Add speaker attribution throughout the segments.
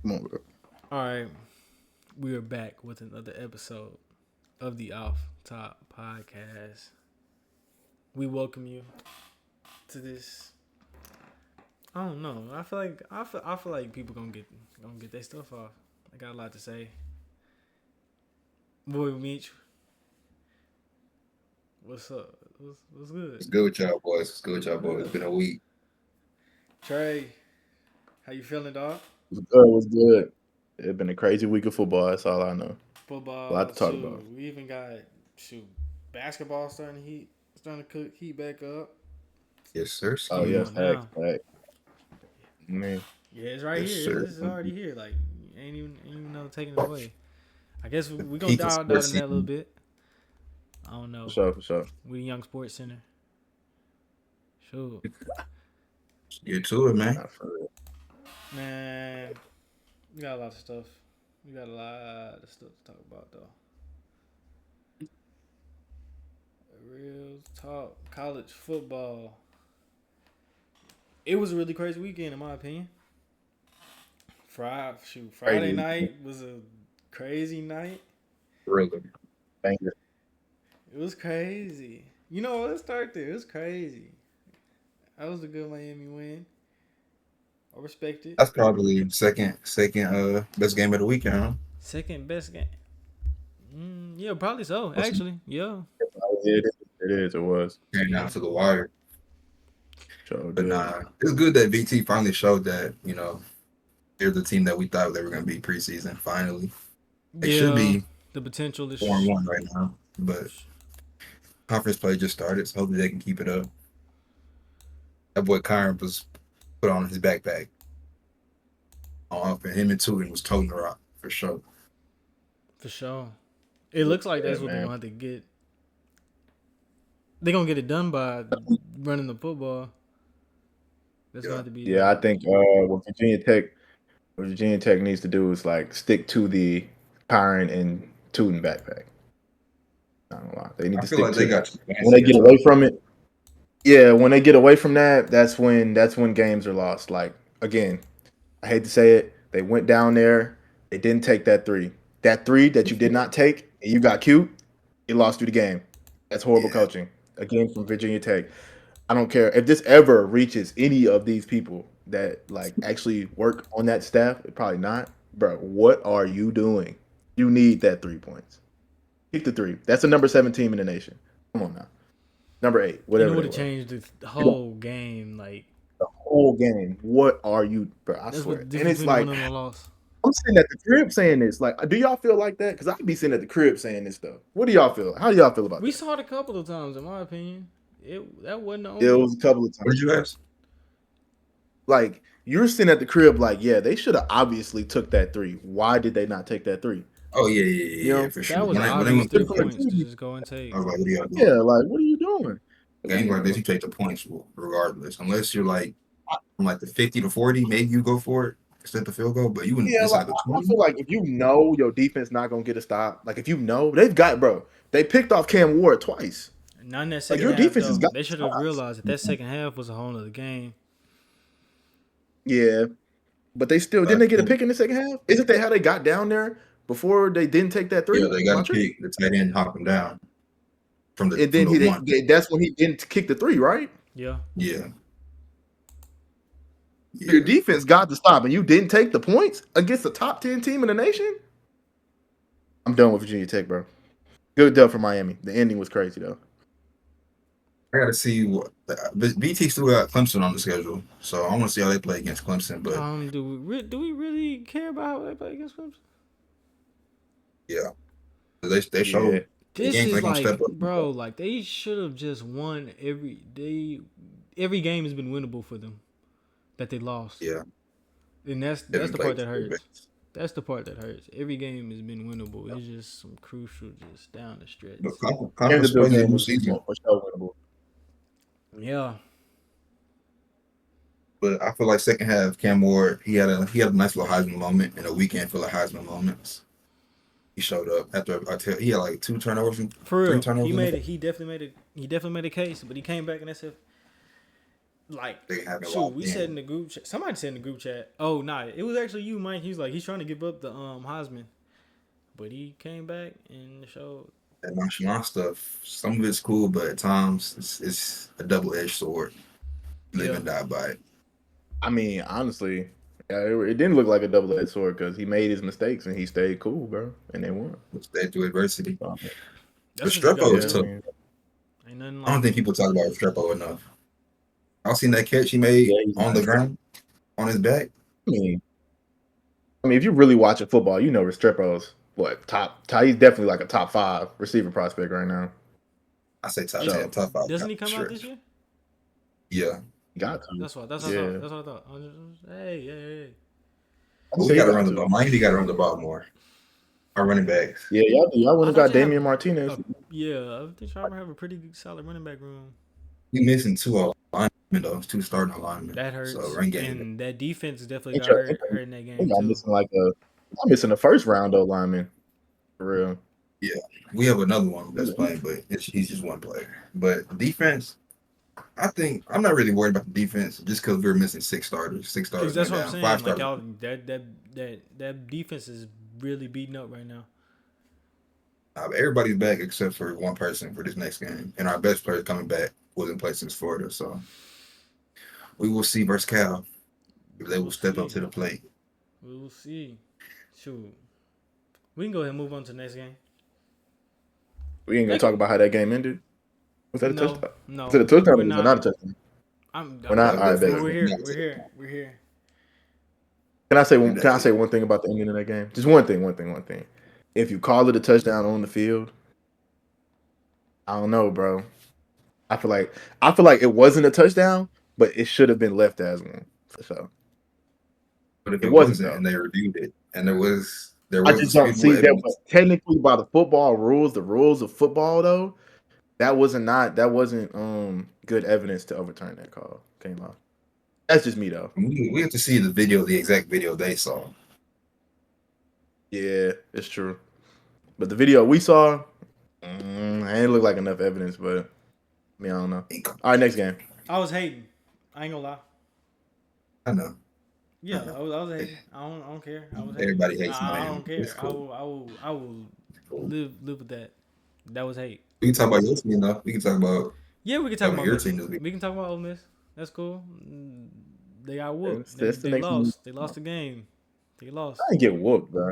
Speaker 1: Come on, bro.
Speaker 2: All right, we are back with another episode of the Off Top Podcast. We welcome you to this. I don't know. I feel like people gonna get their stuff off. I got a lot to say. Boy, Meech, what's up? What's good?
Speaker 3: It's good with y'all boys. It's good with y'all boys. It's been a week.
Speaker 2: Trey, how you feeling, dog?
Speaker 1: What's good? What's good? It's been a crazy week of football. That's all I know. A lot
Speaker 2: Football,
Speaker 1: to talk
Speaker 2: shoot.
Speaker 1: about.
Speaker 2: We even got shoot basketball starting to cook heat back up.
Speaker 3: Yes, sir.
Speaker 1: Oh,
Speaker 2: Going
Speaker 1: yeah,
Speaker 2: on
Speaker 1: facts.
Speaker 2: now.
Speaker 1: Facts. Man,
Speaker 2: Yeah, it's right
Speaker 3: Yes,
Speaker 2: here.
Speaker 3: sir.
Speaker 2: It's already here. Like ain't even no taking it away. I guess we gonna
Speaker 3: Peak of
Speaker 2: dive down
Speaker 3: sports
Speaker 2: in that a little
Speaker 3: season.
Speaker 2: bit. I don't
Speaker 1: for
Speaker 2: know.
Speaker 1: sure, for sure.
Speaker 2: We the Young Sports Center. Sure.
Speaker 3: Get to it, man.
Speaker 1: Nah, for real.
Speaker 2: Man, we got a lot of stuff. We got a lot of stuff to talk about though. Real talk. College football. It was a really crazy weekend in my opinion. Friday
Speaker 1: Crazy.
Speaker 2: night was a crazy night.
Speaker 3: Really.
Speaker 1: Banger.
Speaker 2: It was crazy. You know, let's start there. It was crazy. That was a good Miami win. I respect it.
Speaker 3: That's probably second best game of the weekend, huh?
Speaker 2: Second best game. Yeah, probably so.
Speaker 3: What's
Speaker 2: Actually, yeah.
Speaker 1: It is. It is. It was.
Speaker 3: came down to the wire.
Speaker 1: So
Speaker 3: But
Speaker 1: good.
Speaker 3: nah, it's good that VT finally showed that, they're the team that we thought they were gonna be preseason, finally. They should
Speaker 2: Yeah,
Speaker 3: be
Speaker 2: the potential is
Speaker 3: 4-1 right now. But conference play just started, so hopefully they can keep it up. That boy Kyron was put on his backpack. And him and Tootin was toting the rock for sure.
Speaker 2: for sure. It looks like that's
Speaker 1: Yeah,
Speaker 2: what they're
Speaker 1: man.
Speaker 2: gonna have to get. They're gonna get it done by running the football. That's gonna have to be.
Speaker 1: Yeah, I think what Virginia Tech needs to do is like stick to the Kyron and Tootin backpack. Not gonna lie. They need
Speaker 3: I
Speaker 1: to
Speaker 3: feel
Speaker 1: stick
Speaker 3: like
Speaker 1: to
Speaker 3: they
Speaker 1: that.
Speaker 3: got too
Speaker 1: When they
Speaker 3: fancy.
Speaker 1: get away from it, yeah, when they get away from that, that's when games are lost. Like again, I hate to say it, they went down there, they didn't take that three. That three that you did not take, and you got cute, you lost through the game. That's horrible
Speaker 3: Yeah.
Speaker 1: coaching. Again, from Virginia Tech. I don't care if this ever reaches any of these people that like actually work on that staff. Probably not, bro. What are you doing? You need that 3 points. Keep the three. That's the number 7 team in the nation. Come on now, number 8,
Speaker 2: You know
Speaker 1: whatever
Speaker 2: what
Speaker 1: they
Speaker 2: have
Speaker 1: were.
Speaker 2: changed the
Speaker 1: You know,
Speaker 2: whole game? Like
Speaker 1: the whole game. What are you, bro? I
Speaker 2: that's what
Speaker 1: swear.
Speaker 2: the
Speaker 1: And
Speaker 2: difference
Speaker 1: it's
Speaker 2: between a win
Speaker 1: like
Speaker 2: and a loss.
Speaker 1: I'm sitting at the crib saying this. Like, do y'all feel like that? Because I could be sitting at the crib saying this stuff. What do y'all feel? How do y'all feel about
Speaker 2: We
Speaker 1: that?
Speaker 2: saw it a couple of times, in my opinion. That wasn't the
Speaker 1: It
Speaker 2: only.
Speaker 1: was a couple of
Speaker 3: What
Speaker 1: times.
Speaker 3: did you ask?
Speaker 1: Like you're sitting at the crib, like, yeah, they should have obviously took that three. Why did they not take that three?
Speaker 3: Oh yeah,
Speaker 1: You know,
Speaker 3: for sure.
Speaker 2: That was
Speaker 3: When
Speaker 2: an
Speaker 3: they
Speaker 2: obvious
Speaker 3: went to
Speaker 2: three
Speaker 3: the
Speaker 1: different
Speaker 2: points to
Speaker 3: points,
Speaker 2: just go and
Speaker 3: I
Speaker 2: take.
Speaker 3: was like, what are y'all
Speaker 1: yeah,
Speaker 3: doing?
Speaker 1: like what are you doing?
Speaker 3: Games like this,
Speaker 1: Yeah,
Speaker 3: you take the points regardless. Unless you're like from like the 50 to 40, maybe you go for it instead of the field goal. But you
Speaker 1: yeah. Like
Speaker 3: inside the
Speaker 1: I
Speaker 3: 20,
Speaker 1: feel like if you know your defense not gonna get a stop, like if you know they've got, bro, they picked off Cam Ward twice.
Speaker 2: Not in that
Speaker 1: Like
Speaker 2: second
Speaker 1: your
Speaker 2: half
Speaker 1: defense has
Speaker 2: though.
Speaker 1: got
Speaker 2: They should have
Speaker 1: stops.
Speaker 2: realized that second half was a whole other game.
Speaker 1: Yeah, but they still
Speaker 3: I
Speaker 1: didn't they get a
Speaker 3: think,
Speaker 1: pick in the second half? Isn't that how they got down there before they didn't take that
Speaker 3: yeah,
Speaker 1: three?
Speaker 3: they
Speaker 1: Am
Speaker 3: got
Speaker 1: I
Speaker 3: a
Speaker 1: tripping?
Speaker 3: pick. The tight end knocked him down from the
Speaker 1: And then
Speaker 3: one.
Speaker 1: that's when he didn't kick the three, right?
Speaker 2: Yeah.
Speaker 3: Yeah,
Speaker 1: Your
Speaker 3: yeah.
Speaker 1: defense got to stop, and you didn't take the points against the top 10 team in the nation. I'm done with Virginia Tech, bro. Good dub for Miami. The ending was crazy though.
Speaker 3: I gotta see what BT still got Clemson on the schedule, so I want to see how they play against Clemson. But
Speaker 2: Do we really care about how they play against Clemson?
Speaker 3: yeah, they
Speaker 1: Yeah,
Speaker 3: showed the
Speaker 2: This
Speaker 3: games they
Speaker 2: is
Speaker 3: gonna step
Speaker 2: like,
Speaker 3: up.
Speaker 2: bro, like they should have just won every game has been winnable for them that they lost.
Speaker 3: Yeah,
Speaker 2: And that's
Speaker 3: they
Speaker 2: the
Speaker 3: didn't
Speaker 2: part
Speaker 3: play.
Speaker 2: that hurts. That's the part that hurts. Every game has been winnable. It's just some crucial just down the stretch.
Speaker 3: But conference
Speaker 1: Vanderbilt
Speaker 3: play is a
Speaker 1: game
Speaker 3: new
Speaker 1: was
Speaker 3: season.
Speaker 1: for sure winnable.
Speaker 2: Yeah.
Speaker 3: But I feel like second half, Cam Ward, he had a nice little Heisman moment in a weekend full of Heisman moments. He showed up after he had like 2 turnovers and
Speaker 2: For
Speaker 3: 3
Speaker 2: real.
Speaker 3: turnovers.
Speaker 2: He definitely made a case, but he came back and I said Like,
Speaker 3: They haven't
Speaker 2: shoot,
Speaker 3: locked
Speaker 2: we said in
Speaker 3: in.
Speaker 2: the group chat. Somebody said in the group chat. Oh, nah, it was actually you, Mike. He's like, he's trying to give up the Heisman, but he came back and showed.
Speaker 3: That nonchalant stuff, some of it's cool, but at times it's a double-edged sword. Live
Speaker 2: Yeah,
Speaker 3: and die by it.
Speaker 1: I mean, honestly, it didn't look like a double-edged sword because he made his mistakes and he stayed cool, bro, and they won.
Speaker 3: Stay through adversity.
Speaker 1: So,
Speaker 2: that's what you
Speaker 3: Restrepo
Speaker 2: got.
Speaker 3: is
Speaker 1: yeah, I
Speaker 3: tough.
Speaker 1: mean,
Speaker 2: Ain't nothing
Speaker 3: I don't
Speaker 2: like
Speaker 3: think
Speaker 2: it.
Speaker 3: people talk about Restrepo enough. I've seen that catch he made
Speaker 1: yeah, he's
Speaker 3: on the
Speaker 1: nice.
Speaker 3: ground, on his back.
Speaker 1: I mean, if you're really watching football, you know Restrepo's what top. He's definitely like a top 5 receiver prospect right now.
Speaker 3: I say top
Speaker 2: Is-
Speaker 3: 10, top 5.
Speaker 2: Doesn't he come out
Speaker 3: stretch.
Speaker 2: this year?
Speaker 3: Yeah.
Speaker 1: Got to.
Speaker 2: That's what I
Speaker 1: Yeah.
Speaker 2: thought. That's what I thought. Hey.
Speaker 1: I'd
Speaker 3: But
Speaker 1: say
Speaker 3: we got to
Speaker 1: got
Speaker 3: run the
Speaker 1: to.
Speaker 3: ball. Miami got to run the ball more. Our running backs.
Speaker 1: Yeah, y'all went
Speaker 2: I
Speaker 1: and
Speaker 2: thought
Speaker 1: got
Speaker 2: you had
Speaker 1: Damian Martinez.
Speaker 2: Yeah, I think Charmer have a pretty good, solid running back room.
Speaker 3: We missing 2 alignment though. 2 starting alignment.
Speaker 2: That hurts.
Speaker 3: So run game.
Speaker 2: And that defense definitely got
Speaker 1: Ain't
Speaker 2: hurt in that
Speaker 1: I
Speaker 2: game
Speaker 1: think y'all
Speaker 2: too.
Speaker 1: missing y'all missing the first round though, lineman. For real.
Speaker 3: We have another one that's playing, but he's just one player. But defense, I think I'm not really worried about the defense just because we're missing 6 starters. 6 starters.
Speaker 2: That's what
Speaker 3: down.
Speaker 2: I'm saying.
Speaker 3: 5
Speaker 2: Like
Speaker 3: starters.
Speaker 2: y'all, that defense is really beating up right now.
Speaker 3: Everybody's back except for one person for this next game, and our best player coming back wasn't played since Florida. So we will see versus Cal if they will step up to the plate.
Speaker 2: We will see. Shoot, we can go ahead and move on to the next game.
Speaker 1: We ain't gonna talk about how that game ended. Was that a touchdown?
Speaker 2: No,
Speaker 1: Was it a touchdown or
Speaker 2: we're
Speaker 1: was it not a touchdown? We're not. All right, bet.
Speaker 2: We're here.
Speaker 1: Can I say one thing about the ending of that game? Just one thing. If you call it a touchdown on the field, I don't know, bro. I feel like it wasn't a touchdown, but it should have been left as one for sure.
Speaker 3: But if
Speaker 1: It
Speaker 3: it
Speaker 1: wasn't,
Speaker 3: wasn't,
Speaker 1: though.
Speaker 3: and they reviewed it, and there was
Speaker 1: I just don't see that. But technically, by the football rules, the rules of football, though, that wasn't good evidence to overturn that call. Can't lie. That's just me, though.
Speaker 3: We have to see the exact video they saw.
Speaker 1: Yeah, it's true. But the video we saw, it ain't look like enough evidence. But I mean, I don't know. All right, next game.
Speaker 2: I was hating. I ain't gonna lie.
Speaker 3: I know.
Speaker 2: Yeah, I was hating. I don't care. I was hating.
Speaker 3: Everybody hates
Speaker 2: I
Speaker 3: Miami.
Speaker 2: don't care.
Speaker 3: It's cool.
Speaker 2: I will live with that. That was hate.
Speaker 3: We can talk about your team though. We can talk about
Speaker 2: Yeah, we can talk about
Speaker 3: your
Speaker 2: Miss.
Speaker 3: team this week.
Speaker 2: We can talk about Ole Miss. That's cool. They got whooped.
Speaker 1: That's the
Speaker 2: They
Speaker 1: next
Speaker 2: lost.
Speaker 1: one.
Speaker 2: They lost the game. They lost.
Speaker 1: I ain't get whooped, bro.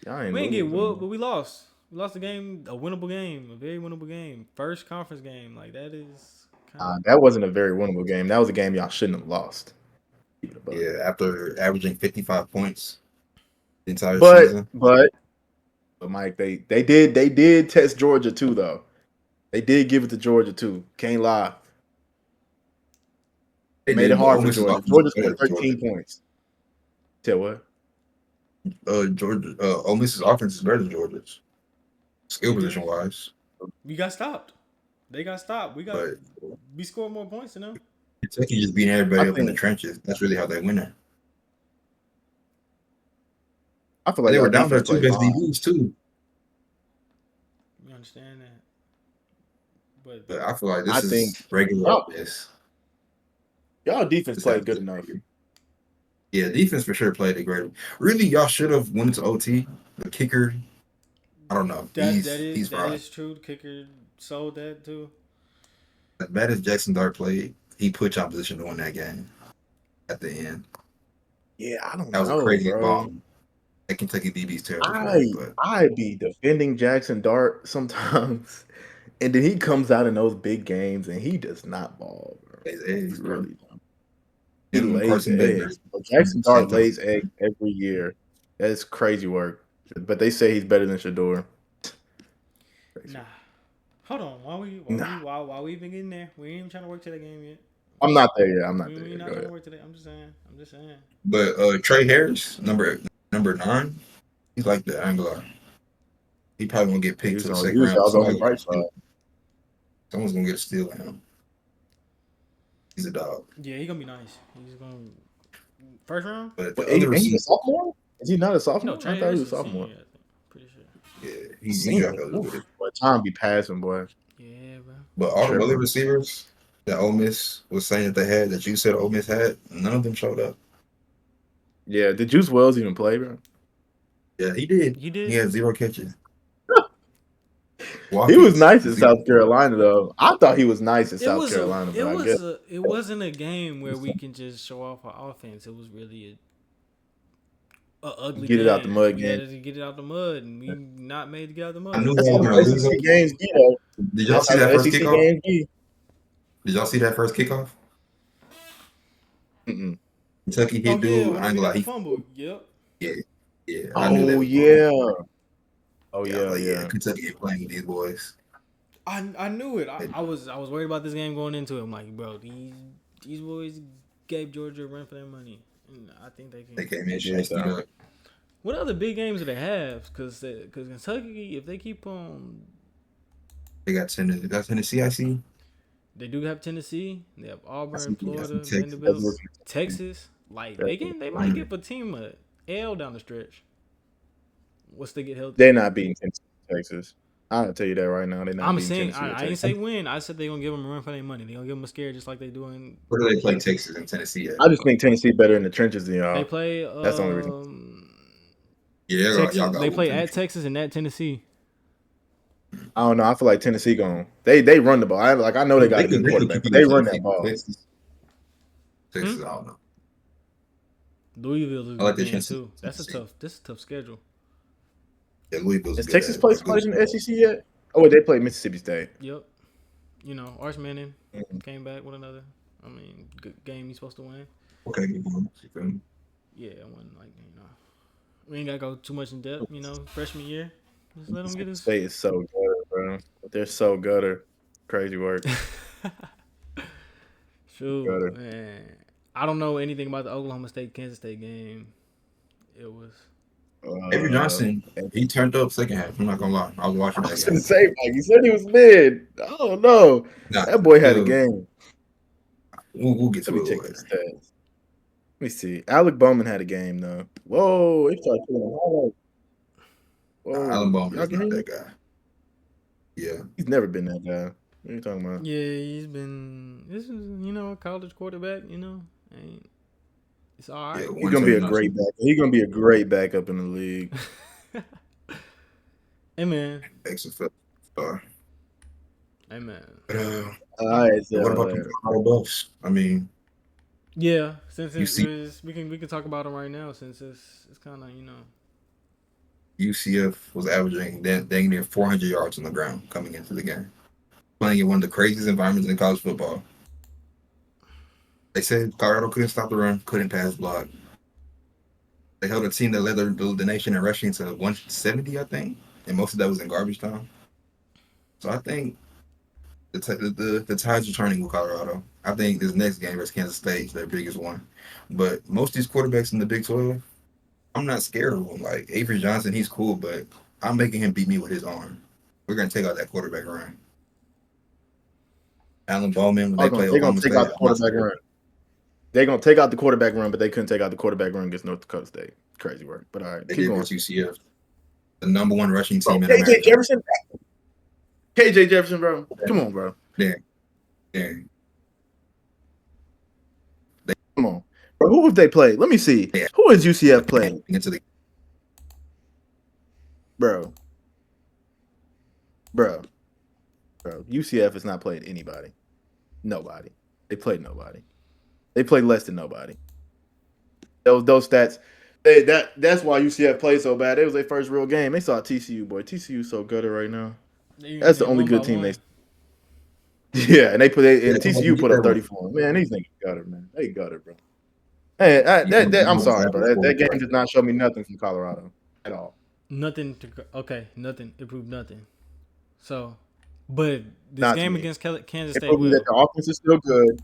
Speaker 2: We ain't get whooped, but we lost. We lost the game, a winnable game, a very winnable game. First conference game. Like, that is kind of...
Speaker 1: That wasn't a very winnable game. That was a game y'all shouldn't have lost.
Speaker 3: Yeah, after averaging 55 points the entire
Speaker 1: But
Speaker 3: season.
Speaker 1: but Mike, they did test Georgia too, though. They did give it to Georgia too. Can't lie. They made it hard for Georgia. Georgia scored 13 points. Tell what?
Speaker 3: Ole Miss's offense is better than Georgia's. Skill position wise.
Speaker 2: We got stopped. They got stopped. We scored more points than them.
Speaker 3: Kentucky just beating everybody up in the trenches. That's really how they win it.
Speaker 1: I feel like
Speaker 3: they were down their
Speaker 1: defense
Speaker 3: two best
Speaker 1: played
Speaker 3: DBs too.
Speaker 2: You understand that? But
Speaker 3: I feel like this
Speaker 1: I
Speaker 3: is
Speaker 1: think-
Speaker 3: regular.
Speaker 1: y'all defense played good enough.
Speaker 3: Yeah, defense for sure played it great. Really, y'all should have went to OT. The kicker, I don't know.
Speaker 2: that
Speaker 3: He's fried.
Speaker 2: is true. The kicker sold that too.
Speaker 3: As bad as Jackson Dart played, he put y'all in position to win that game at the end.
Speaker 1: Yeah, I don't
Speaker 3: That was
Speaker 1: know,
Speaker 3: a crazy
Speaker 1: bro.
Speaker 3: bomb. That Kentucky DB's terrible.
Speaker 1: I be defending Jackson Dart sometimes, and then he comes out in those big games and he does not ball, bro. He really don't. He lays eggs. Jackson Dart lays eggs every year. That's crazy work. But they say he's better than Shador.
Speaker 2: Nah. Hold on. Why we even getting there? We ain't even trying to work to that game yet.
Speaker 1: I'm not there yet. I'm not
Speaker 2: We
Speaker 1: there
Speaker 2: not
Speaker 1: yet.
Speaker 2: trying to work today. I'm just saying.
Speaker 3: But Trey Harris, number 9, he's like the angler. He probably gonna get picked to the second round. Someone's gonna get a steal on him. He's a dog.
Speaker 2: Yeah, he's gonna be nice. He's gonna first round.
Speaker 3: But
Speaker 1: Ain't he a sophomore? Is he not a sophomore?
Speaker 2: No, Trey
Speaker 1: I thought he was
Speaker 2: Harris
Speaker 1: a
Speaker 2: is
Speaker 1: sophomore.
Speaker 2: senior, I think. Pretty sure.
Speaker 3: Yeah, he's got those.
Speaker 1: Boy, time be passing, boy.
Speaker 2: Yeah, bro.
Speaker 3: But all the other receivers, that Ole Miss was saying that they had, that you said Ole Miss had, none of them showed up.
Speaker 1: Yeah, did Juice Wells even play, bro?
Speaker 3: Yeah, he did.
Speaker 2: You did?
Speaker 3: He had 0 catches.
Speaker 1: He was
Speaker 3: Watkins,
Speaker 1: nice in
Speaker 3: 0
Speaker 1: South Carolina, though. I thought he was nice in
Speaker 2: It
Speaker 1: South
Speaker 2: was
Speaker 1: Carolina, but I guess
Speaker 2: it wasn't a game where we can just show off our offense. It was really a ugly
Speaker 1: get it out the
Speaker 2: game.
Speaker 1: mud
Speaker 2: We
Speaker 1: game.
Speaker 2: had to get it out the mud, and we not made to get out the
Speaker 3: I
Speaker 2: mud.
Speaker 3: knew
Speaker 1: That's
Speaker 3: y'all
Speaker 1: how
Speaker 3: were
Speaker 1: the
Speaker 3: gonna lose.
Speaker 1: SEC games be, though.
Speaker 3: Did y'all
Speaker 1: That's
Speaker 3: see
Speaker 1: how
Speaker 3: that
Speaker 1: the
Speaker 3: first
Speaker 1: SEC
Speaker 3: kickoff?
Speaker 1: games be.
Speaker 3: Did y'all see that first kickoff?
Speaker 1: Mm-mm.
Speaker 3: Kentucky
Speaker 2: Oh
Speaker 3: hit
Speaker 2: yeah,
Speaker 3: dude.
Speaker 2: when
Speaker 3: I ain't
Speaker 2: we
Speaker 3: gonna lie.
Speaker 2: got the
Speaker 3: He,
Speaker 2: fumble. Yep.
Speaker 3: yeah, yeah. I knew they
Speaker 1: Oh
Speaker 3: was
Speaker 1: yeah.
Speaker 3: going.
Speaker 1: Oh
Speaker 3: Yeah, I was
Speaker 1: yeah,
Speaker 3: like, yeah,
Speaker 1: yeah.
Speaker 3: Kentucky ain't playing with these boys.
Speaker 2: I knew it.
Speaker 3: They,
Speaker 2: I was worried about this game going into it. I'm like, bro, these boys gave Georgia a run for their money, and I think they
Speaker 3: they
Speaker 2: can.
Speaker 3: came in
Speaker 1: They did
Speaker 3: shaced it
Speaker 1: though.
Speaker 3: up.
Speaker 2: What other big games do they have? Because Kentucky, if they keep on,
Speaker 3: They got Tennessee. I see.
Speaker 2: they do have Tennessee. They have
Speaker 3: I
Speaker 2: Auburn,
Speaker 3: see. They got some
Speaker 2: Florida,
Speaker 3: Texas.
Speaker 1: That's
Speaker 2: Vanderbilt,
Speaker 1: looking-
Speaker 2: Texas. Like
Speaker 1: that's
Speaker 2: they might
Speaker 1: looking-
Speaker 2: give a team a L down the stretch. Once they get healthy.
Speaker 1: They're not beating Tennessee, Texas. I'll tell you that right now. They're not
Speaker 2: I'm
Speaker 1: beating
Speaker 2: saying
Speaker 1: Tennessee or
Speaker 2: I ain't
Speaker 1: Texas.
Speaker 2: say win. I said they're gonna give them a run for their money. They're gonna give them a scare just like they doing.
Speaker 3: Where do they play Texas and Tennessee at?
Speaker 1: I just think Tennessee better in the trenches than
Speaker 2: They
Speaker 1: y'all.
Speaker 2: play.
Speaker 1: That's the only reason.
Speaker 3: Yeah,
Speaker 2: Texas.
Speaker 3: y'all got
Speaker 2: They play
Speaker 3: whooped in
Speaker 2: at Texas and at Tennessee.
Speaker 1: I don't know. I feel like Tennessee going. They run the ball. I know they got a good quarterback, but they run that ball.
Speaker 3: Texas, I don't know.
Speaker 2: Louisville is
Speaker 3: I like
Speaker 2: a
Speaker 3: the
Speaker 2: game
Speaker 3: chances.
Speaker 2: too. That's a tough schedule.
Speaker 3: Yeah, Louisville's
Speaker 1: Has
Speaker 3: good
Speaker 1: Texas
Speaker 3: at
Speaker 1: played
Speaker 3: it.
Speaker 1: somebody in the SEC yet? Oh, wait, they played Mississippi State.
Speaker 2: Yep. You know, Arch Manning
Speaker 1: Mhm.
Speaker 2: came back with another. I mean, good game he's supposed to win.
Speaker 3: Okay, good one. You feel me?
Speaker 2: Yeah, it wasn't like we ain't gotta go too much in depth. You know, freshman year, just let him get his.
Speaker 1: State is so gutter, bro. They're so gutter. Crazy work.
Speaker 2: Shoot,
Speaker 1: Gutter.
Speaker 2: man. I don't know anything about the Oklahoma State Kansas State game. It was.
Speaker 3: Avery Johnson, he turned up second half. I'm not gonna lie. I was watching
Speaker 1: I
Speaker 3: that
Speaker 1: was
Speaker 3: game.
Speaker 1: gonna say, Mike, you said he was mid. I don't know.
Speaker 3: Nah,
Speaker 1: That boy had a
Speaker 3: dude,
Speaker 1: game.
Speaker 3: We'll get
Speaker 1: Let
Speaker 3: to
Speaker 1: me
Speaker 3: it
Speaker 1: check
Speaker 3: later.
Speaker 1: the stats. Let me see. Alec Bowman had a game though. Whoa, it started killing the highlight. Whoa,
Speaker 3: Alan Bowman
Speaker 1: y'all
Speaker 3: is
Speaker 1: can
Speaker 3: not
Speaker 1: hear me?
Speaker 3: that guy. Yeah,
Speaker 1: He's never been that guy. What are you talking about?
Speaker 2: Yeah, he's been. This is a college quarterback. Ain't it's all right.
Speaker 3: yeah.
Speaker 1: He's gonna be a great back. He's gonna be a great backup in the league.
Speaker 2: Hey man,
Speaker 3: XFL star.
Speaker 2: hey man.
Speaker 1: All right,
Speaker 3: What about
Speaker 1: so
Speaker 3: the Colorado Buffs? I mean,
Speaker 2: Yeah, since
Speaker 3: You see-
Speaker 2: we can talk about him right now since it's kind of
Speaker 3: UCF was averaging dang near 400 yards on the ground coming into the game, playing in one of the craziest environments in college football. They said Colorado couldn't stop the run, couldn't pass block. They held a team that led the nation in rushing to 170, I think, and most of that was in garbage time. So I think the tides are turning with Colorado. I think this next game versus Kansas State is their biggest one. But most of these quarterbacks in the Big 12, I'm not scared of them. Like Avery Johnson, he's cool, but I'm making him beat me with his arm. We're gonna take out that quarterback run. Alan Bowman, when they play
Speaker 1: they're gonna
Speaker 3: Oklahoma
Speaker 1: take
Speaker 3: State,
Speaker 1: out the quarterback run. They're gonna take out the quarterback run, but they couldn't take out the quarterback run against North Dakota State. Crazy work. But all right,
Speaker 3: they
Speaker 1: keep
Speaker 3: did
Speaker 1: going.
Speaker 3: versus UCF, the number one rushing
Speaker 1: Bro,
Speaker 3: team in
Speaker 1: KJ
Speaker 3: America.
Speaker 1: Jefferson. KJ Jefferson, bro. Come on, bro.
Speaker 3: Yeah.
Speaker 1: Come on. Bro, who have they played? Let me see.
Speaker 3: Yeah.
Speaker 1: Who has UCF played?
Speaker 3: Into the
Speaker 1: Bro. UCF has not played anybody. Nobody. They played nobody. They played less than nobody. Those stats. That's why UCF played so bad. It was their first real game. They saw TCU, boy. TCU so gutter right now. That's the only good team they. Yeah, and TCU put up 34. Man, these niggas gutter, man. They gutter, bro. Hey, I'm sorry, bro. That game did not show me nothing from Colorado at all.
Speaker 2: Nothing. It proved nothing. So, but this
Speaker 1: Not to
Speaker 2: game
Speaker 1: me.
Speaker 2: against Kansas
Speaker 1: It
Speaker 2: State
Speaker 1: proved me
Speaker 2: will.
Speaker 1: that the offense is still good.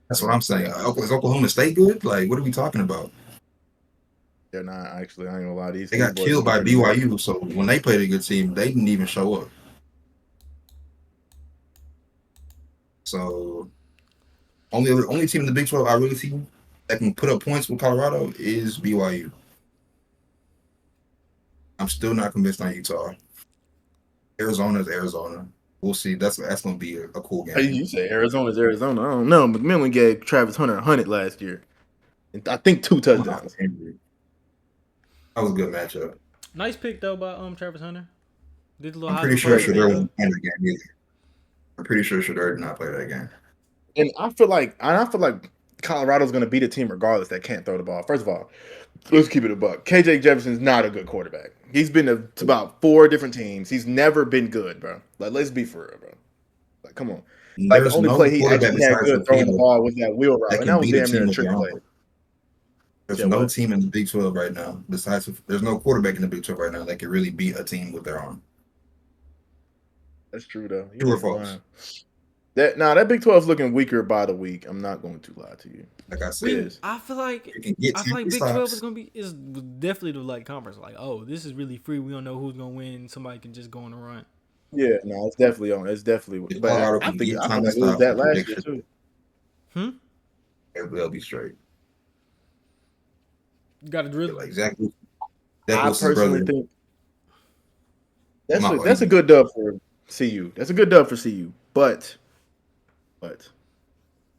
Speaker 3: That's what I'm saying. Is Oklahoma State good? Like, what are we talking about?
Speaker 1: They're not actually. I ain't gonna lie.
Speaker 3: They got killed by BYU, so when they played a good team, they didn't even show up. So, only team in the Big 12 I really see that can put up points with Colorado is BYU. I'm still not convinced on Utah. Arizona's Arizona. We'll see. That's going to be a cool
Speaker 1: Hey,
Speaker 3: game.
Speaker 1: you say Arizona's Arizona. I don't know. McMillan gave Travis Hunter 100 last year. And I think 2 touchdowns.
Speaker 3: That was a good matchup.
Speaker 2: Nice pick though by Travis Hunter. Did a little
Speaker 3: I'm pretty
Speaker 2: Heisman
Speaker 3: sure
Speaker 2: Trophy
Speaker 3: Shador
Speaker 2: thing,
Speaker 3: won't play that game either. I'm pretty sure Shador did not play that game.
Speaker 1: And I feel like Colorado's going to beat a team regardless that can't throw the ball. First of all, let's keep it a buck. KJ Jefferson's not a good quarterback. He's been to about 4 different teams. He's never been good, bro. Like, let's be for real, bro. Like, come on. Like, the only play he actually had good throwing the ball was that wheel route, and that was damn near a trick play.
Speaker 3: There's no team in the Big 12 right now. There's no quarterback in the Big 12 right now that can really beat a team with their arm.
Speaker 1: That's true, though.
Speaker 3: True or false?
Speaker 1: That Big 12 is looking weaker by the week. I'm not going to lie to you.
Speaker 3: Like I said,
Speaker 2: I feel like Big 12 is gonna be definitely the like conference. Like, oh, this is really free. We don't know who's gonna win. Somebody can just go on a run.
Speaker 1: Yeah, no, it's definitely on. It's definitely. But I think it was that last year too.
Speaker 3: They'll be straight.
Speaker 2: You got to drill.
Speaker 3: Like exactly.
Speaker 1: I personally think that's a good dub for CU. That's a good dub for CU. But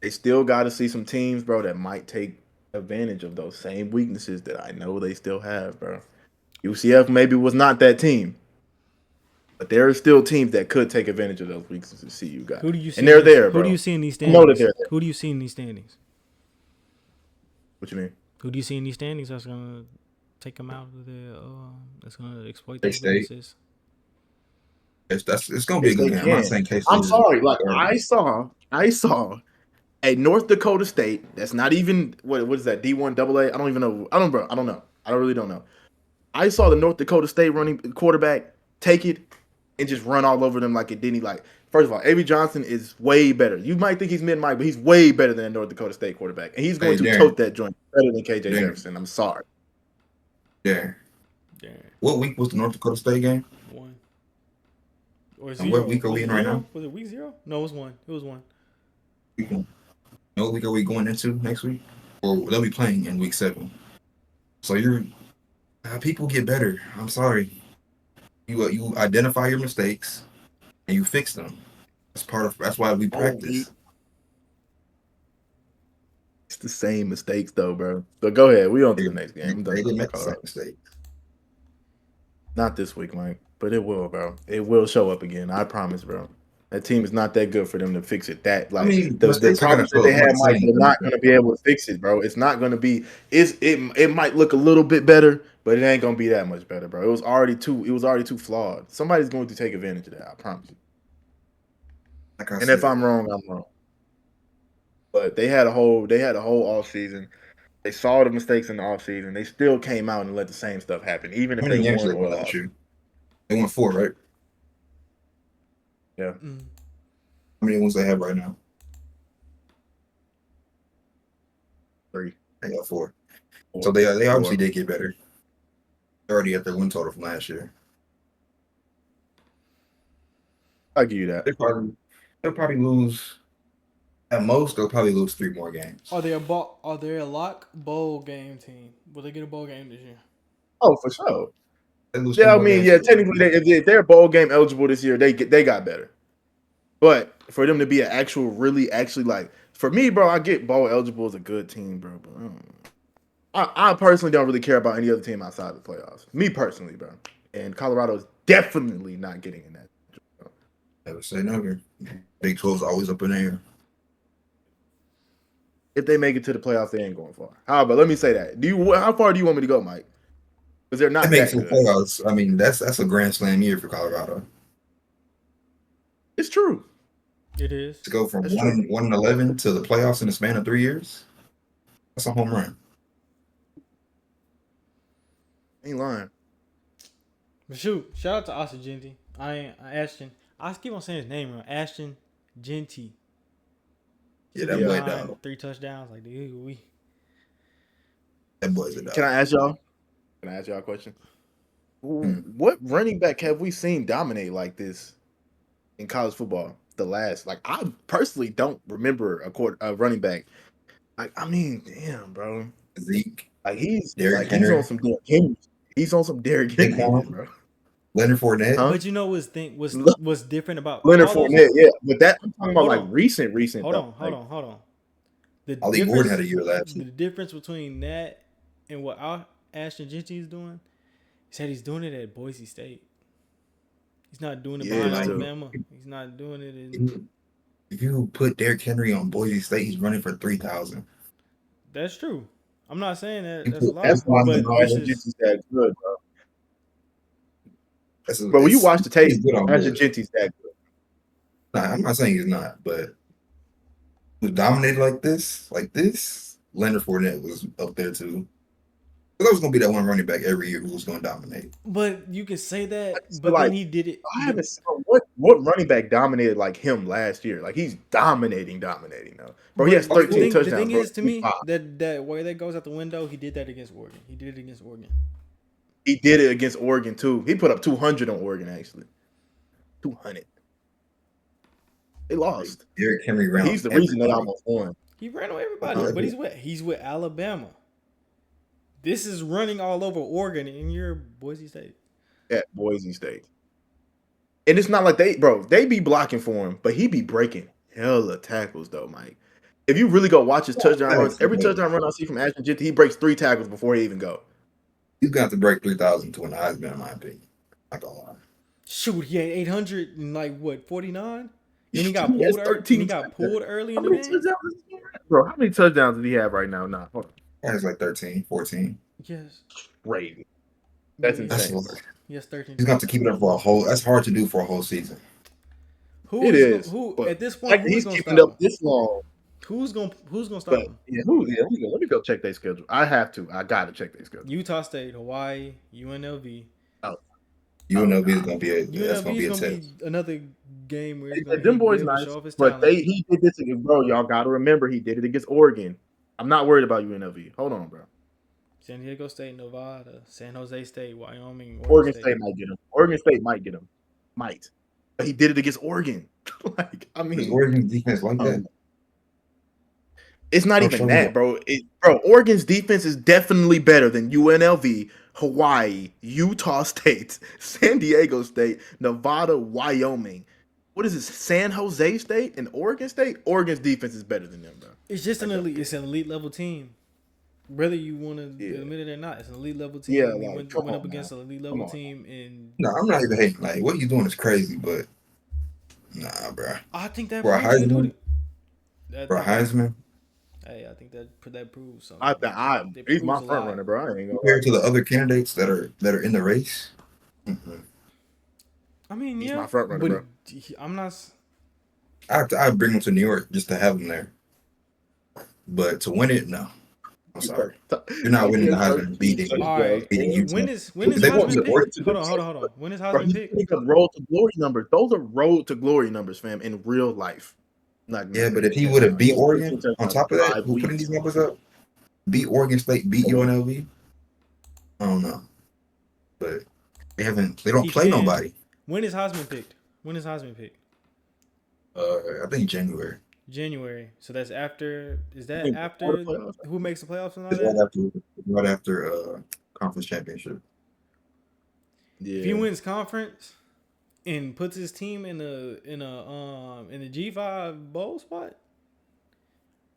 Speaker 1: they still got to see some teams, bro, that might take advantage of those same weaknesses that I know they still have, bro. UCF maybe was not that team, but there are still teams that could take advantage of those weaknesses CU got.
Speaker 2: Who do you see?
Speaker 1: And they're there, bro.
Speaker 2: Who do you see in these standings? Who do you see in these standings?
Speaker 1: What you mean?
Speaker 2: Who do you see in these standings that's gonna take them out of the? That's gonna exploit those weaknesses?
Speaker 3: It's gonna be a good game. I'm not saying K-State.
Speaker 1: I'm sorry. Like I saw a North Dakota State that's not even what is that D1 AA? I don't even know. I don't know. I really don't know. I saw the North Dakota State running quarterback take it and just run all over them like it didn't. Like, first of all, A.B. Johnson is way better. You might think he's mid-mic, but he's way better than a North Dakota State quarterback, and he's going to tote that joint better than KJ Jefferson. I'm sorry.
Speaker 3: Yeah. What week was the North Dakota State game?
Speaker 2: 1.
Speaker 3: And what week are we in right now?
Speaker 2: Was it week 0? No, it was 1. It was 1.
Speaker 3: What week are we going into next week? Or they'll be playing in week 7. So people get better. I'm sorry. You identify your mistakes and you fix them. That's why we practice.
Speaker 1: It's the same mistakes though, bro. But go ahead. We on to the next game.
Speaker 3: They didn't make the same mistakes.
Speaker 1: Not this week, Mike. But it will, bro. It will show up again. I promise, bro. That team is not that good for them to fix it. The problems that they have, Mike, they're not going to be able to fix it, bro. It's not going to be. It might look a little bit better, but it ain't going to be that much better, bro. It was already too flawed. Somebody's going to take advantage of that. I promise you. And if I'm wrong, I'm wrong. But they had a whole off season. They saw the mistakes in the off season. They still came out and let the same stuff happen, even if they won or lost.
Speaker 3: They won 4, right?
Speaker 1: Yeah.
Speaker 3: How many wins they have right now?
Speaker 1: 3.
Speaker 3: They got 4. So they obviously did get better. They're already at their win total from last year.
Speaker 1: I'll give you that.
Speaker 3: They'll probably lose. At most, they'll probably lose 3 more games.
Speaker 2: Are they a lock bowl game team? Will they get a bowl game this year?
Speaker 1: Oh, for sure. Yeah, I mean, technically, if they're bowl game eligible this year, they got better. But for them to be an actually like, for me, bro, I get bowl eligible as a good team, bro. But I personally don't really care about any other team outside the playoffs. Me personally, bro. And Colorado is definitely not getting in that.
Speaker 3: Never say never. Big 12 is always up in the air.
Speaker 1: If they make it to the playoffs, they ain't going far. However, let me say that. How far do you want me to go, Mike? Because they're not that good.
Speaker 3: Playoffs. I mean, that's a grand slam year for Colorado.
Speaker 1: It's true.
Speaker 2: It is.
Speaker 3: To go from 1-11 to the playoffs in the span of 3 years, that's a home run.
Speaker 1: Ain't lying.
Speaker 2: But shoot, shout out to Austin Genty. Ashton. I keep on saying his name wrong. Ashton Genty.
Speaker 3: Yeah, that boy down.
Speaker 2: 3 touchdowns. Like, dude,
Speaker 3: that boy's a dog.
Speaker 1: Can I ask y'all a question? What running back have we seen dominate like this in college football? I personally don't remember a running back. I mean, damn, bro.
Speaker 3: Zeke.
Speaker 1: Like he's on some Derrick Henry. He's on some Derrick Henry, bro.
Speaker 3: Leonard Fournette.
Speaker 1: Huh?
Speaker 2: But you know what's different about
Speaker 1: Leonard
Speaker 2: all those?
Speaker 1: Fournette, yeah, but that I'm talking about
Speaker 2: Hold
Speaker 1: like
Speaker 2: on.
Speaker 1: recent
Speaker 2: Hold
Speaker 1: though.
Speaker 2: on, hold
Speaker 1: Like,
Speaker 2: on, hold on. The
Speaker 3: Ali Gordon had
Speaker 2: difference,
Speaker 3: a year last
Speaker 2: the
Speaker 3: year.
Speaker 2: difference between that and what Ashton Genty is doing, he said he's doing it at Boise State. He's not doing it
Speaker 1: Yeah,
Speaker 2: behind
Speaker 1: it's true.
Speaker 2: Alabama. He's not doing it in.
Speaker 3: If you put Derrick Henry on Boise State, he's running for 3,000.
Speaker 2: That's true. I'm not saying that
Speaker 3: You
Speaker 2: that's a
Speaker 3: put
Speaker 2: lie,
Speaker 1: That's why
Speaker 3: Ashton
Speaker 2: but this
Speaker 1: Ashton
Speaker 2: is.
Speaker 1: Genty's that good, bro.
Speaker 3: That's
Speaker 1: Bro, when you watch the tape,
Speaker 3: he's good on
Speaker 1: Ashton
Speaker 3: good.
Speaker 1: Genty's that good.
Speaker 3: Nah, I'm not saying he's not, but was dominated like this, Leonard Fournette was up there too. That was gonna be that one running back every year who was gonna dominate.
Speaker 2: But you can say that,
Speaker 1: So,
Speaker 2: but
Speaker 1: like,
Speaker 2: then he did it.
Speaker 1: I haven't seen what running back dominated like him last year. Like he's dominating now. Bro, he has
Speaker 2: But
Speaker 1: 13 touchdowns.
Speaker 2: The thing
Speaker 1: bro.
Speaker 2: is, to me, that way that goes out the window. He did that against Oregon. He did it against Oregon.
Speaker 1: He did it against Oregon too. He put up 200 on Oregon actually. 200. They lost.
Speaker 3: Derrick Henry ran.
Speaker 1: He's the reason they almost won.
Speaker 2: He ran on everybody, but he's with Alabama. This is running all over Oregon, and you're Boise State.
Speaker 1: At Boise State. And it's not like they be blocking for him, but he be breaking hella tackles though, Mike. If you really go watch his touchdown runs, every touchdown run I see from Ashton Genty, he breaks 3 tackles before he even go.
Speaker 3: He's got to break 3,000 to win the Heisman, in my opinion. Not gonna lie.
Speaker 2: Shoot, he had 800 and like what 49. Then he got
Speaker 1: He has
Speaker 2: pulled.
Speaker 1: 13
Speaker 2: He got pulled early
Speaker 1: How
Speaker 2: in the
Speaker 1: many
Speaker 2: game.
Speaker 1: touchdowns does he have? Bro, how many touchdowns does he have right now? Nah, hold on.
Speaker 3: That's like 13, 14.
Speaker 2: Yes,
Speaker 1: Crazy. That's
Speaker 3: That's
Speaker 1: insane.
Speaker 2: yes, 13.
Speaker 3: He's got to keep it up for a whole. That's hard to do for a whole season.
Speaker 1: It is.
Speaker 2: Who
Speaker 1: but
Speaker 2: at this point? Who's
Speaker 1: he's
Speaker 2: gonna
Speaker 1: keeping
Speaker 2: stop
Speaker 1: up
Speaker 2: him?
Speaker 1: this long.
Speaker 2: Who's gonna stop
Speaker 1: But
Speaker 2: him?
Speaker 1: yeah, let me go check their schedule. I have to. I gotta check their schedule.
Speaker 2: Utah State, Hawaii, UNLV.
Speaker 3: UNLV is gonna be a. That's
Speaker 2: UNLV
Speaker 3: gonna be a
Speaker 2: is gonna
Speaker 3: test.
Speaker 2: be another game where he's
Speaker 1: Yeah,
Speaker 2: gonna
Speaker 1: them boys
Speaker 2: be able to
Speaker 1: nice,
Speaker 2: show off his
Speaker 1: but
Speaker 2: talent.
Speaker 1: he did this against, bro. Y'all got to remember he did it against Oregon. I'm not worried about UNLV. Hold on, bro.
Speaker 2: San Diego State, Nevada, San Jose State, Wyoming,
Speaker 1: Oregon State might get him. Oregon State might get him. Might. But he did it against Oregon. Like, I
Speaker 3: Is
Speaker 1: mean,
Speaker 3: Oregon's defense like that?
Speaker 1: it's not
Speaker 3: Oh,
Speaker 1: even
Speaker 3: show
Speaker 1: that,
Speaker 3: me.
Speaker 1: bro. Bro, Oregon's defense is definitely better than UNLV, Hawaii, Utah State, San Diego State, Nevada, Wyoming. What is this? San Jose State and Oregon State? Oregon's defense is better than them, bro.
Speaker 2: It's just an elite level team. Whether you want to
Speaker 1: Yeah.
Speaker 2: admit it or not, it's an elite level team.
Speaker 1: Yeah,
Speaker 2: We
Speaker 1: like,
Speaker 2: went
Speaker 1: come
Speaker 2: up
Speaker 1: on,
Speaker 2: against
Speaker 1: man.
Speaker 2: an elite
Speaker 1: Come
Speaker 2: level
Speaker 1: on.
Speaker 2: team, and
Speaker 3: No, I'm not even hating. Like what he's doing is crazy, but nah, bro.
Speaker 2: I think that
Speaker 3: For a
Speaker 2: proves he can do
Speaker 3: Heisman?
Speaker 2: it. That-
Speaker 3: For a Heisman,
Speaker 2: Hey, I think that proves something. It
Speaker 1: He's my
Speaker 2: proves a
Speaker 1: front
Speaker 2: lot.
Speaker 1: runner, bro. I ain't gonna
Speaker 3: compared
Speaker 1: lie.
Speaker 3: to the other candidates that are in the race,
Speaker 2: I mean,
Speaker 1: He's
Speaker 2: yeah,
Speaker 1: my front runner,
Speaker 2: but
Speaker 1: bro.
Speaker 2: I'm not.
Speaker 3: I'd bring him to New York just to have him there. But to win it, no. I'm sorry. You're not winning the Heisman beating
Speaker 2: All right.
Speaker 3: beating Utah.
Speaker 2: When is
Speaker 3: They won't
Speaker 2: Heisman
Speaker 3: support
Speaker 2: picked? Hold on. When is
Speaker 1: Bro,
Speaker 2: Heisman
Speaker 1: he's
Speaker 2: picked?
Speaker 1: putting up road to glory numbers. Those are road to glory numbers, fam, in real life.
Speaker 3: Yeah, but if he would have beat Oregon,
Speaker 1: He's
Speaker 3: on top of that,
Speaker 1: 5
Speaker 3: who putting
Speaker 1: weeks.
Speaker 3: these numbers up? Beat Oregon State, beat UNLV. I don't know, but they haven't. They don't
Speaker 2: He
Speaker 3: play
Speaker 2: can.
Speaker 3: nobody.
Speaker 2: When is Heisman picked?
Speaker 3: I think January.
Speaker 2: January. So that's after. Is that
Speaker 1: think
Speaker 2: after
Speaker 1: before the playoffs?
Speaker 2: who makes the playoffs and all
Speaker 3: It's
Speaker 2: that?
Speaker 3: right after conference championship.
Speaker 1: Yeah.
Speaker 2: If he wins conference and puts his team in the G5 bowl spot,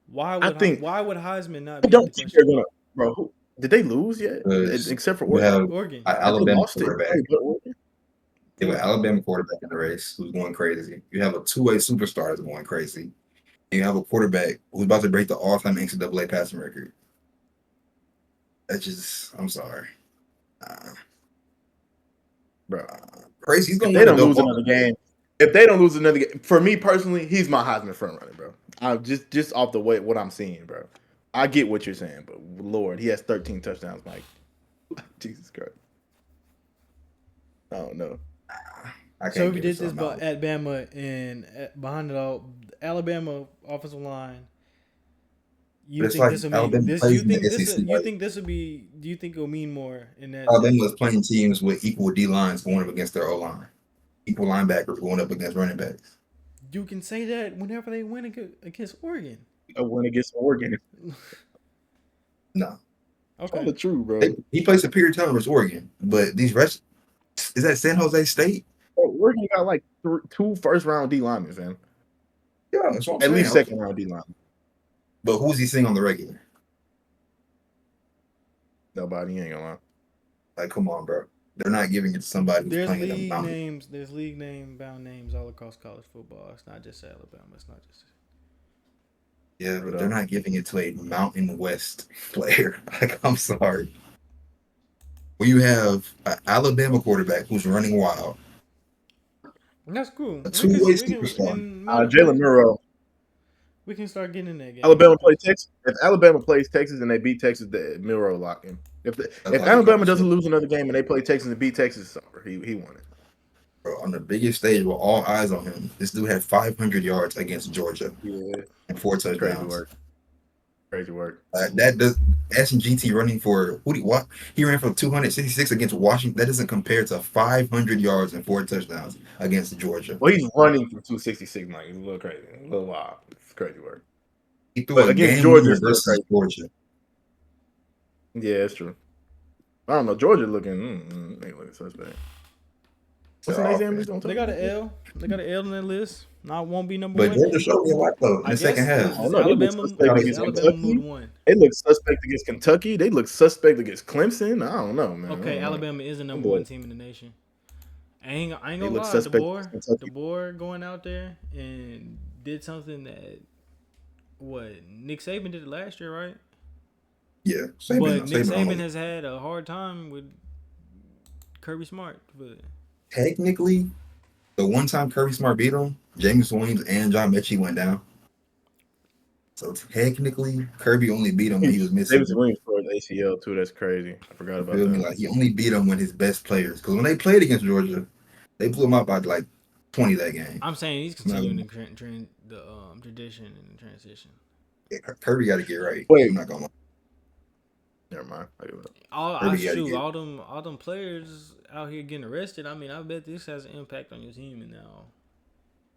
Speaker 2: why would Heisman not
Speaker 1: I
Speaker 2: be
Speaker 1: don't
Speaker 2: the
Speaker 1: think
Speaker 2: question?
Speaker 1: they're gonna, bro. Did they lose yet?
Speaker 3: Because
Speaker 1: Except for
Speaker 3: You
Speaker 1: Oregon.
Speaker 3: have
Speaker 2: Oregon.
Speaker 3: an
Speaker 1: They
Speaker 3: Alabama
Speaker 1: lost it.
Speaker 3: quarterback.
Speaker 1: But Oregon?
Speaker 3: You have an Alabama quarterback in the race who's going crazy. You have a two-way superstar that's going crazy. You have a quarterback who's about to break the all-time NCAA passing record. That's just, I'm sorry.
Speaker 1: Bro.
Speaker 3: Crazy. He's
Speaker 1: If
Speaker 3: going
Speaker 1: they
Speaker 3: to
Speaker 1: don't
Speaker 3: win
Speaker 1: lose another game, for me personally, he's my Heisman front runner, bro. I'm just off the way what I'm seeing, bro. I get what you're saying, but Lord, he has 13 touchdowns, Mike. Jesus Christ. I don't know.
Speaker 3: I can't
Speaker 2: So if you
Speaker 3: give it
Speaker 2: did this
Speaker 3: something else.
Speaker 2: at Bama and behind it all, Alabama offensive line. You
Speaker 3: But it's
Speaker 2: think
Speaker 3: like
Speaker 2: this will
Speaker 3: Alabama
Speaker 2: mean this?
Speaker 3: plays
Speaker 2: You
Speaker 3: in the
Speaker 2: think this?
Speaker 3: SEC,
Speaker 2: You
Speaker 3: like-
Speaker 2: think this will be? Do you think it'll mean more in that?
Speaker 3: Alabama was playing teams with equal D lines going up against their O line, equal linebackers going up against running backs.
Speaker 2: You can say that whenever they win against Oregon.
Speaker 1: A win against Oregon.
Speaker 3: No,
Speaker 1: Tell
Speaker 2: Okay.
Speaker 1: the truth, bro.
Speaker 3: he plays superior talent versus Oregon, but these rest Is that San Jose State?
Speaker 1: Oregon got like 2 first-round D linemen, man.
Speaker 3: Yeah, that's what I'm
Speaker 1: At
Speaker 3: saying.
Speaker 1: least second-round D linemen.
Speaker 3: But who's he seeing on the regular?
Speaker 1: Nobody, ain't gonna lie.
Speaker 3: Like, come on, bro. They're not giving it to somebody who's
Speaker 2: There's
Speaker 3: playing in the
Speaker 2: league
Speaker 3: mountain.
Speaker 2: names. There's league name bound names all across college football. It's not just Alabama. It's not just.
Speaker 3: Yeah, but they're not giving it to a Mountain West player. Like, I'm sorry. When you have an Alabama quarterback who's running wild,
Speaker 2: That's cool.
Speaker 3: a two-way superstar.
Speaker 1: Jalen Murrow.
Speaker 2: We can start getting in that game.
Speaker 1: Alabama plays Texas. If Alabama plays Texas and they beat Texas, the Murrow lock him. If Alabama doesn't lose another game and they play Texas and beat Texas, it's over. He won it.
Speaker 3: Bro, on the biggest stage with all eyes on him, this dude had 500 yards against Georgia.
Speaker 1: Yeah.
Speaker 3: And 4 touchdowns.
Speaker 1: Crazy work.
Speaker 3: That does SGT running for what? He ran for 266 against Washington. That doesn't compare to 500 yards and 4 touchdowns against Georgia.
Speaker 1: Well, he's running for 266, Mike. It's a little crazy, a little wild. It's crazy work.
Speaker 3: He threw against Georgia versus Georgia.
Speaker 1: Yeah, it's true. I don't know. Georgia looking, they looking suspect. What's the next game?
Speaker 2: They got an L. They got an L on their list. Not won't be number
Speaker 3: one.
Speaker 2: But
Speaker 3: Georgia showed me a lot though in the second half.
Speaker 2: Alabama moved one.
Speaker 1: They look suspect against Kentucky. They look suspect against Clemson. I don't know, man.
Speaker 2: Okay, Alabama is the number 1 team in the nation. I ain't gonna lie. DeBoer going out there and did something that Nick Saban did it last year, right?
Speaker 3: Yeah,
Speaker 2: but Nick Saban has had a hard time with Kirby Smart. But
Speaker 3: technically, the one time Kirby Smart beat him, James Williams and John Mechie went down. So technically, Kirby only beat him when he was missing.
Speaker 1: James Williams for his ACL too. That's crazy. I forgot about that.
Speaker 3: Like, he only beat him when his best players. Because when they played against Georgia, they blew him out by like 20 that game.
Speaker 2: I'm saying he's continuing the tradition and the transition.
Speaker 3: Yeah, Kirby got to get right.
Speaker 1: Wait,
Speaker 3: I'm not gonna.
Speaker 1: Never mind.
Speaker 2: All them players out here getting arrested. I mean, I bet this has an impact on your team and now.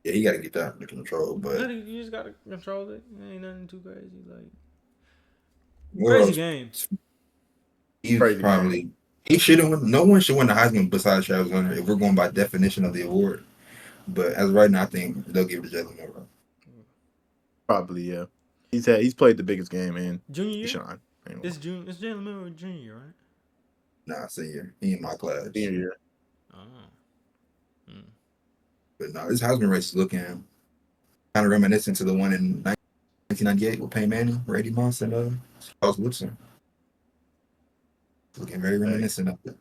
Speaker 3: Yeah, you got to get that under control, but
Speaker 2: you just got to control it. It ain't nothing too crazy. Like crazy game.
Speaker 3: He shouldn't win. No one should win the Heisman besides Travis Hunter if we're going by definition of the award. But as of right now, I think they'll give it to Jalen Murrow.
Speaker 1: Probably, yeah. He's played the biggest game in
Speaker 2: junior year.
Speaker 1: Sean.
Speaker 2: It's Jalen Murrow junior, right?
Speaker 3: Nah, senior. He in my class.
Speaker 1: Senior year.
Speaker 3: But no, this Heisman race is looking kind of reminiscent to the one in 1998 with Peyton Manning, Brady Moss, and Charles Woodson. Looking very reminiscent of it.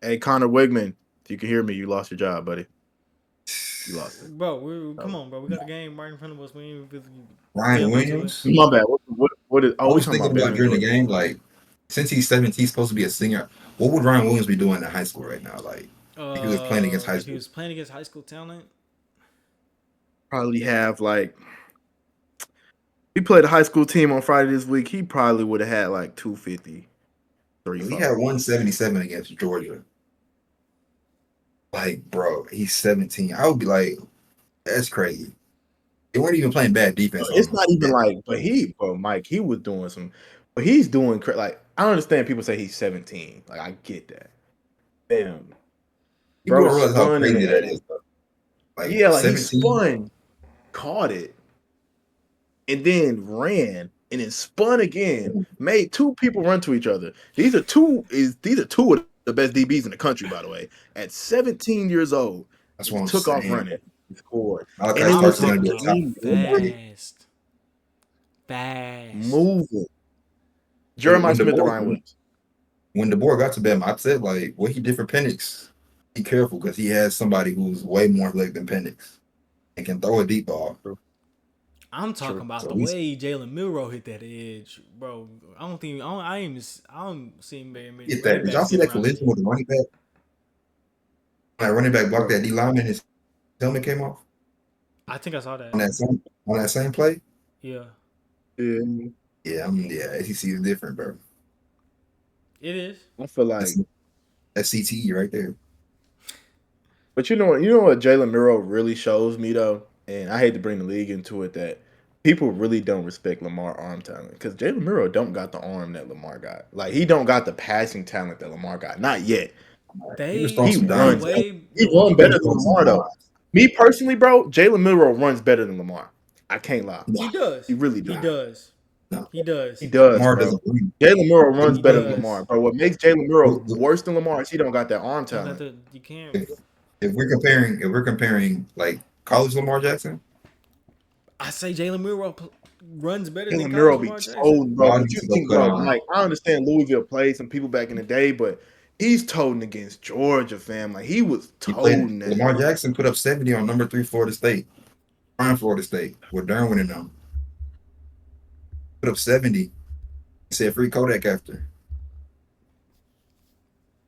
Speaker 1: Hey, Connor Wigman, if you can hear me, you lost your job, buddy. You lost it.
Speaker 2: Bro, come on, bro. We got a game right in front of us. We ain't
Speaker 3: Ryan Williams.
Speaker 1: My bad. What is?
Speaker 3: I was thinking about during the game, like, since he's 17, he's supposed to be a senior. What would Ryan Williams be doing in high school right now? Like, if he was playing against high school.
Speaker 2: If he was playing against high school talent.
Speaker 1: Probably have like. He played a high school team on Friday this week. He probably would have had like 250.
Speaker 3: He had 177 against Georgia. Like, bro, he's 17. I would be like, that's crazy. They weren't even playing bad defense.
Speaker 1: It's not even like, but Mike, he was doing some, but he's doing like, I don't understand people say he's 17. Like, I get that. Damn.
Speaker 3: Bro, don't realize how crazy that is.
Speaker 1: Like, yeah, like 17. He spun, caught it, and then ran, and then spun again. Made 2 people run to each other. These are two of the best DBs in the country, by the way. At 17 years old,
Speaker 3: that's what
Speaker 1: took off running. He scored.
Speaker 3: Fast.
Speaker 1: Moving. Jeremiah Smith and Ryan Williams.
Speaker 3: When DeBoer got to Bama, I said, like, what he did for Penix, be careful because he has somebody who's way more athletic than Penix and can throw a deep ball.
Speaker 2: I'm talking about the way Jalen Milroe hit that edge, bro. I don't see him very many.
Speaker 3: Did y'all see that collision with the running back? That running back blocked that D lineman, his helmet came off.
Speaker 2: I think I saw that
Speaker 3: on that same play.
Speaker 2: Yeah.
Speaker 3: Yeah, SEC is different, bro.
Speaker 2: It is.
Speaker 1: I feel like
Speaker 3: that's CTE right there.
Speaker 1: But you know what Jalen Milroe really shows me though, and I hate to bring the league into it, that people really don't respect Lamar arm talent because Jalen Milroe don't got the arm that Lamar got. Like, he don't got the passing talent that Lamar got. Not yet.
Speaker 3: He was
Speaker 2: They
Speaker 3: throwing
Speaker 1: He
Speaker 3: some
Speaker 2: the
Speaker 3: dimes.
Speaker 1: runs.
Speaker 2: way
Speaker 1: He
Speaker 2: Milwaukee
Speaker 1: run better
Speaker 3: He was
Speaker 1: than
Speaker 3: throwing some
Speaker 1: Lamar though.
Speaker 3: dimes.
Speaker 1: Me personally, bro, Jalen Milroe runs better than Lamar. I can't lie.
Speaker 3: Nah,
Speaker 2: he does.
Speaker 1: He really
Speaker 2: He
Speaker 1: does.
Speaker 2: does.
Speaker 3: nah.
Speaker 2: He does.
Speaker 1: He does,
Speaker 3: Lamar
Speaker 1: bro.
Speaker 3: doesn't run.
Speaker 1: Jalen Milroe runs
Speaker 2: He
Speaker 1: better than
Speaker 2: does.
Speaker 1: Lamar, bro. What makes Jalen Milroe
Speaker 3: Look,
Speaker 1: worse than Lamar is he don't got that arm
Speaker 2: You got
Speaker 1: talent.
Speaker 2: you can't.
Speaker 3: if we're comparing like college Lamar Jackson,
Speaker 2: I say Jalen Milroe runs better than
Speaker 1: Jalen
Speaker 2: college
Speaker 1: Milroe be
Speaker 2: Lamar Jackson.
Speaker 1: toting, bro.
Speaker 3: I
Speaker 1: But
Speaker 3: need
Speaker 1: you
Speaker 3: to go
Speaker 1: think,
Speaker 3: cut
Speaker 1: bro,
Speaker 3: on.
Speaker 1: like I understand Louisville played some people back in the day, but he's toting against Georgia, fam. Like he was
Speaker 3: He played
Speaker 1: toting that.
Speaker 3: Lamar Jackson put up 70 on number 3 Florida State, prime Florida State, with Derwin and them. Put up 70. He said free Kodak after.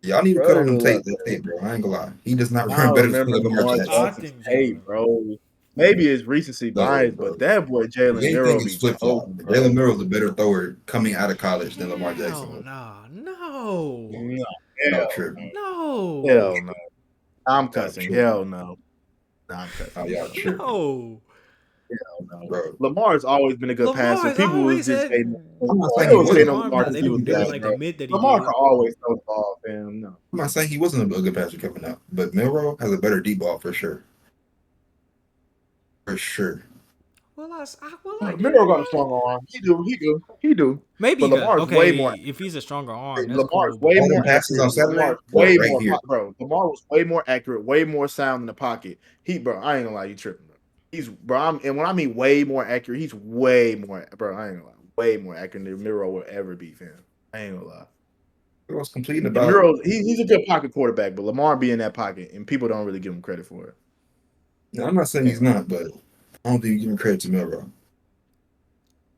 Speaker 3: Y'all need to cut on them
Speaker 1: Bro,
Speaker 3: tape, bro. I ain't gonna lie. He does not
Speaker 1: I
Speaker 3: run better than
Speaker 1: remember
Speaker 3: Lamar
Speaker 1: Lamar
Speaker 3: Jackson.
Speaker 2: I
Speaker 1: Jackson's
Speaker 2: think
Speaker 1: tape,
Speaker 2: Jalen.
Speaker 1: bro. Maybe it's recency bias,
Speaker 3: No, bro.
Speaker 1: but that boy Jalen
Speaker 3: Anything
Speaker 1: Milroe
Speaker 3: is
Speaker 1: be
Speaker 3: flip flop.
Speaker 1: toting, bro.
Speaker 3: Jalen Milroe's a better thrower coming out of college than Lamar Jackson.
Speaker 2: Hell
Speaker 3: was.
Speaker 2: no.
Speaker 1: No,
Speaker 3: No,
Speaker 1: hell,
Speaker 3: tripping.
Speaker 2: No.
Speaker 1: hell no. I'm
Speaker 3: Y'all
Speaker 1: cussing.
Speaker 3: tripping.
Speaker 1: Hell no. Nah, I'm
Speaker 3: Oh,
Speaker 1: cussing.
Speaker 3: y'all tripping,
Speaker 2: No.
Speaker 1: Hell no.
Speaker 3: bro.
Speaker 1: Lamar's always been a good passer.
Speaker 2: Lamar's
Speaker 1: People was
Speaker 2: always
Speaker 1: just
Speaker 2: had.
Speaker 1: saying,
Speaker 3: I'm not
Speaker 1: they
Speaker 3: saying he
Speaker 1: was saying
Speaker 3: wasn't.
Speaker 1: Lamar
Speaker 2: They
Speaker 1: could do
Speaker 2: would
Speaker 1: that,
Speaker 2: like
Speaker 1: bro.
Speaker 2: admit that he
Speaker 1: Lamar
Speaker 2: did.
Speaker 1: can always throw the ball, fam. No.
Speaker 3: I'm not saying he wasn't a good passer coming out, but Milroe has a better deep ball for sure. For sure.
Speaker 2: Well, I
Speaker 1: Milroe got a strong arm. He do.
Speaker 2: Maybe
Speaker 1: But
Speaker 2: he got,
Speaker 1: Lamar's
Speaker 2: okay.
Speaker 1: way more.
Speaker 2: If he's a stronger arm, that's
Speaker 1: Lamar's
Speaker 2: cool.
Speaker 1: way
Speaker 3: All them
Speaker 1: more
Speaker 3: passes on
Speaker 1: accurate.
Speaker 3: Saturday
Speaker 1: Lamar's
Speaker 3: were
Speaker 1: way
Speaker 3: right
Speaker 1: more,
Speaker 3: here.
Speaker 1: bro. Lamar was way more accurate, way more sound in the pocket. Bro, I ain't gonna lie, you tripping. Bro. He's, bro, and when I mean way more accurate, he's way more, bro. I ain't gonna lie, way more accurate than Miro will ever be, fam. I ain't gonna lie.
Speaker 3: It was completing
Speaker 1: And
Speaker 3: about.
Speaker 1: Miro, he's a good pocket quarterback, but Lamar be in that pocket, and people don't really give him credit for it.
Speaker 3: No, I'm not saying he's not, but I don't think you give him credit to Milroe.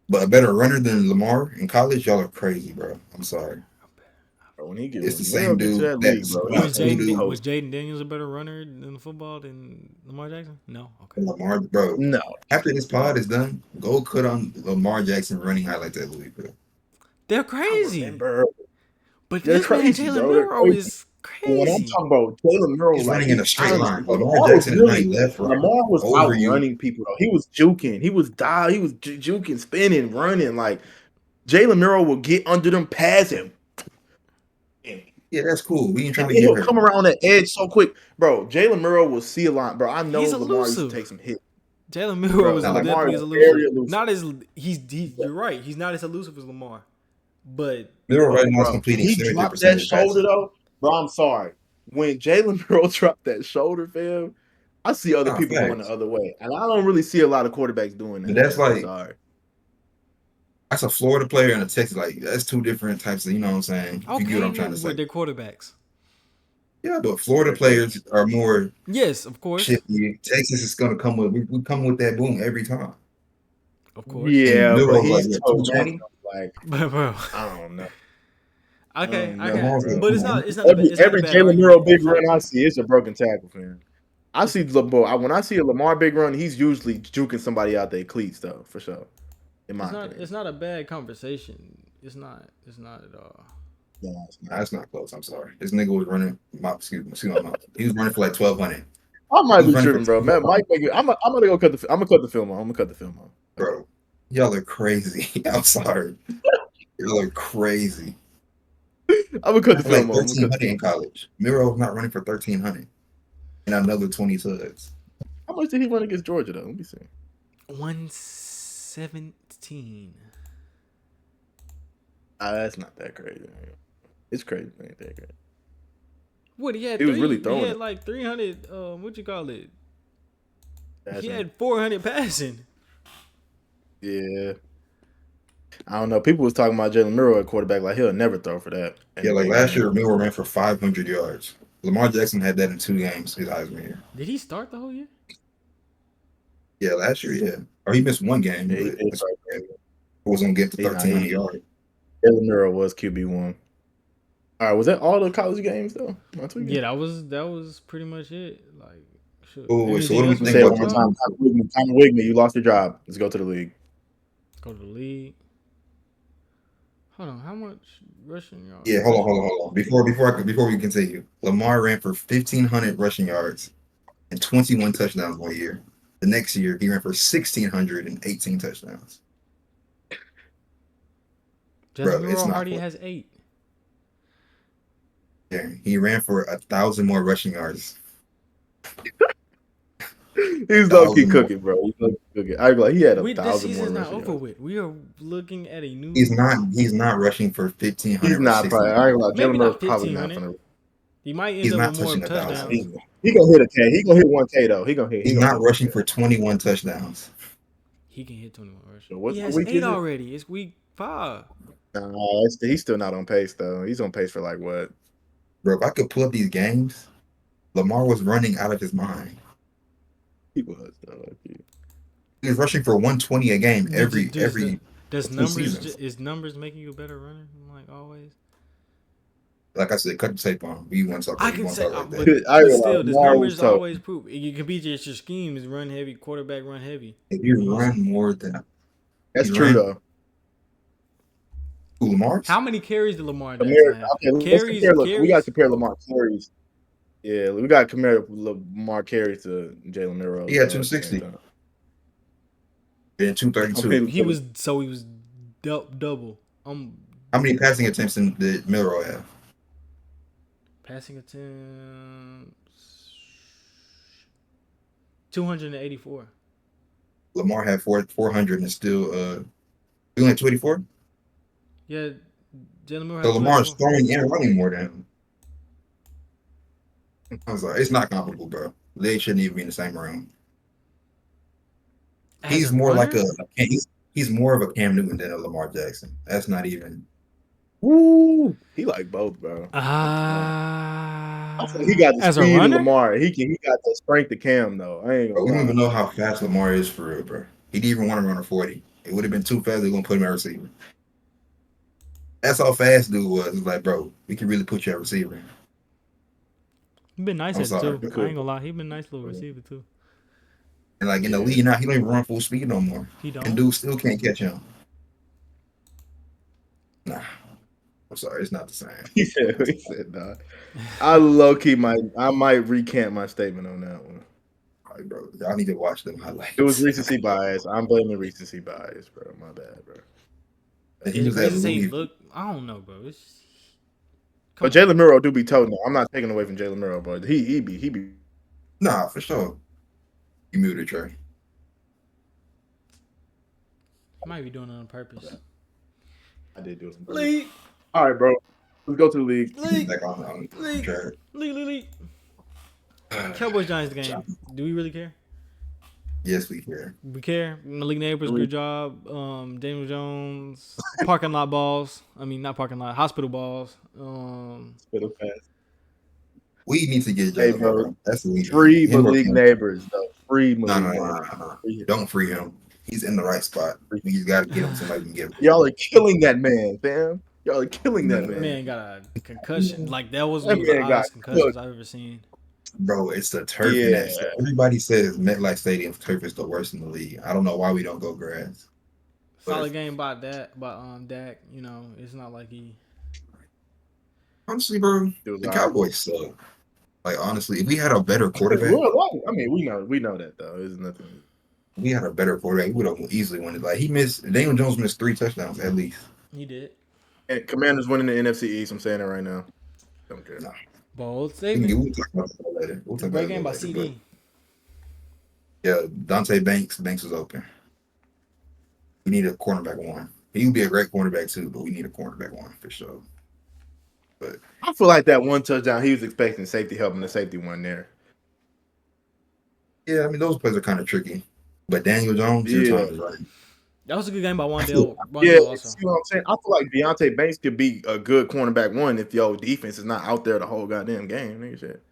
Speaker 3: But a better runner than Lamar in college, y'all are crazy, bro. I'm sorry.
Speaker 1: Bro, when he get
Speaker 3: It's the
Speaker 1: when Miro
Speaker 3: same
Speaker 1: get to
Speaker 3: dude
Speaker 1: that league, bro.
Speaker 3: that's-
Speaker 2: Was
Speaker 3: same dude.
Speaker 2: Jaden Daniels a better runner in football than Lamar Jackson? No. Okay.
Speaker 3: Lamar, bro.
Speaker 1: No,
Speaker 3: After this pod is done, go cut on Lamar Jackson running highlights at Louisville.
Speaker 2: They're
Speaker 1: I
Speaker 2: crazy.
Speaker 1: remember.
Speaker 2: But
Speaker 1: They're
Speaker 2: this man,
Speaker 1: crazy,
Speaker 2: Jalen
Speaker 1: bro. They're
Speaker 2: Milroe,
Speaker 1: crazy.
Speaker 2: is
Speaker 1: But when I'm
Speaker 2: crazy.
Speaker 1: talking about Jalen Miro,
Speaker 3: He's
Speaker 1: like
Speaker 3: running in a straight
Speaker 1: honestly,
Speaker 3: line. Lamar
Speaker 1: Lamar was
Speaker 3: Jackson is
Speaker 1: really
Speaker 3: running left, right,
Speaker 1: Lamar was
Speaker 3: over
Speaker 1: out
Speaker 3: you.
Speaker 1: running people though. He was juking, he was juking, spinning, running. Like Jalen Miro will get under them, pass him.
Speaker 3: Yeah, that's cool. We ain't trying
Speaker 1: And
Speaker 3: to
Speaker 1: he'll
Speaker 3: give her.
Speaker 1: come around that edge so quick, bro. Jalen Miro will see a line, bro. I know
Speaker 2: He's
Speaker 1: Lamar used to
Speaker 2: elusive.
Speaker 1: take some hits.
Speaker 2: Jalen Milroe
Speaker 1: Bro,
Speaker 2: is
Speaker 3: Lamar
Speaker 2: definitely
Speaker 1: is
Speaker 2: as
Speaker 1: very
Speaker 2: elusive.
Speaker 1: elusive.
Speaker 2: Not as you're right. He's not as elusive as Lamar, but
Speaker 3: Milroe right now is
Speaker 1: Bro,
Speaker 3: completing
Speaker 1: he
Speaker 3: 73%
Speaker 1: dropped
Speaker 3: of
Speaker 1: that
Speaker 3: his
Speaker 1: shoulder
Speaker 3: passes.
Speaker 1: though, bro. I'm sorry. When Jalen Miro dropped that shoulder, fam, I see other
Speaker 3: Nah,
Speaker 1: people going
Speaker 3: facts.
Speaker 1: the other way, and I don't really see a lot of quarterbacks doing that.
Speaker 3: But that's
Speaker 1: fam. I'm
Speaker 3: like-
Speaker 1: sorry.
Speaker 3: That's a Florida player and a Texas. Like, that's two different types of, you know what I'm saying? If you get what I'm trying to say.
Speaker 2: they're quarterbacks.
Speaker 3: Yeah, but Florida players are more
Speaker 2: Yes, of course,
Speaker 3: shifty. Texas is going to come with, we come with that boom every time.
Speaker 2: of course.
Speaker 1: Yeah,
Speaker 3: And
Speaker 1: but
Speaker 3: Milroe's
Speaker 1: he's
Speaker 3: like,
Speaker 1: so
Speaker 3: 220?
Speaker 1: like
Speaker 2: But bro,
Speaker 1: I don't know.
Speaker 2: okay,
Speaker 1: No,
Speaker 2: I got,
Speaker 3: bro.
Speaker 2: but it's not. It's not. A, it's not a
Speaker 1: Every
Speaker 2: bad
Speaker 1: Jalen Miro
Speaker 2: argument.
Speaker 1: big run I see, it's a broken tackle, fam. I see when I see a Lamar big run, he's usually juking somebody out their cleats though, for sure. In my opinion.
Speaker 2: It's not a bad conversation. It's not at all.
Speaker 1: No, it's not.
Speaker 3: Nah, that's not close. I'm sorry. This nigga was running. Excuse me. He was running for like 1,200.
Speaker 1: I might be
Speaker 3: He's running
Speaker 1: tripping,
Speaker 3: for-
Speaker 1: bro. Man, Mike, I'm gonna go cut the. I'm gonna cut the film on. I'm gonna cut the film on.
Speaker 3: Bro, y'all are crazy. I'm sorry. Y'all are crazy.
Speaker 1: I'm gonna cut the
Speaker 3: Like
Speaker 1: film on. I'm gonna cut
Speaker 3: 1,300
Speaker 1: the
Speaker 3: in
Speaker 1: film.
Speaker 3: college. Miro's not running for 1,300. And another 20 tugs.
Speaker 1: How much did he run against Georgia though? Let me see.
Speaker 2: 117.
Speaker 1: That's not that crazy. It's crazy, but ain't that crazy.
Speaker 2: What he had?
Speaker 1: He was really
Speaker 2: He
Speaker 1: throwing
Speaker 2: had
Speaker 1: it.
Speaker 2: like 300. What you call it?
Speaker 1: That's
Speaker 2: He
Speaker 1: it.
Speaker 2: had 400 passing.
Speaker 1: Yeah. I don't know. People was talking about Jalen Miro at quarterback like he'll never throw for that.
Speaker 3: Yeah, like last year, Miro ran for 500 yards. Lamar Jackson had that in 2 games his Heisman year.
Speaker 2: Did he start the whole year?
Speaker 3: Yeah, last year, yeah. Or he missed 1 game,
Speaker 1: Yeah, he
Speaker 3: but
Speaker 1: did
Speaker 3: it
Speaker 1: start.
Speaker 3: was going to get to
Speaker 1: He-
Speaker 3: 1,300
Speaker 1: he-
Speaker 3: yards.
Speaker 1: Jalen Miro was QB1. All right, was that all the college games though?
Speaker 2: Yeah, that was pretty much it. Like, sure.
Speaker 3: Oh, so what do we
Speaker 1: You
Speaker 3: think
Speaker 1: said
Speaker 3: about
Speaker 1: one time, Tom Wigman, you lost your job. Let's go to the league.
Speaker 2: Go to the league. Hold on, how much rushing yards?
Speaker 3: Yeah, hold on. Before we continue, Lamar ran for 1,500 rushing yards and 21 touchdowns 1 year. The next year, he ran for 1,618 touchdowns.
Speaker 2: Jalen
Speaker 3: Bro, it's
Speaker 2: Milroe
Speaker 3: not
Speaker 2: already
Speaker 3: close.
Speaker 2: has 8.
Speaker 3: Yeah, he ran for 1,000 more rushing yards.
Speaker 1: He's low key
Speaker 3: 1,000 more.
Speaker 1: cooking, bro. He's low key cooking. I like he had
Speaker 2: This
Speaker 1: 1,000 more
Speaker 2: season's not
Speaker 1: rushing
Speaker 2: over
Speaker 1: yards.
Speaker 2: with. We are looking at a new.
Speaker 3: He's not rushing for
Speaker 1: He's
Speaker 3: 1,500 or
Speaker 1: not probably.
Speaker 3: 1,600.
Speaker 1: I ain't gonna lie.
Speaker 2: Maybe
Speaker 1: Jalen
Speaker 2: not
Speaker 1: Milroe's probably not
Speaker 2: 1,500.
Speaker 1: gonna.
Speaker 2: He might end
Speaker 3: He's
Speaker 2: up
Speaker 3: not
Speaker 2: with more
Speaker 3: touching 1,000.
Speaker 2: touchdowns.
Speaker 1: He gonna hit a K. He gonna hit 1K though. He gonna hit.
Speaker 3: He's
Speaker 1: He gonna
Speaker 3: not
Speaker 1: hit
Speaker 3: rushing
Speaker 1: 1K.
Speaker 3: for 21 touchdowns.
Speaker 2: He can hit 21 rushes.
Speaker 1: So what
Speaker 2: He has
Speaker 1: week
Speaker 2: 8
Speaker 1: is it?
Speaker 2: already. It's week 5.
Speaker 1: He's still not on pace though. He's on pace for like what?
Speaker 3: Bro, if I could pull up these games, Lamar was running out of his mind.
Speaker 1: He was though.
Speaker 3: He was rushing for 120 a game every
Speaker 2: Does
Speaker 3: 2
Speaker 2: numbers
Speaker 3: seasons.
Speaker 2: is numbers making you a better runner? Like always.
Speaker 3: Like I said, cut the tape on. We want to talk.
Speaker 2: I
Speaker 3: We
Speaker 2: can
Speaker 3: want
Speaker 2: say,
Speaker 3: to talk like
Speaker 2: but,
Speaker 3: that.
Speaker 2: but still, does
Speaker 1: Lamar was
Speaker 2: numbers
Speaker 1: tough.
Speaker 2: always prove? It could be just your scheme is run heavy, quarterback run heavy.
Speaker 3: If you run more than
Speaker 1: That's
Speaker 3: you
Speaker 1: true
Speaker 3: ran-
Speaker 1: though.
Speaker 3: who, Lamar,
Speaker 2: How many carries did Lamar
Speaker 1: Okay,
Speaker 2: Jackson have?
Speaker 1: let's
Speaker 2: Carries,
Speaker 1: compare. Look, we
Speaker 2: carries.
Speaker 1: got to compare Lamar carries. Yeah, we got to compare Lamar carries to Jalen Milroe.
Speaker 3: he had 260 and 232.
Speaker 2: He was double.
Speaker 3: How many passing attempts did Milroe have?
Speaker 2: Passing attempts 284.
Speaker 3: Lamar had 400 and still he only had 284.
Speaker 2: Yeah, Jalen Milroe.
Speaker 3: So
Speaker 2: had
Speaker 3: Lamar is
Speaker 2: 284.
Speaker 3: throwing and running more than him. I was like, it's not comparable, bro. They shouldn't even be in the same room.
Speaker 2: As
Speaker 3: He's
Speaker 2: a
Speaker 3: more like
Speaker 2: runner?
Speaker 3: he's more of a Cam Newton than a Lamar Jackson. That's not even.
Speaker 1: Woo! He like both, bro.
Speaker 2: I
Speaker 1: I feel he got the
Speaker 2: as a
Speaker 1: speed of
Speaker 2: runner.
Speaker 1: Lamar. He got the strength of Cam though. I ain't
Speaker 3: Bro, we
Speaker 1: gonna
Speaker 3: don't
Speaker 1: lie.
Speaker 3: even know how fast Lamar is for real, bro. He didn't even want to run a 40. It would have been too fast. They're gonna put him at receiver. That's how fast dude was. It's like, bro, we can really put you at receiver.
Speaker 2: He been nice
Speaker 3: I'm
Speaker 2: at
Speaker 3: sorry.
Speaker 2: it too. I ain't gonna lie. He been nice little receiver too.
Speaker 3: And like in the league now, he don't even run full speed no more.
Speaker 2: He don't.
Speaker 3: And dude still can't catch him. Nah. I'm sorry, it's not the same.
Speaker 1: He said, nah. I low key I might recant my statement on that one.
Speaker 3: Like, bro, y'all need to watch them highlights.
Speaker 1: It was recency bias. I'm blaming recency bias, bro. My bad, bro.
Speaker 3: And he
Speaker 2: It's
Speaker 3: was at
Speaker 2: crazy to say
Speaker 3: Louisville.
Speaker 2: look. I don't know, bro. It's,
Speaker 1: But Jalen Milroe do be toting though. I'm not taking away from Jalen Milroe, but he be.
Speaker 3: Nah, for sure. You muted Trey.
Speaker 2: he might be doing it on purpose.
Speaker 1: I did do it.
Speaker 2: League,
Speaker 1: All right, bro. Let's go to the league.
Speaker 2: league,
Speaker 3: Back on
Speaker 2: League.
Speaker 3: Trey.
Speaker 2: league. Cowboys Giants game. Do we really care?
Speaker 3: Yes, we care.
Speaker 2: We care. Malik Neighbors, good job. Daniel Jones, parking lot balls. I mean, not parking lot, hospital balls.
Speaker 1: Spittle fast.
Speaker 3: We need to get
Speaker 1: Hey,
Speaker 3: Jalen,
Speaker 1: bro.
Speaker 3: bro. That's the lead.
Speaker 1: Free
Speaker 3: Him or
Speaker 1: Malik
Speaker 3: Cam.
Speaker 1: Neighbors, though. Free
Speaker 3: No,
Speaker 1: Malik
Speaker 3: no,
Speaker 1: Neighbors.
Speaker 3: no.
Speaker 1: Free him.
Speaker 3: Don't free him. He's in the right spot. We just got to get him somebody can give him.
Speaker 1: Y'all are killing that man, fam. Y'all are killing that man.
Speaker 2: Man got a concussion. Like that was
Speaker 1: That
Speaker 2: one of the
Speaker 1: man got
Speaker 2: oddest concussions
Speaker 1: cooked.
Speaker 2: I've ever seen.
Speaker 3: Bro, it's the turf in that.
Speaker 1: Yeah.
Speaker 3: Everybody says MetLife Stadium turf is the worst in the league. I don't know why we don't go grass.
Speaker 2: Solid game by Dak. Dak. You know, it's not like he.
Speaker 3: Honestly, bro,
Speaker 1: It was
Speaker 3: the
Speaker 1: all right.
Speaker 3: Cowboys suck. Like honestly, if we had a better quarterback,
Speaker 1: I mean, we know that though. It's nothing.
Speaker 3: if we had a better quarterback, we would have easily won it. Like Daniel Jones missed 3 touchdowns at least.
Speaker 2: He did.
Speaker 1: And Commanders winning the NFC East. I'm saying it right now. Don't care.
Speaker 3: No.
Speaker 2: Bold
Speaker 3: We'll
Speaker 2: statement.
Speaker 3: talk about that later. We'll talk
Speaker 2: Great
Speaker 3: about
Speaker 2: game by
Speaker 3: that later,
Speaker 2: CD.
Speaker 3: but yeah, Dante Banks was open. We need a cornerback one. He would be a great cornerback too, but we need a cornerback one for sure. But
Speaker 1: I feel like that one touchdown he was expecting safety help and the safety one there.
Speaker 3: yeah, I mean those plays are kind of tricky. But Daniel Jones, your
Speaker 1: Yeah.
Speaker 3: time is right.
Speaker 2: That was a good game by Wandale.
Speaker 1: Yeah,
Speaker 2: Also.
Speaker 1: see what I'm saying? I feel like Deontay Banks could be a good cornerback one if your defense is not out there the whole goddamn game. Nigga shit.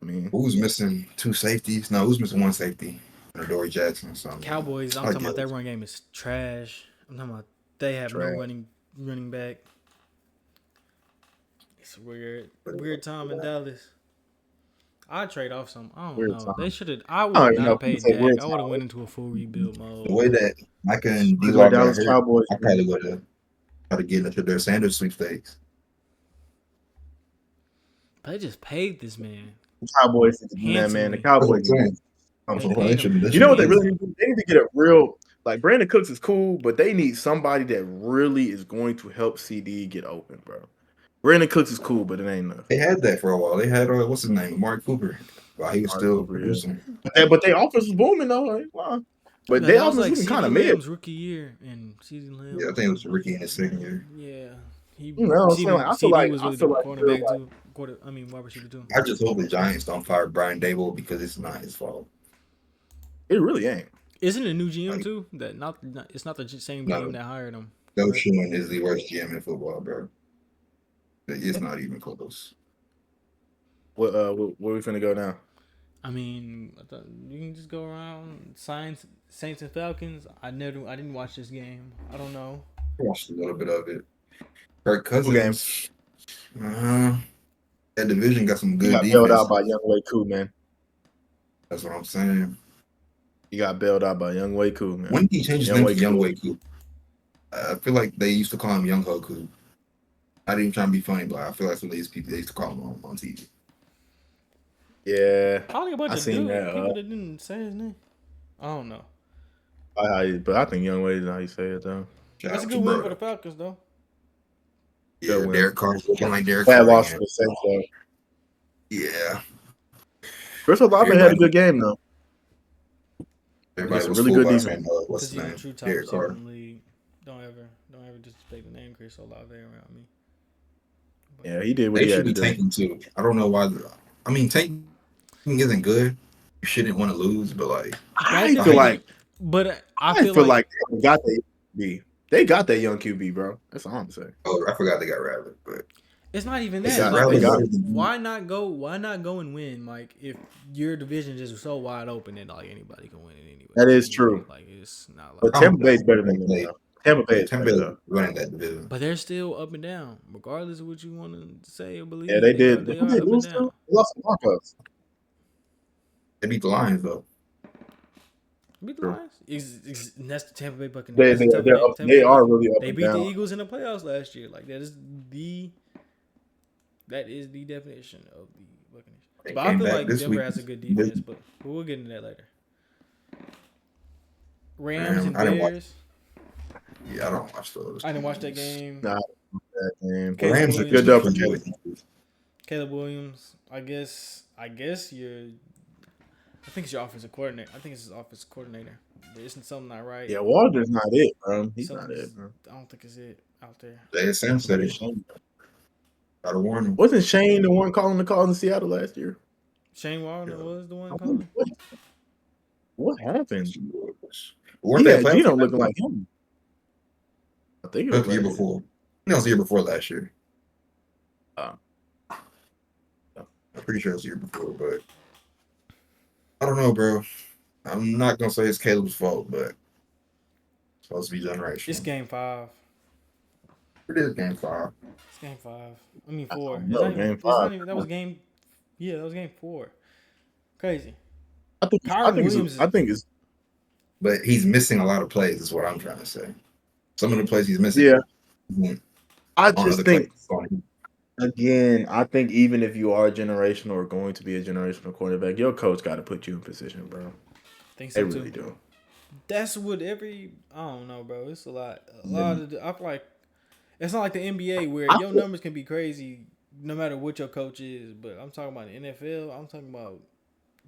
Speaker 1: I mean,
Speaker 3: Who's missing 2 safeties? No, who's missing 1 safety? Adoree Jackson or something.
Speaker 2: Cowboys. I'm
Speaker 3: I
Speaker 2: talking about
Speaker 3: guess.
Speaker 2: that run game is trash. I'm talking about they have
Speaker 1: Trash.
Speaker 2: no running back. It's weird time in Dallas. I'd trade off some. I don't
Speaker 1: Weird
Speaker 2: know.
Speaker 1: time.
Speaker 2: They should have. I would
Speaker 1: I
Speaker 2: have
Speaker 1: don't know.
Speaker 2: not paid
Speaker 1: It's a weird
Speaker 2: Dak. I would have
Speaker 1: time.
Speaker 2: went into a full rebuild mode.
Speaker 3: The way that Micah and
Speaker 1: That's
Speaker 3: D-Law
Speaker 1: why
Speaker 3: got
Speaker 1: Dallas
Speaker 3: hurt,
Speaker 1: Cowboys.
Speaker 3: I probably would have tried to get into their Sanders sweepstakes.
Speaker 2: They just paid this man.
Speaker 1: Cowboys need to do that, man. The Cowboys. You know what they really need to do? They need to get a real like Brandon Cooks is cool, but they need somebody that really is going to help CD get open, bro. Brandon Cooks is cool, but it ain't enough.
Speaker 3: They had that for a while. They had what's his name, Mark Cooper, while he was
Speaker 1: Mark
Speaker 3: still
Speaker 1: Cooper, yeah.
Speaker 3: producing.
Speaker 1: But their offense was booming though. Like, wow. But
Speaker 2: Yeah,
Speaker 1: their
Speaker 2: that was
Speaker 1: offense
Speaker 2: like
Speaker 1: was kind
Speaker 2: CeeDee
Speaker 1: of mid.
Speaker 2: Lamb's rookie year, and CeeDee Lamb.
Speaker 3: Yeah, I think it was Ricky in his second year.
Speaker 2: Yeah, he.
Speaker 1: You know what I'm saying? Like, I feel like
Speaker 2: was
Speaker 1: I
Speaker 2: really
Speaker 1: feel
Speaker 2: the
Speaker 1: like
Speaker 2: cornerback
Speaker 1: they're,
Speaker 2: too. Wide receiver too.
Speaker 3: I just hope the Giants don't fire Brian Dable because it's not his fault.
Speaker 1: it really ain't.
Speaker 2: Isn't it a new GM
Speaker 3: Like-
Speaker 2: too? That it's not the same
Speaker 3: No.
Speaker 2: GM that hired him.
Speaker 3: Joe
Speaker 2: Right.
Speaker 3: Schumann is the worst GM in football, bro. It's not even close.
Speaker 1: Where we finna go now?
Speaker 2: I mean, I thought you can just go around Saints and Falcons. I didn't watch this game. I don't know.
Speaker 3: I watched a little bit of it. Kirk
Speaker 1: Two
Speaker 3: Cousins. That division got some
Speaker 1: You
Speaker 3: good
Speaker 1: got bailed out
Speaker 3: defense.
Speaker 1: by Young Wei Koo, man.
Speaker 3: That's what I'm saying.
Speaker 1: You got bailed out by Young Wei Koo, man.
Speaker 3: When did he change his
Speaker 1: Young
Speaker 3: name
Speaker 1: Wei
Speaker 3: to Young
Speaker 1: Koo.
Speaker 3: Wei Koo? I feel like they used to call him Young Hoku. Not even trying to be funny, but I feel like some of these people they used to call him on TV.
Speaker 1: Yeah,
Speaker 2: Probably a bunch
Speaker 1: I
Speaker 2: of
Speaker 1: seen that,
Speaker 2: people that didn't say his name. I don't know.
Speaker 1: but I think Young Wei is how you say it though.
Speaker 3: Shout
Speaker 2: That's a
Speaker 3: out
Speaker 2: good
Speaker 3: to
Speaker 2: win
Speaker 3: Broda.
Speaker 2: for the Falcons though.
Speaker 3: Yeah,
Speaker 1: Good win.
Speaker 3: Derek Carr's looking like Derek
Speaker 1: Bad
Speaker 3: Carr
Speaker 1: loss for
Speaker 3: again.
Speaker 1: the Saints though.
Speaker 3: Yeah.
Speaker 1: Chris Olave had a
Speaker 3: Everybody-
Speaker 1: good game though.
Speaker 3: Everybody
Speaker 1: It's a
Speaker 3: was
Speaker 1: really
Speaker 3: fooled
Speaker 1: good
Speaker 3: by
Speaker 1: defense.
Speaker 3: saying, what's
Speaker 2: Because
Speaker 3: his
Speaker 2: he's a
Speaker 3: name?
Speaker 2: true top
Speaker 3: Derek
Speaker 2: receiver
Speaker 3: Carr.
Speaker 2: in the league. Don't ever disrespect the name Chris Olave around me. But
Speaker 1: Yeah, he did what
Speaker 3: They
Speaker 1: he had
Speaker 3: should
Speaker 1: to
Speaker 3: be
Speaker 1: do.
Speaker 3: tanking too. I don't know why. I mean, tanking isn't good. You shouldn't want to lose, but like,
Speaker 1: I
Speaker 2: That
Speaker 1: feel
Speaker 2: division-
Speaker 1: like
Speaker 2: But
Speaker 1: I feel like they got that QB. They got that young QB, bro. That's all I'm saying.
Speaker 3: oh, I forgot they got Rabbit, but
Speaker 2: it's not even
Speaker 3: They
Speaker 2: that.
Speaker 3: got
Speaker 2: Like,
Speaker 1: Rabbit
Speaker 2: it's-
Speaker 1: better
Speaker 2: why not go? Why not go and win, Mike? If your division is so wide open that like anybody can win it anyway.
Speaker 1: That is true.
Speaker 2: Like it's not
Speaker 1: But
Speaker 2: like.
Speaker 1: Tampa Bay's better than them. Though. Tampa Bay is
Speaker 3: Tampa
Speaker 1: better
Speaker 3: Bay
Speaker 1: though.
Speaker 3: running that division.
Speaker 2: But they're still up and down, regardless of what you want to say or believe.
Speaker 1: Yeah, they did.
Speaker 2: They
Speaker 1: Who
Speaker 2: are
Speaker 1: they
Speaker 2: up and
Speaker 1: lose
Speaker 2: down.
Speaker 1: to? They lost to Broncos.
Speaker 3: They beat the Lions though.
Speaker 2: Beat the
Speaker 1: True.
Speaker 2: Lions. And that's the Tampa Bay Buccaneers.
Speaker 1: They,
Speaker 2: That's the Tampa Bay- Tampa
Speaker 1: they
Speaker 2: Bay
Speaker 1: are really up
Speaker 2: They
Speaker 1: and
Speaker 2: beat the
Speaker 1: down.
Speaker 2: Eagles in the playoffs last year. Like that is the definition of the Buccaneers.
Speaker 3: They
Speaker 2: But I
Speaker 3: came
Speaker 2: feel
Speaker 3: back
Speaker 2: like
Speaker 3: this
Speaker 2: Denver
Speaker 3: week.
Speaker 2: has a good defense, but we'll get into that later. Rams and
Speaker 3: I didn't watch-
Speaker 2: Bears.
Speaker 3: Yeah, I don't watch those.
Speaker 2: I didn't watch that game.
Speaker 1: Nah. That game.
Speaker 3: The
Speaker 2: Caleb
Speaker 3: Rams are
Speaker 2: Williams.
Speaker 1: Good job for
Speaker 3: pretty
Speaker 1: Caleb.
Speaker 3: good.
Speaker 2: Caleb Williams. I guess you're. I think it's your offensive coordinator. I think it's his offensive coordinator. Isn't something not right?
Speaker 1: Yeah, Waldron's not it, bro. He's not
Speaker 2: Something's-
Speaker 1: it, bro.
Speaker 2: I don't think it's it out there.
Speaker 3: JSN said it. Gotta warn them.
Speaker 1: Wasn't Shane the one calling the calls in Seattle last year?
Speaker 2: Shane Waldron
Speaker 3: Yeah.
Speaker 2: was the one calling.
Speaker 1: What happened?
Speaker 3: Weren't
Speaker 1: He
Speaker 3: they
Speaker 1: had
Speaker 3: playoff
Speaker 1: Gino looking like him. I think it
Speaker 3: the
Speaker 1: was
Speaker 3: year
Speaker 1: last
Speaker 3: before? No, it was the year before last year.
Speaker 1: Oh.
Speaker 3: I'm pretty sure it was the year before, but I don't know, bro. I'm not gonna say it's Caleb's fault, but it's supposed to be generational.
Speaker 2: It's game 5.
Speaker 3: It is game 5.
Speaker 2: It's game 5. I mean 4.
Speaker 1: No, game 5.
Speaker 2: That was game. Yeah, that was game 4. Crazy.
Speaker 1: I think
Speaker 2: Williams
Speaker 1: it's
Speaker 3: But he's missing a lot of plays, is what I'm trying to say. Some of the plays he's missing.
Speaker 1: yeah. I
Speaker 3: on
Speaker 1: just
Speaker 3: other
Speaker 1: think
Speaker 3: plays.
Speaker 1: again, I think even if you are generational or going to be a generational quarterback, your coach got to put you in position, bro.
Speaker 2: Think
Speaker 1: They
Speaker 2: so
Speaker 1: really
Speaker 2: too.
Speaker 1: do.
Speaker 2: That's what I don't know, bro. It's a lot. A lot of. I feel like it's not like the NBA where your numbers can be crazy no matter what your coach is. But I'm talking about the NFL. I'm talking about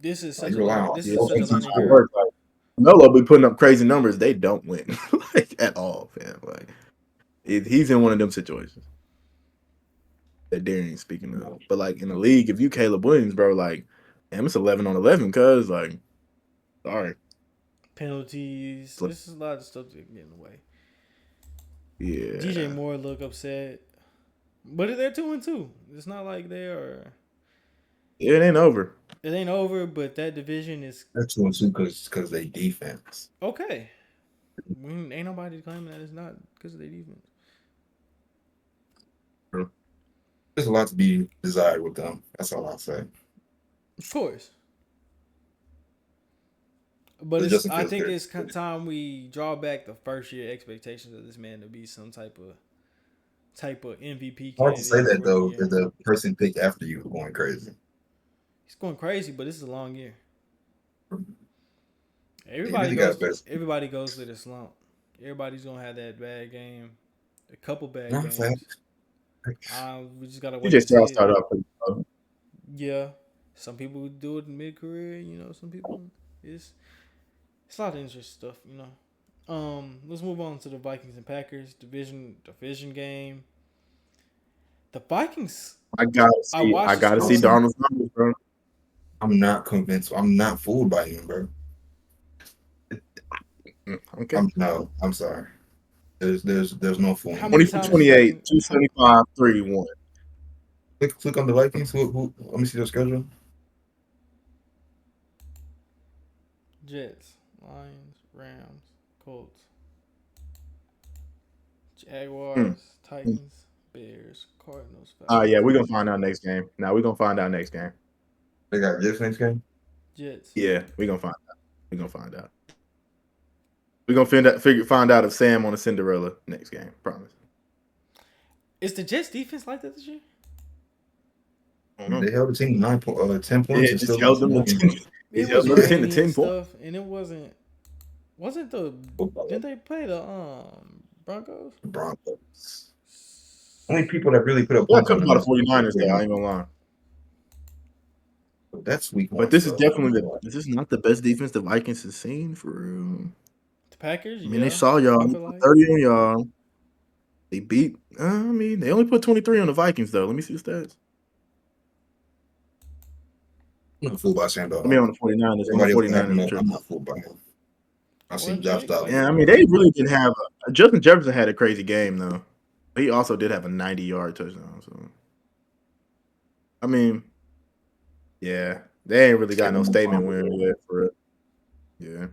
Speaker 2: this is such a learning curve.
Speaker 1: Work, like, Melo be putting up crazy numbers. They don't win like at all, fam. Like he's in one of them situations that Darian's speaking of. But like in the league, if you Caleb Williams, bro, like damn, it's 11 on 11. Cause like, sorry,
Speaker 2: Penalties. This is a lot of stuff that get in the way.
Speaker 1: yeah.
Speaker 2: DJ Moore look upset, but they're 2-2. It's not like they are.
Speaker 1: It ain't over.
Speaker 2: It ain't over, but that division is
Speaker 3: That's 2-2 because they defense.
Speaker 2: okay. Ain't nobody claiming that it's not because of their defense.
Speaker 3: There's a lot to be desired with them. That's all I'll say.
Speaker 2: Of course. But
Speaker 3: It
Speaker 2: it's,
Speaker 3: doesn't
Speaker 2: I
Speaker 3: feel
Speaker 2: think
Speaker 3: fair.
Speaker 2: it's time we draw back the first year expectations of this man to be some type of MVP.
Speaker 3: Hard to say that
Speaker 2: candidate
Speaker 3: though,
Speaker 2: for the
Speaker 3: if the person picked after you was going crazy.
Speaker 2: He's going crazy, but this is a long year.
Speaker 3: really got better.
Speaker 2: Everybody goes through the slump. Everybody's gonna have that bad game, a couple bad
Speaker 3: No,
Speaker 2: games.
Speaker 3: facts.
Speaker 2: We just gotta
Speaker 1: CJ
Speaker 2: wait to
Speaker 1: Stroud
Speaker 2: see it.
Speaker 1: started off pretty slow.
Speaker 2: Yeah, some people do it in mid career. Some people it's a lot of interesting stuff. Let's move on to the Vikings and Packers division game. The Vikings.
Speaker 1: I gotta
Speaker 2: I
Speaker 1: see. I
Speaker 2: watched the
Speaker 1: gotta see
Speaker 2: score.
Speaker 1: Darnold's numbers, bro.
Speaker 3: I'm not convinced. I'm not fooled by him, bro.
Speaker 1: Okay.
Speaker 3: I'm sorry. There's no fooling.
Speaker 2: How many
Speaker 1: 20 for
Speaker 2: times
Speaker 1: 28,
Speaker 2: you
Speaker 1: 275, 3-1.
Speaker 3: Click on the Vikings. Who? Let me see their schedule.
Speaker 2: Jets, Lions, Rams, Colts, Jaguars, Titans, Bears, Cardinals, Falcons.
Speaker 1: Yeah, we're gonna find out next game. Now we're gonna find out next game.
Speaker 3: They got Jets next game.
Speaker 2: Jets.
Speaker 1: Yeah, we're gonna find out. We're gonna find out. We're gonna find out if Sam on a Cinderella next game. Promise.
Speaker 2: Is the Jets defense like that this year?
Speaker 1: I don't know.
Speaker 3: They held the team 10 points.
Speaker 1: Yeah,
Speaker 3: and
Speaker 1: just
Speaker 3: still
Speaker 1: held
Speaker 3: lost
Speaker 1: them
Speaker 3: the
Speaker 1: to
Speaker 3: game.
Speaker 1: 10.
Speaker 2: It
Speaker 1: held
Speaker 2: was
Speaker 1: them to 10
Speaker 2: rainy
Speaker 1: to 10
Speaker 2: and
Speaker 1: points.
Speaker 2: stuff, and it wasn't didn't they play the Broncos?
Speaker 3: The Broncos. Only people that really put up
Speaker 1: Yeah,
Speaker 3: points on
Speaker 1: coming
Speaker 3: them
Speaker 1: out of 49ers though. I ain't gonna lie.
Speaker 3: That's week one.
Speaker 1: But this is definitely this is not the best defense the Vikings have seen for real.
Speaker 2: The Packers.
Speaker 1: I mean, they saw y'all.
Speaker 2: I
Speaker 1: They
Speaker 2: feel
Speaker 1: put
Speaker 2: like.
Speaker 1: 30 on y'all. They beat. I mean, they only put 23 on the Vikings though. Let me see the stats.
Speaker 3: I'm not fooled by Sam Darnold.
Speaker 1: I mean, on the 49ers. On the 49ers.
Speaker 3: I'm not fooled by him. I see Josh Dobbs.
Speaker 1: Yeah, I mean, they really didn't have. Justin Jefferson had a crazy game though. He also did have a 90-yard touchdown. So, I mean, yeah, they ain't really got no statement win yet for it. Yeah.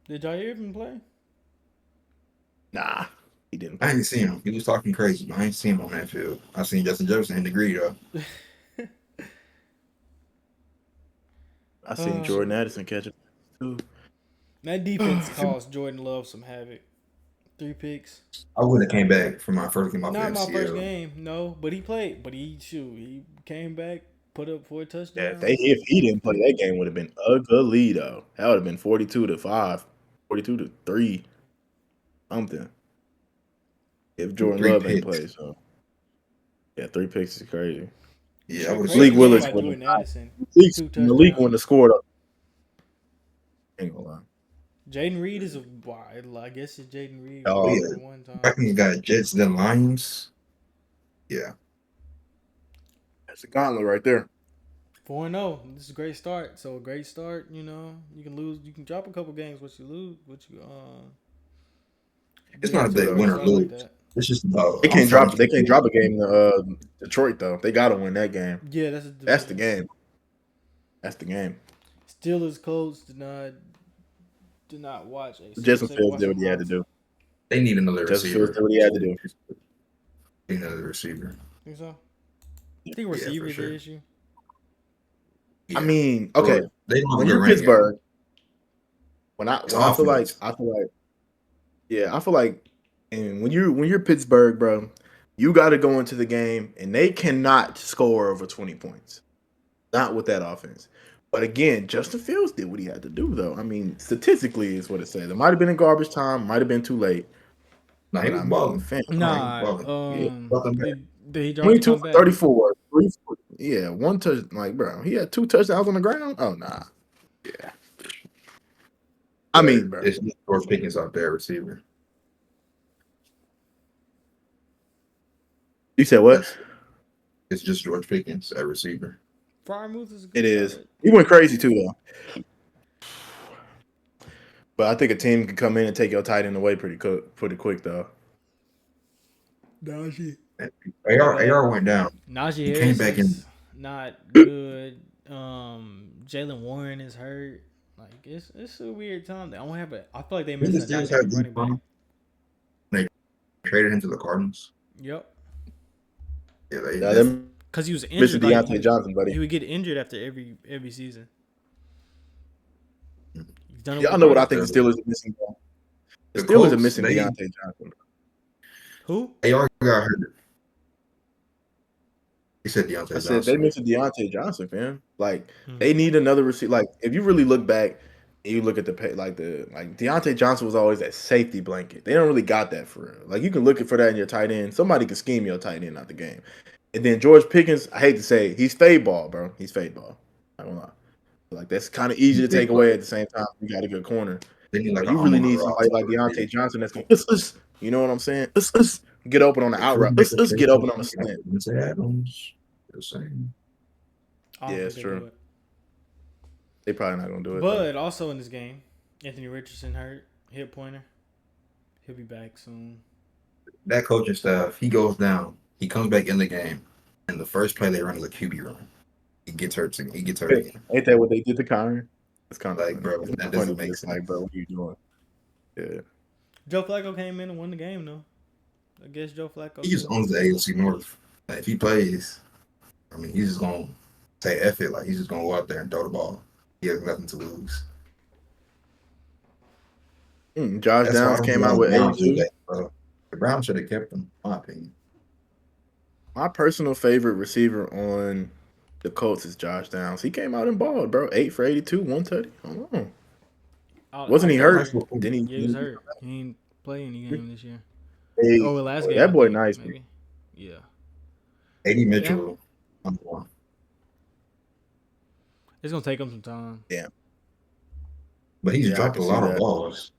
Speaker 2: Did Jair even play?
Speaker 1: Nah, he didn't.
Speaker 3: I ain't seen him. He was talking crazy, but I ain't seen him on that field. I seen Justin Jefferson in the green though.
Speaker 1: I seen Jordan Addison catch it too.
Speaker 2: That defense caused Jordan Love some havoc. 3 picks.
Speaker 3: I would have came back from my first game off
Speaker 2: Not
Speaker 3: the
Speaker 2: my
Speaker 3: MCL.
Speaker 2: first game, no. But he played. But he came back, put up 4 touchdowns.
Speaker 1: Yeah, if he didn't play, that game would have been ugly though. That would have been 42-5, 42-3, something. If Jordan Love ain't played, so yeah, 3 picks is crazy.
Speaker 3: Yeah, I would
Speaker 1: Malik Willis
Speaker 2: Jordan Addison.
Speaker 1: Malik wouldn't have scored up. Ain't gonna lie.
Speaker 2: Jaden Reed is I guess it's Jaden Reed.
Speaker 3: Oh, yeah.
Speaker 2: One time.
Speaker 3: Vikings got Jets, then Lions. Yeah.
Speaker 1: That's a gauntlet right there.
Speaker 2: 4-0. This is a great start. So a great start, you can lose. You can drop a couple games. What you lose,
Speaker 3: It's not that they win or lose. It's just about
Speaker 1: They can't drop a game to Detroit though. They gotta win that game.
Speaker 2: Yeah,
Speaker 1: that's the game. That's the game.
Speaker 2: Steelers Colts did not watch.
Speaker 1: Justin Fields did what he had to do.
Speaker 3: They need another receiver.
Speaker 1: Fields did what he had to do.
Speaker 3: They need another receiver.
Speaker 2: Think so? I think receiver is the issue.
Speaker 3: Yeah.
Speaker 1: I mean, okay.
Speaker 3: When
Speaker 1: you're Pittsburgh, I feel like, and when you're Pittsburgh, bro, you got to go into the game, and they cannot score over 20 points. Not with that offense. But again, Justin Fields did what he had to do, though. I mean, statistically is what it says. It might have been in garbage time, might have been too late.
Speaker 3: Nah, he was balling.
Speaker 2: He
Speaker 1: 22 for 34. 3, yeah, 1 touch. Like, bro, he had 2 touchdowns on the ground. Oh, nah. Yeah. I mean, bro.
Speaker 3: It's George Pickens out there, receiver.
Speaker 1: You said what?
Speaker 3: It's just George Pickens at receiver.
Speaker 2: Freiermuth is a good
Speaker 1: It is.
Speaker 2: start.
Speaker 1: He went crazy too, though. But I think a team can come in and take your tight end away pretty quick, though.
Speaker 2: Najee.
Speaker 3: AR went down.
Speaker 2: Najee
Speaker 3: He
Speaker 2: Harris
Speaker 3: came back
Speaker 2: is not good. Jalen Warren is hurt. Like it's a weird time. I feel like they missed a running back.
Speaker 3: They traded him to the Cardinals.
Speaker 2: Yep.
Speaker 3: Yeah,
Speaker 2: because he was injured.
Speaker 1: Deontay Johnson, buddy.
Speaker 2: He would get injured after every season.
Speaker 1: Y'all know what I think the Steelers are missing. The Steelers are missing Deontay Johnson.
Speaker 2: Who?
Speaker 3: AR got hurt. He said Deontay Johnson.
Speaker 1: They missing Deontay Johnson, fam. Like, they need another receiver. Like, if you really look back You look at like Deontay Johnson was always that safety blanket. They don't really got that for real. Like you can look for that in your tight end. Somebody can scheme your tight end out the game. And then George Pickens, I hate to say it, he's fade ball, bro. He's fade ball. I don't lie. Like that's kind of easy to take away at the same time. You got a good corner.
Speaker 3: They need like
Speaker 1: You really need somebody like Deontay Johnson that's going to you know what I'm saying? Let's get open on the out route. Let's get open on the slant.
Speaker 3: Adams, the same.
Speaker 2: I don't
Speaker 1: Yeah,
Speaker 2: think
Speaker 1: it's
Speaker 2: they
Speaker 1: true.
Speaker 2: do it.
Speaker 1: They probably not gonna do it.
Speaker 2: But also in this game, Anthony Richardson hurt, hip pointer. He'll be back soon.
Speaker 3: That coaching staff, he goes down. He comes back in the game, and the first play they run is a QB run. He gets hurt. He gets hurt again.
Speaker 1: Ain't that what they did to Connor? It's kind of
Speaker 3: Like, bro, that doesn't make sense.
Speaker 1: Like, bro, what are you doing? Yeah.
Speaker 2: Joe Flacco came in and won the game though. I guess Joe Flacco.
Speaker 3: He just owns the AFC North. Like, if he plays, I mean, he's just gonna say F it. Like, he's just gonna go out there and throw the ball. He has nothing to lose.
Speaker 1: Josh Downs came out with 82.
Speaker 3: The Browns should have kept him, in my opinion.
Speaker 1: My personal favorite receiver on the Colts is Josh Downs. He came out and balled, bro. 8 for 82, 130. Hold on. Wasn't he hurt?
Speaker 2: Didn't he? Yeah, he was hurt. He didn't play any game this year.
Speaker 1: Hey,
Speaker 2: last game.
Speaker 1: That boy nice,
Speaker 2: maybe. Yeah.
Speaker 3: A.D. Mitchell. Yeah.
Speaker 2: It's gonna take him some time.
Speaker 1: Yeah.
Speaker 3: But he's dropped a lot of balls.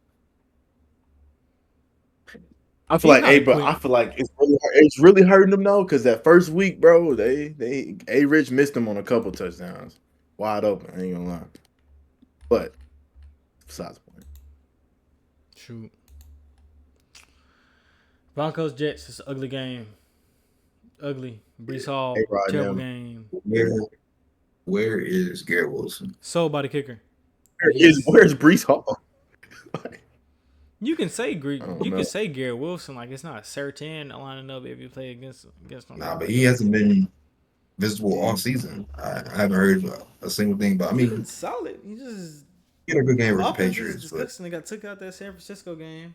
Speaker 1: I feel like it's really hurting them though, because that first week, bro, they A-Rich missed him on a couple touchdowns, wide open. I ain't gonna lie, but besides the point.
Speaker 2: Shoot. Broncos Jets. It's an ugly game. Ugly. Brees Hall. Terrible game.
Speaker 3: Where is Garrett Wilson?
Speaker 2: Sold by the kicker.
Speaker 1: Where's Brees Hall?
Speaker 2: You can say can say Garrett Wilson, like it's not certain lining up if you play against him.
Speaker 3: Nah, but he hasn't been visible all season. I haven't heard a single thing about. I mean,
Speaker 2: he's solid. He
Speaker 3: had a good game with the Patriots.
Speaker 2: They got took out that San Francisco game.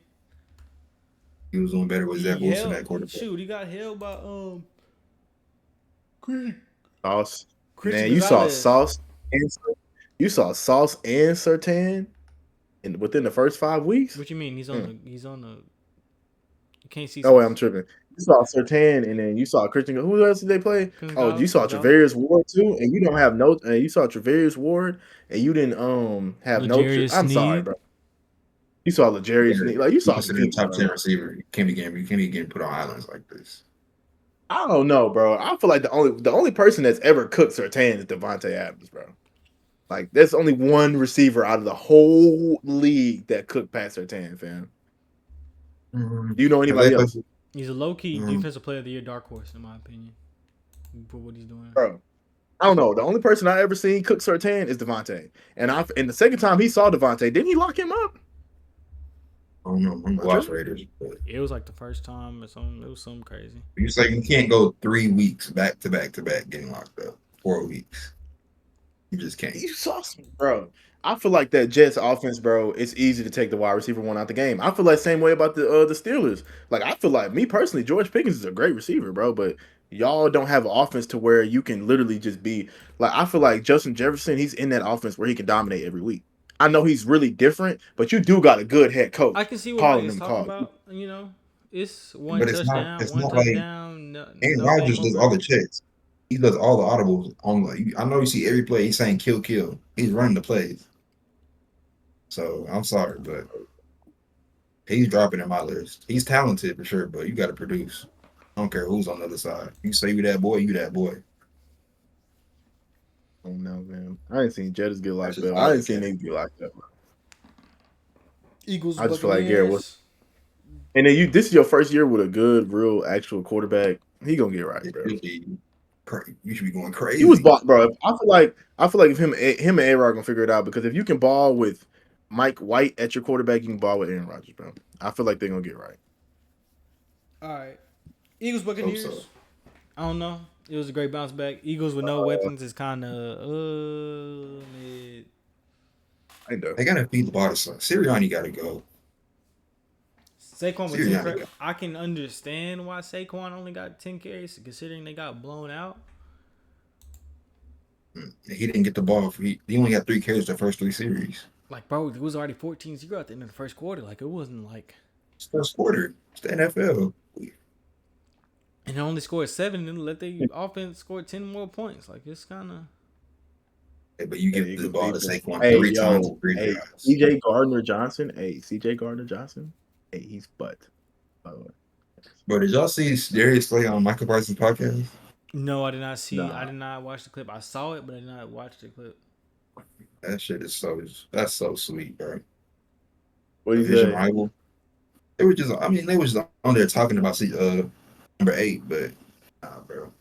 Speaker 3: He was doing better with Zach Wilson at quarterback.
Speaker 2: Shoot, he got held by
Speaker 1: Sauce.
Speaker 2: Chris
Speaker 1: Man,
Speaker 2: Gonzalez.
Speaker 1: you saw Sauce and Surtain within the first 5 weeks.
Speaker 2: What you mean? He's on the. You can't see.
Speaker 1: Oh wait, I'm tripping. You saw Surtain, and then you saw Christian. Who else did they play? Oh, you saw Travarius Ward too, and you don't have no. You saw Travarius Ward, and you didn't have no. I'm sorry, bro. You saw L'Jarius Sneed. Like you saw
Speaker 3: the top 10 receiver. You can't be getting put on islands like this.
Speaker 1: I don't know, bro. I feel like the only person that's ever cooked Surtain is Devontae Adams, bro. Like there's only one receiver out of the whole league that cooked past Surtain, fam. Do you know anybody else?
Speaker 2: He's a low-key defensive player of the year dark horse, in my opinion, for what he's doing.
Speaker 1: Bro, I don't know. The only person I ever seen cook Surtain is Devontae. And the second time he saw Devontae, didn't he lock him up?
Speaker 3: I don't know. I'm watch Raiders. But
Speaker 2: it was like the first time or something. It was something crazy.
Speaker 3: You say you can't go 3 weeks back to back to back getting locked up. 4 weeks. You just can't.
Speaker 1: You saw some, bro. I feel like that Jets offense, bro, it's easy to take the wide receiver one out the game. I feel like same way about the Steelers. Like I feel like me personally, George Pickens is a great receiver, bro, but y'all don't have an offense to where you can literally just be like. I feel like Justin Jefferson, he's in that offense where he can dominate every week. I know he's really different, but you do got a good head coach.
Speaker 2: I can see what he's talking about. You know, it's one touchdown, one touchdown.
Speaker 3: Aaron Rodgers does all the checks. He does all the audibles on. I know you see every play. He's saying kill. He's running the plays. So I'm sorry, but he's dropping in my list. He's talented for sure, but you got to produce. I don't care who's on the other side. You say you that boy, you that boy.
Speaker 1: Oh no, man! I ain't seen Jettas get locked up. I ain't seen niggas get locked up.
Speaker 2: Eagles.
Speaker 1: I just feel like Garrett was. And then this is your first year with a good, real, actual quarterback. He gonna get right, bro.
Speaker 3: You should be going crazy.
Speaker 1: He was ball, bro. I feel like if him and A-Rod gonna figure it out, because if you can ball with Mike White at your quarterback, you can ball with Aaron Rodgers, bro. I feel like they're gonna get right.
Speaker 2: All right, Eagles Buccaneers. So. I don't know. It was a great bounce back. Eagles with no weapons is kind of mid.
Speaker 3: I know. They gotta beat the body. Sirianni gotta go.
Speaker 2: Saquon was 10. I can understand why Saquon only got 10 carries, considering they got blown out.
Speaker 3: He didn't get the ball. He only got 3 carries the first 3 series.
Speaker 2: Like, bro, it was already 14-0 at the end of the first quarter. Like, it wasn't like.
Speaker 3: It's first quarter. It's the NFL.
Speaker 2: And they only scored 7 and let the offense score 10 more points. Like, it's kind of.
Speaker 3: Hey, but you
Speaker 1: Hey,
Speaker 3: give the ball to Saquon
Speaker 1: hey,
Speaker 3: 3 times
Speaker 1: yo,
Speaker 3: in 3
Speaker 1: hey,
Speaker 3: drives.
Speaker 1: CJ Gardner Johnson. Hey, CJ Gardner Johnson. Hey, he's butt. By the way.
Speaker 3: But did y'all see Darius Slay on Michael Parsons' podcast?
Speaker 2: No, I did not see.
Speaker 1: Nah.
Speaker 2: I did not watch the clip. I saw it, but I did not watch the clip.
Speaker 3: That shit is that's so sweet, bro.
Speaker 1: What he
Speaker 3: Division
Speaker 1: say?
Speaker 3: rival. They were just, I mean, they was on there talking about number 8, but nah, bro,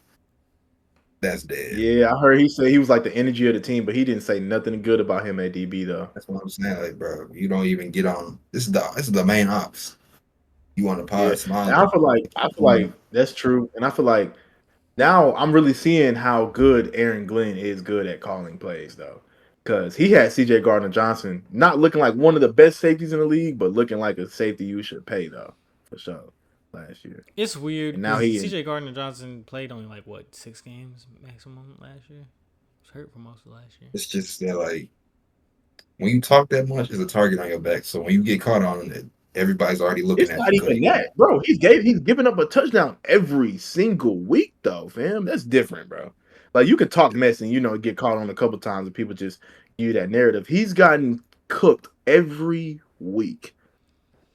Speaker 3: that's dead.
Speaker 1: Yeah, I heard he say he was like the energy of the team, but he didn't say nothing good about him at DB though.
Speaker 3: That's what I'm saying, like, bro, you don't even get on. This is the main ops. You want to pod smile?
Speaker 1: And I feel like that's true, and I feel like now I'm really seeing how good Aaron Glenn is good at calling plays though, because he had CJ Gardner Johnson not looking like one of the best safeties in the league, but looking like a safety you should pay though for sure last year.
Speaker 2: It's weird
Speaker 1: And now
Speaker 2: because
Speaker 1: he
Speaker 2: CJ Gardner Johnson played only like what 6 games maximum last year. He was hurt for most of last year.
Speaker 3: It's just that, like, when you talk that much, there's a target on your back. So when you get caught on it, everybody's already looking
Speaker 1: It's
Speaker 3: at
Speaker 1: not
Speaker 3: you.
Speaker 1: even that, bro. He's giving up a touchdown every single week though, fam. That's different, bro. Like you could talk mess and get caught on a couple times and people just give you that narrative. He's gotten cooked every week.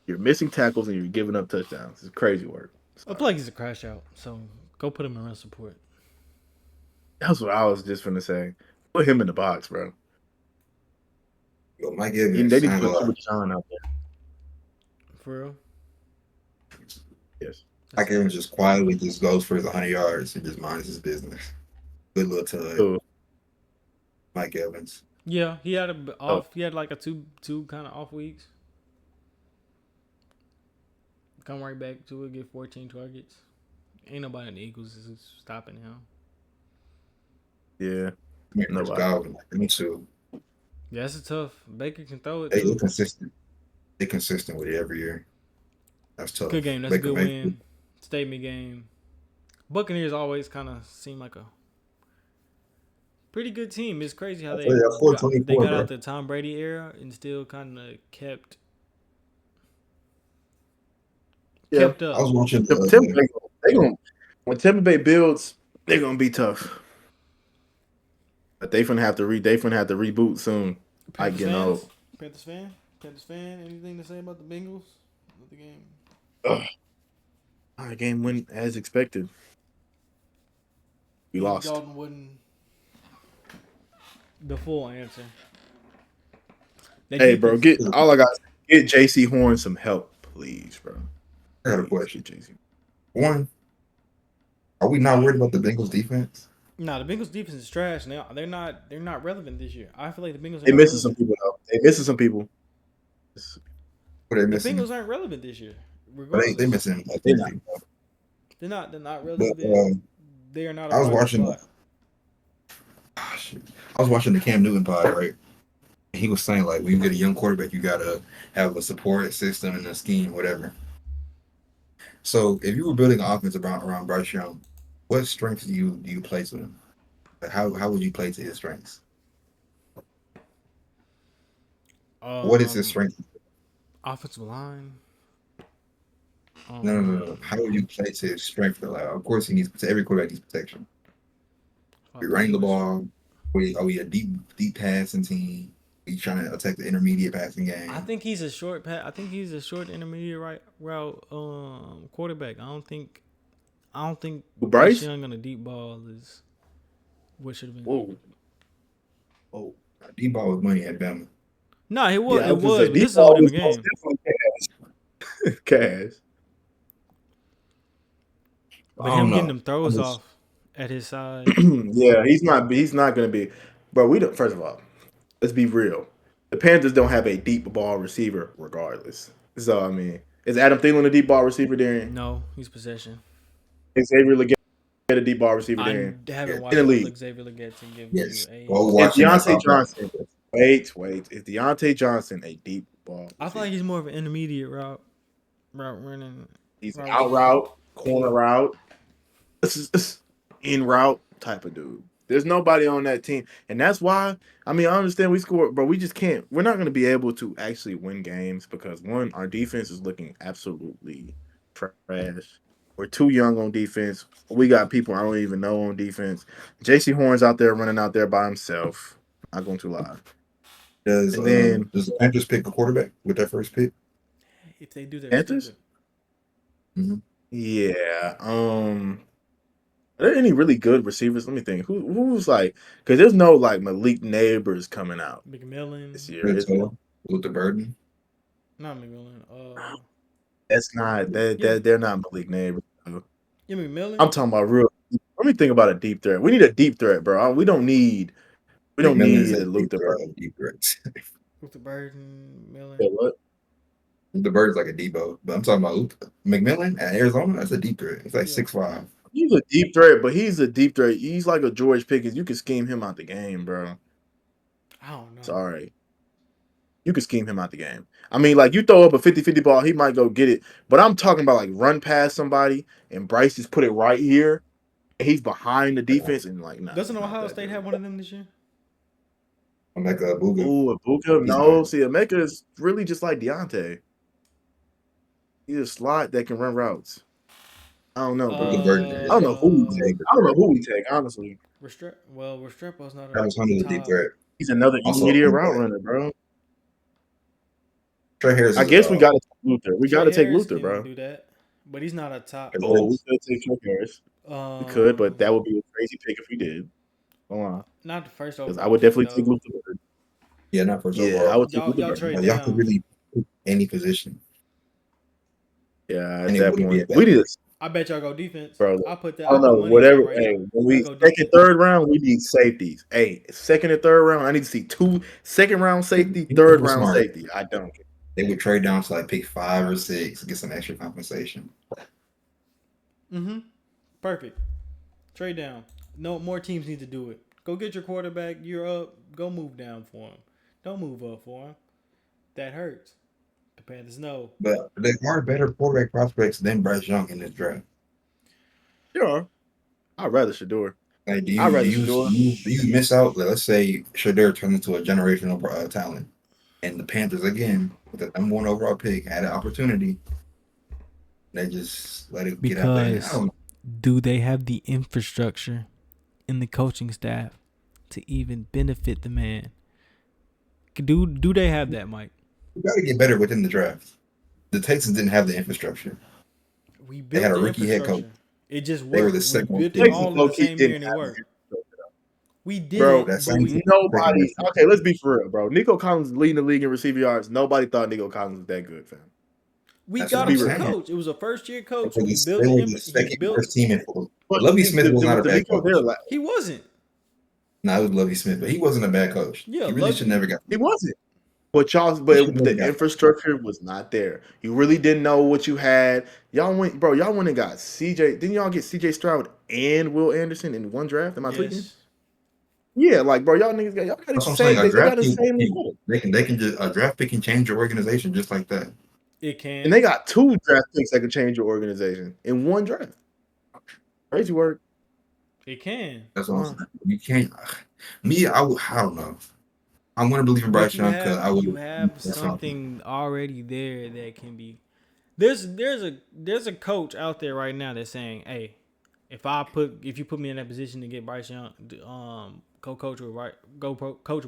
Speaker 1: You're missing tackles and you're giving up touchdowns. It's crazy work.
Speaker 2: I feel like he's a crash out, so go put him in run support.
Speaker 1: That's what I was just gonna say. Put him in the box, bro.
Speaker 3: Yo, Mike Evans,
Speaker 1: They need to put Sean out there.
Speaker 2: For real?
Speaker 1: Yes.
Speaker 3: Mike Evans just quietly just goes for his 100 yards and just minds his business. Good little tug.
Speaker 1: Cool.
Speaker 3: Mike Evans.
Speaker 2: Yeah, he had a off. He had like a two kind of off weeks. Come right back to it, get 14 targets. Ain't nobody in the Eagles is stopping him.
Speaker 3: Yeah.
Speaker 1: Nobody.
Speaker 3: Me too.
Speaker 2: Yeah, that's a tough. Baker can throw it.
Speaker 3: They're consistent. They're consistent with it every year. That's tough.
Speaker 2: Good game. That's Baker, a good win. Statement game. Buccaneers always kind of seem like a pretty good team. It's crazy how they got out the Tom Brady era and still kind of kept up.
Speaker 3: I was watching.
Speaker 1: When Tampa Bay builds, they're gonna be tough. But they gonna have to reboot soon.
Speaker 2: Panthers fan. Anything to say about the Bengals? The game.
Speaker 1: The game went as expected. We lost.
Speaker 2: Dalton wasn't the full answer.
Speaker 1: Hey, bro, get JC Horn some help, please, bro.
Speaker 3: I got a question, JC. One, are we not worried about the Bengals defense?
Speaker 2: No, the Bengals defense is trash. They're not relevant this year. I feel like the Bengals.
Speaker 1: They missing some people though. They missing some people.
Speaker 3: What are they missing?
Speaker 2: The Bengals aren't relevant this year.
Speaker 3: They missing.
Speaker 2: They're not relevant. They are not.
Speaker 3: I was watching. I was watching the Cam Newton pod, right? And he was saying, like, when you get a young quarterback, you gotta have a support system and a scheme, whatever. So, if you were building an offense around Bryce Young, what strengths do you place with him? How would you play to his strengths? What is his strength?
Speaker 2: Offensive line.
Speaker 3: No. How would you play to his strength? Like, of course, every quarterback needs protection. We're running the ball. Are we a deep passing team? Are you trying to attack the intermediate passing game?
Speaker 2: I think he's a short intermediate route quarterback. I don't think
Speaker 1: Bryce
Speaker 2: Young on a deep ball is what should have been.
Speaker 3: Whoa. Deep ball was money at Bama.
Speaker 2: No, it was. But this is a whole different game.
Speaker 1: Cash.
Speaker 2: But him getting them throws off at his side.
Speaker 1: Yeah, he's not going to be. Bro, first of all, let's be real. The Panthers don't have a deep ball receiver regardless. So, I mean, is Adam Thielen a deep ball receiver, Darren?
Speaker 2: No, he's possession.
Speaker 1: Is Xavier Legette a deep ball receiver, Darren?
Speaker 2: I haven't watched Xavier Legette to give you a...
Speaker 1: Is Deontay Johnson... Wait. Is Deontay Johnson a deep ball receiver?
Speaker 2: I feel like he's more of an intermediate route running.
Speaker 1: He's an out route, corner route, in route type of dude. There's nobody on that team, and that's why. I mean, I understand we scored, but we just can't. We're not going to be able to actually win games because one, our defense is looking absolutely trash. We're too young on defense. We got people I don't even know on defense. JC Horn's out there running out there by himself. Not going to lie.
Speaker 3: Does
Speaker 1: And then
Speaker 3: does the Panthers pick a quarterback with their first pick?
Speaker 2: If they do that,
Speaker 1: Panthers?
Speaker 3: Mhm.
Speaker 1: Yeah. Are there any really good receivers? Let me think. Who's like? Because there's no like Malik Neighbors coming out
Speaker 2: McMillan,
Speaker 1: this year.
Speaker 3: Good
Speaker 1: Is there?
Speaker 3: too. Luther Burden.
Speaker 2: not McMillan.
Speaker 1: That's not that
Speaker 2: Yeah.
Speaker 1: they're not Malik Neighbors. though.
Speaker 2: Yeah, McMillan.
Speaker 1: I'm talking about real. Let me think about a deep threat. We need a deep threat, bro. We don't need
Speaker 3: McMillan is a
Speaker 1: a Luther.
Speaker 3: deep threat.
Speaker 2: Luther Burden, Millen.
Speaker 1: Yeah, what?
Speaker 3: Luther Burden's like a Debo, but I'm talking about McMillan at Arizona. That's a deep threat. He's like
Speaker 2: Yeah.
Speaker 3: 6'5".
Speaker 1: He's a deep threat, but he's a deep threat. He's like a George Pickens. You can scheme him out the game, bro.
Speaker 2: I don't know.
Speaker 1: Sorry. You can scheme him out the game. I mean, like, you throw up a 50-50 ball, he might go get it. But I'm talking about, like, run past somebody, and Bryce just put it right here, and he's behind the defense, and, like, nah.
Speaker 2: Doesn't
Speaker 1: it's not
Speaker 2: Ohio
Speaker 1: that
Speaker 2: State
Speaker 1: good,
Speaker 2: have
Speaker 1: bro.
Speaker 2: one of them this year?
Speaker 3: Emeka Ibuka.
Speaker 1: Ooh, Ibuka?
Speaker 3: He's
Speaker 1: No.
Speaker 3: not.
Speaker 1: See, Emeka is really just like Deontay. He's a slot that can run routes. I don't know, bro.
Speaker 3: Luther Burden
Speaker 1: I
Speaker 3: is
Speaker 1: don't know who we
Speaker 3: a
Speaker 1: take. I don't know who we take, honestly.
Speaker 2: Restrepo's not
Speaker 3: Travis Hunter's a deep
Speaker 2: top.
Speaker 3: threat.
Speaker 1: He's another
Speaker 3: Also,
Speaker 1: intermediate
Speaker 3: running
Speaker 1: route
Speaker 3: back.
Speaker 1: runner, bro.
Speaker 3: Trey Harris
Speaker 1: I
Speaker 3: is
Speaker 1: guess we got to take Luther. We
Speaker 2: Trey
Speaker 1: got to take
Speaker 2: Harris
Speaker 1: Luther,
Speaker 2: can
Speaker 1: bro.
Speaker 2: do that, but he's not a top.
Speaker 3: Trey
Speaker 1: Oh, we
Speaker 3: Harris.
Speaker 1: could take Trey Harris. We could, but that would be a crazy pick if we did. Hold on.
Speaker 2: Not the first
Speaker 1: Because
Speaker 2: overall.
Speaker 1: I would definitely
Speaker 2: pick,
Speaker 1: take
Speaker 2: though.
Speaker 1: Luther.
Speaker 3: Yeah, not first
Speaker 1: Yeah,
Speaker 3: overall.
Speaker 1: I would take
Speaker 2: Y'all
Speaker 1: Luther.
Speaker 2: trade
Speaker 3: Y'all could
Speaker 2: down.
Speaker 3: really pick any position.
Speaker 1: Yeah, at
Speaker 3: And it
Speaker 1: that
Speaker 3: wouldn't be
Speaker 1: point,
Speaker 3: a bad
Speaker 1: we need
Speaker 3: pick.
Speaker 1: a
Speaker 2: I bet y'all go defense.
Speaker 1: bro.
Speaker 2: I put that.
Speaker 1: I don't
Speaker 2: I put
Speaker 1: know.
Speaker 2: money on
Speaker 1: Whatever.
Speaker 2: that right
Speaker 1: Hey,
Speaker 2: now.
Speaker 1: when we
Speaker 2: Y'all go
Speaker 1: second,
Speaker 2: defense.
Speaker 1: third round, we need safeties. Hey, second and third round, I need to see 2 second round safety,
Speaker 3: You
Speaker 1: third
Speaker 3: know,
Speaker 1: round
Speaker 3: smart.
Speaker 1: safety. I don't.
Speaker 3: They would trade down to like pick 5 or 6, get some extra compensation.
Speaker 2: Perfect. Trade down. No more teams need to do it. Go get your quarterback. You're up. Go move down for him. Don't move up for him. That hurts. The Panthers know.
Speaker 3: But there are better quarterback prospects than Bryce Young in this draft.
Speaker 1: Sure. I'd rather Shador.
Speaker 3: Like,
Speaker 1: I'd rather Shador.
Speaker 3: do you miss out? Let's say Shador turned into a generational talent, and the Panthers again with the number 1 overall pick had an opportunity. They just let it get out there. I
Speaker 2: Because
Speaker 3: don't know.
Speaker 2: do they have the infrastructure and the coaching staff to even benefit the man? Do they have that, Mike?
Speaker 3: We got to get better within the draft. The Texans didn't have the infrastructure.
Speaker 2: We
Speaker 3: They
Speaker 2: built
Speaker 3: had a
Speaker 2: the
Speaker 3: rookie head coach.
Speaker 2: infrastructure. It just worked.
Speaker 3: They were the
Speaker 2: We
Speaker 3: second
Speaker 2: built
Speaker 3: one.
Speaker 2: it all in the
Speaker 1: Low-key
Speaker 2: same year
Speaker 1: didn't
Speaker 2: and it
Speaker 1: have
Speaker 2: worked.
Speaker 1: it.
Speaker 2: We did
Speaker 1: Bro,
Speaker 2: it,
Speaker 3: that
Speaker 2: but
Speaker 3: same
Speaker 2: we,
Speaker 3: team.
Speaker 1: nobody. Okay, let's be for real, bro. Nico Collins leading the league in receiver yards. Nobody thought Nico Collins was that good, fam.
Speaker 2: we
Speaker 3: That's
Speaker 2: got
Speaker 3: what
Speaker 2: him
Speaker 3: I'm
Speaker 2: a
Speaker 3: saying.
Speaker 2: coach. It was a first year coach.
Speaker 3: They
Speaker 2: We built
Speaker 3: were
Speaker 2: him.
Speaker 3: the second
Speaker 2: He built.
Speaker 3: worst team in football.
Speaker 1: But
Speaker 3: Lovie Smith was not a
Speaker 1: the
Speaker 3: bad
Speaker 1: Nico
Speaker 3: coach.
Speaker 1: there, like,
Speaker 2: He wasn't.
Speaker 3: No, it was Lovie Smith, but he wasn't a bad coach.
Speaker 2: Yeah,
Speaker 3: he really should never got.
Speaker 1: he wasn't. But y'all,
Speaker 3: He
Speaker 1: but
Speaker 3: should never
Speaker 1: the
Speaker 3: got.
Speaker 1: infrastructure was not there. You really didn't know what you had. Y'all went, bro. Y'all went and got CJ. Didn't y'all get CJ Stroud and Will Anderson in one draft? Am I tweaking?
Speaker 2: Yes.
Speaker 1: Yeah, like, bro, y'all niggas got the
Speaker 3: That's what I'm
Speaker 1: same.
Speaker 3: saying. A
Speaker 1: They got
Speaker 3: draft
Speaker 1: the
Speaker 3: pick,
Speaker 1: same result.
Speaker 3: they can just a draft pick can change your organization just like that.
Speaker 2: It can.
Speaker 1: And they got 2 draft picks that can change your organization in one draft. Crazy work.
Speaker 2: It can.
Speaker 3: That's what I'm saying. You can't. Me, I don't know. I'm gonna believe in Bryce
Speaker 2: But
Speaker 3: Young because I would.
Speaker 2: you have something already there that can be. There's a coach out there right now that's saying, hey, if you put me in that position to get Bryce Young, coach with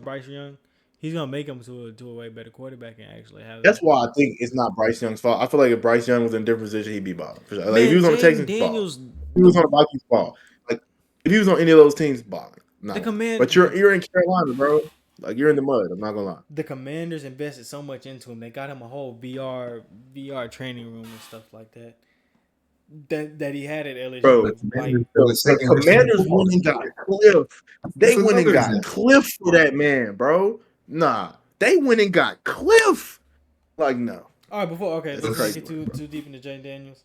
Speaker 2: Bryce Young, he's gonna make him to a way better quarterback and actually have.
Speaker 1: That's
Speaker 2: that.
Speaker 1: why I think it's not Bryce Young's fault. I feel like if Bryce Young was in a different position, he'd be balling. For sure. Like, if he was on the Texans,
Speaker 2: Daniels,
Speaker 1: balling. If he was on the Vikings, ball. Like if he was on any of those teams, balling. No.
Speaker 2: The Command-
Speaker 1: But you're in Carolina, bro. Like you're in the mud. I'm not gonna lie.
Speaker 2: the Commanders invested so much into him. They got him a whole VR training room and stuff like that. That he had at LSU.
Speaker 1: Bro,
Speaker 2: Like,
Speaker 1: the Commanders went and got Cliff. They
Speaker 3: That's
Speaker 1: went and
Speaker 3: another
Speaker 1: got
Speaker 3: example.
Speaker 1: Cliff for that man, bro. Nah, they went and got Cliff. Like no,
Speaker 2: all right, before
Speaker 1: That's
Speaker 2: let's not
Speaker 1: crazy,
Speaker 2: get too deep into Jane Daniels.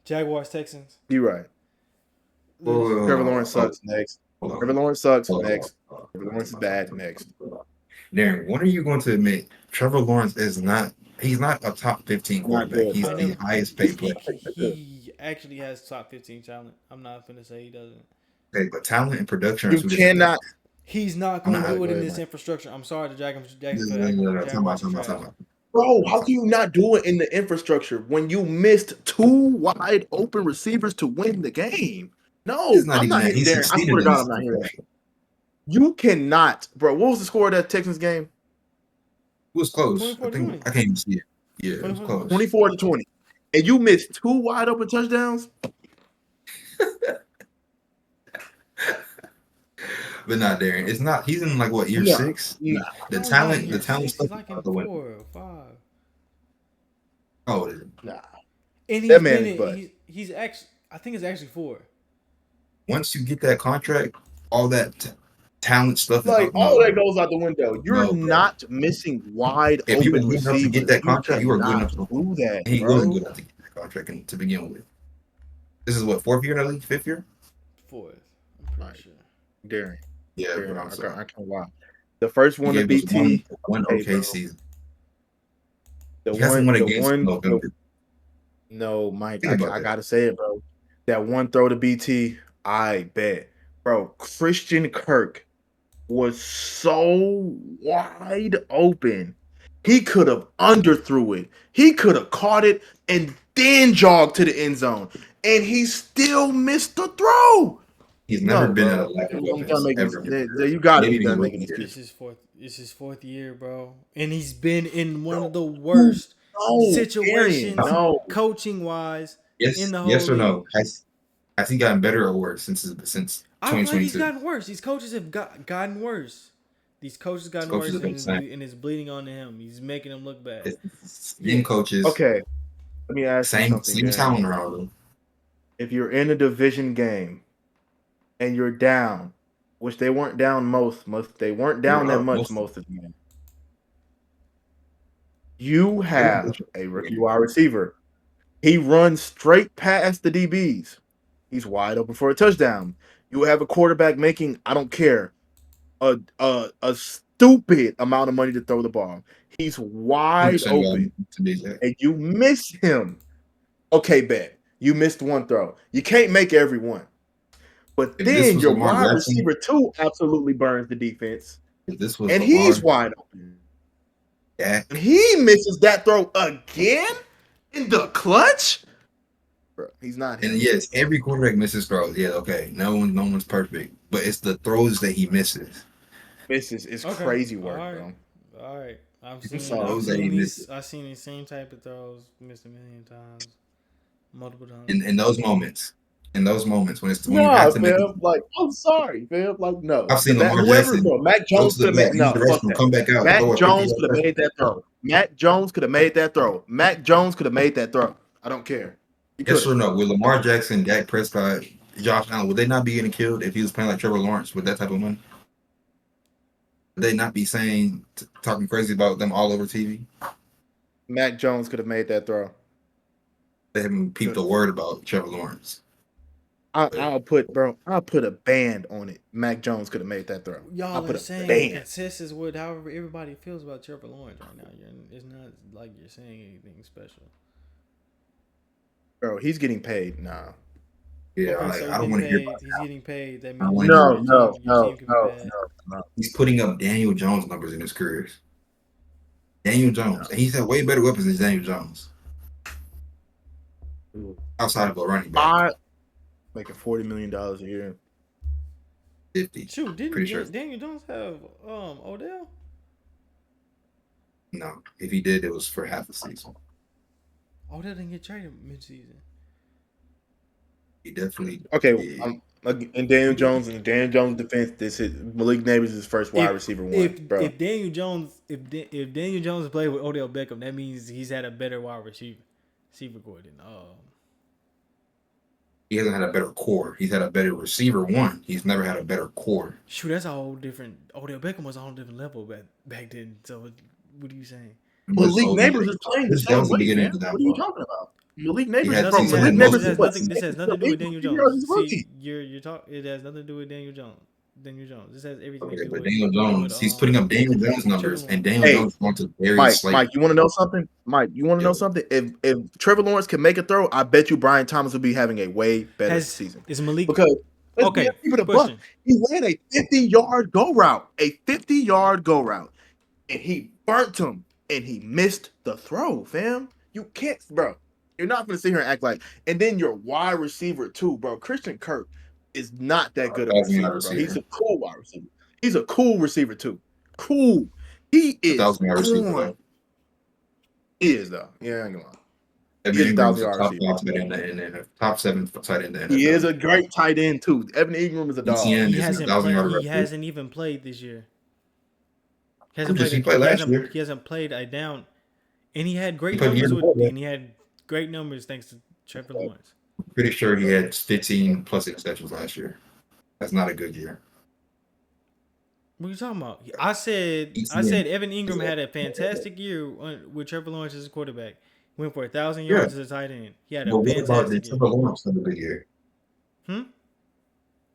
Speaker 2: Jaguars, Texans.
Speaker 1: you're right. Trevor Lawrence sucks. Next. Trevor Lawrence sucks. Next. Trevor Lawrence is bad. Next.
Speaker 3: Darren, when are you going to admit Trevor Lawrence is not? He's not a top 15 quarterback. He's the highest paid player.
Speaker 2: He actually has top 15 talent. I'm not gonna say he doesn't.
Speaker 3: Okay, but talent and production are
Speaker 1: You
Speaker 3: two different
Speaker 1: cannot.
Speaker 3: things.
Speaker 2: He's not
Speaker 3: I'm
Speaker 2: going
Speaker 3: not
Speaker 2: to do it
Speaker 1: Go
Speaker 2: in
Speaker 1: ahead,
Speaker 2: this
Speaker 1: Mike.
Speaker 2: infrastructure. I'm sorry to Jackson
Speaker 3: No,
Speaker 2: for
Speaker 3: Talking about,
Speaker 2: Jaguars are trash.
Speaker 1: Bro, how can you not do it in the infrastructure when you missed 2 wide open receivers to win the game? No,
Speaker 3: It's not
Speaker 1: I'm
Speaker 3: even
Speaker 1: not
Speaker 3: that.
Speaker 1: hitting
Speaker 3: He
Speaker 1: Darren. I
Speaker 3: succeeded
Speaker 1: swear to
Speaker 3: in
Speaker 1: God,
Speaker 3: this
Speaker 1: I'm not hitting that.
Speaker 3: situation.
Speaker 1: You cannot, bro. What was the score of that Texans game?
Speaker 3: It was close.
Speaker 2: 24
Speaker 3: I
Speaker 2: to
Speaker 3: think
Speaker 2: 20.
Speaker 3: I can't even see it. Yeah, it was
Speaker 2: 24 to
Speaker 3: close.
Speaker 1: 24 to 20. And you missed 2 wide open touchdowns?
Speaker 3: But not Darren. It's not. He's in like what year
Speaker 1: Nah,
Speaker 3: 6?
Speaker 1: nah.
Speaker 3: The
Speaker 2: No, he's not
Speaker 3: talent,
Speaker 2: in
Speaker 3: the
Speaker 2: year
Speaker 3: talent
Speaker 2: 6.
Speaker 3: stuff
Speaker 2: He's like
Speaker 3: is
Speaker 2: in
Speaker 3: out the window.
Speaker 2: 4 or 5.
Speaker 3: Oh, is it?
Speaker 1: Nah.
Speaker 2: And
Speaker 1: That man is butt.
Speaker 2: he's actually, I think it's actually 4.
Speaker 3: Once you get that contract, all that talent stuff is
Speaker 1: Like,
Speaker 3: out.
Speaker 1: all
Speaker 3: No,
Speaker 1: that goes out the window. You're
Speaker 3: no, bro.
Speaker 1: not missing wide
Speaker 3: If you were
Speaker 1: open
Speaker 3: good enough to get
Speaker 1: receivers.
Speaker 3: that
Speaker 1: You
Speaker 3: contract, you were good
Speaker 1: cannot
Speaker 3: enough to.
Speaker 1: do that,
Speaker 3: He wasn't
Speaker 1: bro.
Speaker 3: good enough to get that contract to begin with. This is what 4th year in the league, 5th year.
Speaker 2: 4th. I'm pretty
Speaker 1: Right.
Speaker 2: sure.
Speaker 1: Darren,
Speaker 3: Yeah,
Speaker 1: Darren,
Speaker 3: but I'm
Speaker 1: I
Speaker 3: sorry.
Speaker 1: can't lie. The first
Speaker 3: He
Speaker 1: one to
Speaker 3: gave us
Speaker 1: BT,
Speaker 3: one
Speaker 1: hey,
Speaker 3: okay
Speaker 1: bro.
Speaker 3: season.
Speaker 1: The
Speaker 3: He hasn't
Speaker 1: one,
Speaker 3: won a
Speaker 1: the
Speaker 3: game.
Speaker 1: one,
Speaker 3: November.
Speaker 1: no, Mike,
Speaker 3: Think about
Speaker 1: I
Speaker 3: that.
Speaker 1: gotta say it, bro. That one throw to BT, I bet, bro. Christian Kirk was so wide open. He could have underthrew it. He could have caught it and then jogged to the end zone, and he still missed the throw.
Speaker 3: He's never
Speaker 1: No,
Speaker 3: been at
Speaker 1: bro.
Speaker 3: a lack of
Speaker 1: I'm
Speaker 3: weapons
Speaker 1: done making
Speaker 3: ever.
Speaker 1: you gotta
Speaker 3: Maybe
Speaker 1: be
Speaker 3: even
Speaker 1: done making
Speaker 3: rookie year.
Speaker 1: excuses.
Speaker 2: It's his 4th year, bro. And he's been in one of the worst
Speaker 1: No,
Speaker 2: situations,
Speaker 1: Arian, no.
Speaker 2: coaching wise,
Speaker 3: Yes,
Speaker 2: in the whole
Speaker 3: yes or no?
Speaker 2: league.
Speaker 3: Has he gotten better or worse since
Speaker 2: I feel like he's
Speaker 3: 2022?
Speaker 2: gotten worse. These coaches have gotten worse. These coaches gotten
Speaker 3: Coaches
Speaker 2: worse,
Speaker 3: have been
Speaker 2: and it's bleeding on him. He's making them look bad.
Speaker 3: Same coaches,
Speaker 1: Okay, let me ask you
Speaker 3: same
Speaker 1: something. Darren.
Speaker 3: talent around them.
Speaker 1: If you're in a division game and you're down, which they weren't down they weren't down that much most of the game. You have a rookie wide receiver. He runs straight past the DBs. He's wide open for a touchdown. You have a quarterback making, I don't care, a stupid amount of money to throw the ball. He's wide
Speaker 3: 100%
Speaker 1: open,
Speaker 3: to be exact.
Speaker 1: and you miss him. Okay, bet. You missed one throw. You can't make every one. But
Speaker 3: If this
Speaker 1: then
Speaker 3: was
Speaker 1: your
Speaker 3: Lamar
Speaker 1: wide
Speaker 3: Jackson-
Speaker 1: receiver too absolutely burns the defense.
Speaker 3: If this was
Speaker 1: And
Speaker 3: Lamar,
Speaker 1: he's wide open.
Speaker 3: Dak,
Speaker 1: And he misses that throw again in the clutch. Bro, he's not him.
Speaker 3: and yes, every quarterback misses throws. Yeah, okay, no one's perfect, but it's the throws that he misses.
Speaker 1: Misses is
Speaker 2: Okay.
Speaker 1: crazy work,
Speaker 2: All right.
Speaker 1: bro.
Speaker 2: All right, I've
Speaker 1: sorry.
Speaker 2: seen these same type of throws missed a million times, multiple times.
Speaker 3: In those moments when it's when you
Speaker 1: Nah,
Speaker 3: have to make it.
Speaker 1: fam. Like, I'm sorry, fam. Like, no.
Speaker 3: I've seen
Speaker 1: Mac,
Speaker 3: Lamar
Speaker 1: whoever,
Speaker 3: Jackson
Speaker 1: bro, Mac
Speaker 3: go
Speaker 1: Jones
Speaker 3: to the
Speaker 1: could have
Speaker 3: back,
Speaker 1: made
Speaker 3: use the
Speaker 1: fuck
Speaker 3: restroom,
Speaker 1: that.
Speaker 3: come back out.
Speaker 1: Mac
Speaker 3: throw a
Speaker 1: Jones
Speaker 3: 50-yard
Speaker 1: could have made that throw. Mac Jones could have made that throw. Mac Jones could have made that throw. I don't care. He
Speaker 3: Yes
Speaker 1: coulda.
Speaker 3: or no? With Lamar Jackson, Dak Prescott, Josh Allen, would they not be getting killed if he was playing like Trevor Lawrence with that type of money? Would they not be talking crazy about them all over TV?
Speaker 1: Mac Jones could have made that throw.
Speaker 3: They haven't peeped a word about Trevor Lawrence.
Speaker 1: I'll put a band on it. Mac Jones could have made that throw.
Speaker 2: Y'all
Speaker 1: I'll put
Speaker 2: are
Speaker 1: a
Speaker 2: saying
Speaker 1: band.
Speaker 2: consensus with however everybody feels about Trevor Lawrence right now. It's not like you're saying anything special.
Speaker 1: Bro, he's getting paid. Nah.
Speaker 3: Yeah,
Speaker 2: Okay, so
Speaker 3: I don't want to hear about
Speaker 2: he's
Speaker 3: that.
Speaker 2: getting paid. That
Speaker 3: I
Speaker 2: means
Speaker 3: wanna
Speaker 1: No,
Speaker 3: hear
Speaker 1: no,
Speaker 2: your
Speaker 1: no,
Speaker 2: team can
Speaker 1: no,
Speaker 2: be bad.
Speaker 1: no.
Speaker 3: He's putting up Daniel Jones numbers in his career. Daniel Jones. And he's had way better weapons than Daniel Jones. Outside of a running back.
Speaker 1: Making $40 million a year.
Speaker 3: 50.
Speaker 2: Shoot,
Speaker 3: Pretty
Speaker 2: didn't
Speaker 3: sure.
Speaker 2: Daniel Jones have Odell?
Speaker 3: No. If he did, it was for half a season.
Speaker 2: Odell didn't get traded midseason.
Speaker 3: He definitely
Speaker 1: Okay,
Speaker 3: did.
Speaker 1: in Daniel Jones defense, this is Malik Neighbors is first wide receiver one, bro.
Speaker 2: If Daniel Jones played with Odell Beckham, that means he's had a better wide receiver core than
Speaker 3: He hasn't had a better core. He's had a better receiver one. He's never had a better core.
Speaker 2: Shoot, that's a whole different. Odell Beckham was a whole different level back then. So what are you saying?
Speaker 1: Malik Neighbors is playing the
Speaker 3: This
Speaker 1: same
Speaker 3: was the
Speaker 1: way,
Speaker 3: beginning
Speaker 1: man.
Speaker 3: of the
Speaker 1: What are you
Speaker 3: downfall.
Speaker 1: talking about? Malik Neighbors,
Speaker 3: had
Speaker 1: bro.
Speaker 3: seen
Speaker 1: Malik
Speaker 3: some
Speaker 1: Neighbors
Speaker 3: most-
Speaker 1: is what?
Speaker 2: This has nothing to do with Daniel
Speaker 1: He's
Speaker 2: Jones.
Speaker 1: a rookie.
Speaker 2: See, you're talking. It has nothing to do with Daniel Jones. This has everything to
Speaker 3: Okay,
Speaker 2: do
Speaker 3: but
Speaker 2: with
Speaker 3: Daniel Jones, he's putting up Daniel Jones numbers, and Daniel
Speaker 1: Hey,
Speaker 3: Jones wants to Darius Slay.
Speaker 1: Mike, you want to know something? Mike, you want to know
Speaker 3: Yo.
Speaker 1: something? If Trevor Lawrence can make a throw, I bet you Brian Thomas will be having a way better season.
Speaker 2: Is Malik
Speaker 1: Because Let's
Speaker 2: Okay,
Speaker 1: keep it a buck.
Speaker 2: question.
Speaker 1: He ran a 50-yard go route, and he burnt him, and he missed the throw, fam. You can't, bro. You're not gonna sit here and act like. And then your wide receiver too, bro. Christian Kirk is not that good of a
Speaker 3: 1,000 yard
Speaker 1: receiver, bro. He's
Speaker 3: receiver.
Speaker 1: a cool wide receiver. He's a cool receiver too. Cool. He is
Speaker 3: 1,000 yard receiver.
Speaker 1: on.
Speaker 3: Though.
Speaker 1: He is though. Yeah, I ain't gonna lie.
Speaker 3: Evan
Speaker 1: He is a
Speaker 3: Ingram's a
Speaker 1: 1,000-yard
Speaker 3: top
Speaker 1: receiver.
Speaker 3: 5 tight end in the top 7 tight end in the NFL.
Speaker 1: He is a great tight end too. Evan Ingram is a dog.
Speaker 3: ETN
Speaker 2: He
Speaker 3: is
Speaker 2: hasn't
Speaker 3: 1,000 yard
Speaker 2: played. He
Speaker 3: receiver.
Speaker 2: hasn't even played this year. He
Speaker 3: Who did he play last year?
Speaker 2: He hasn't played a down, and he had great
Speaker 3: He played the
Speaker 2: numbers
Speaker 3: year before,
Speaker 2: and he had great numbers thanks to Trevor Lawrence.
Speaker 3: Pretty sure he had 15 plus interceptions last year. That's not a good year.
Speaker 2: What are you talking about? I said Evan Ingram had a fantastic year with Trevor Lawrence as a quarterback. Went for 1,000 yards as a tight end. He had a
Speaker 3: But what about
Speaker 2: fantastic
Speaker 3: did
Speaker 2: year.
Speaker 3: Trevor Lawrence have a good year?
Speaker 2: Hmm?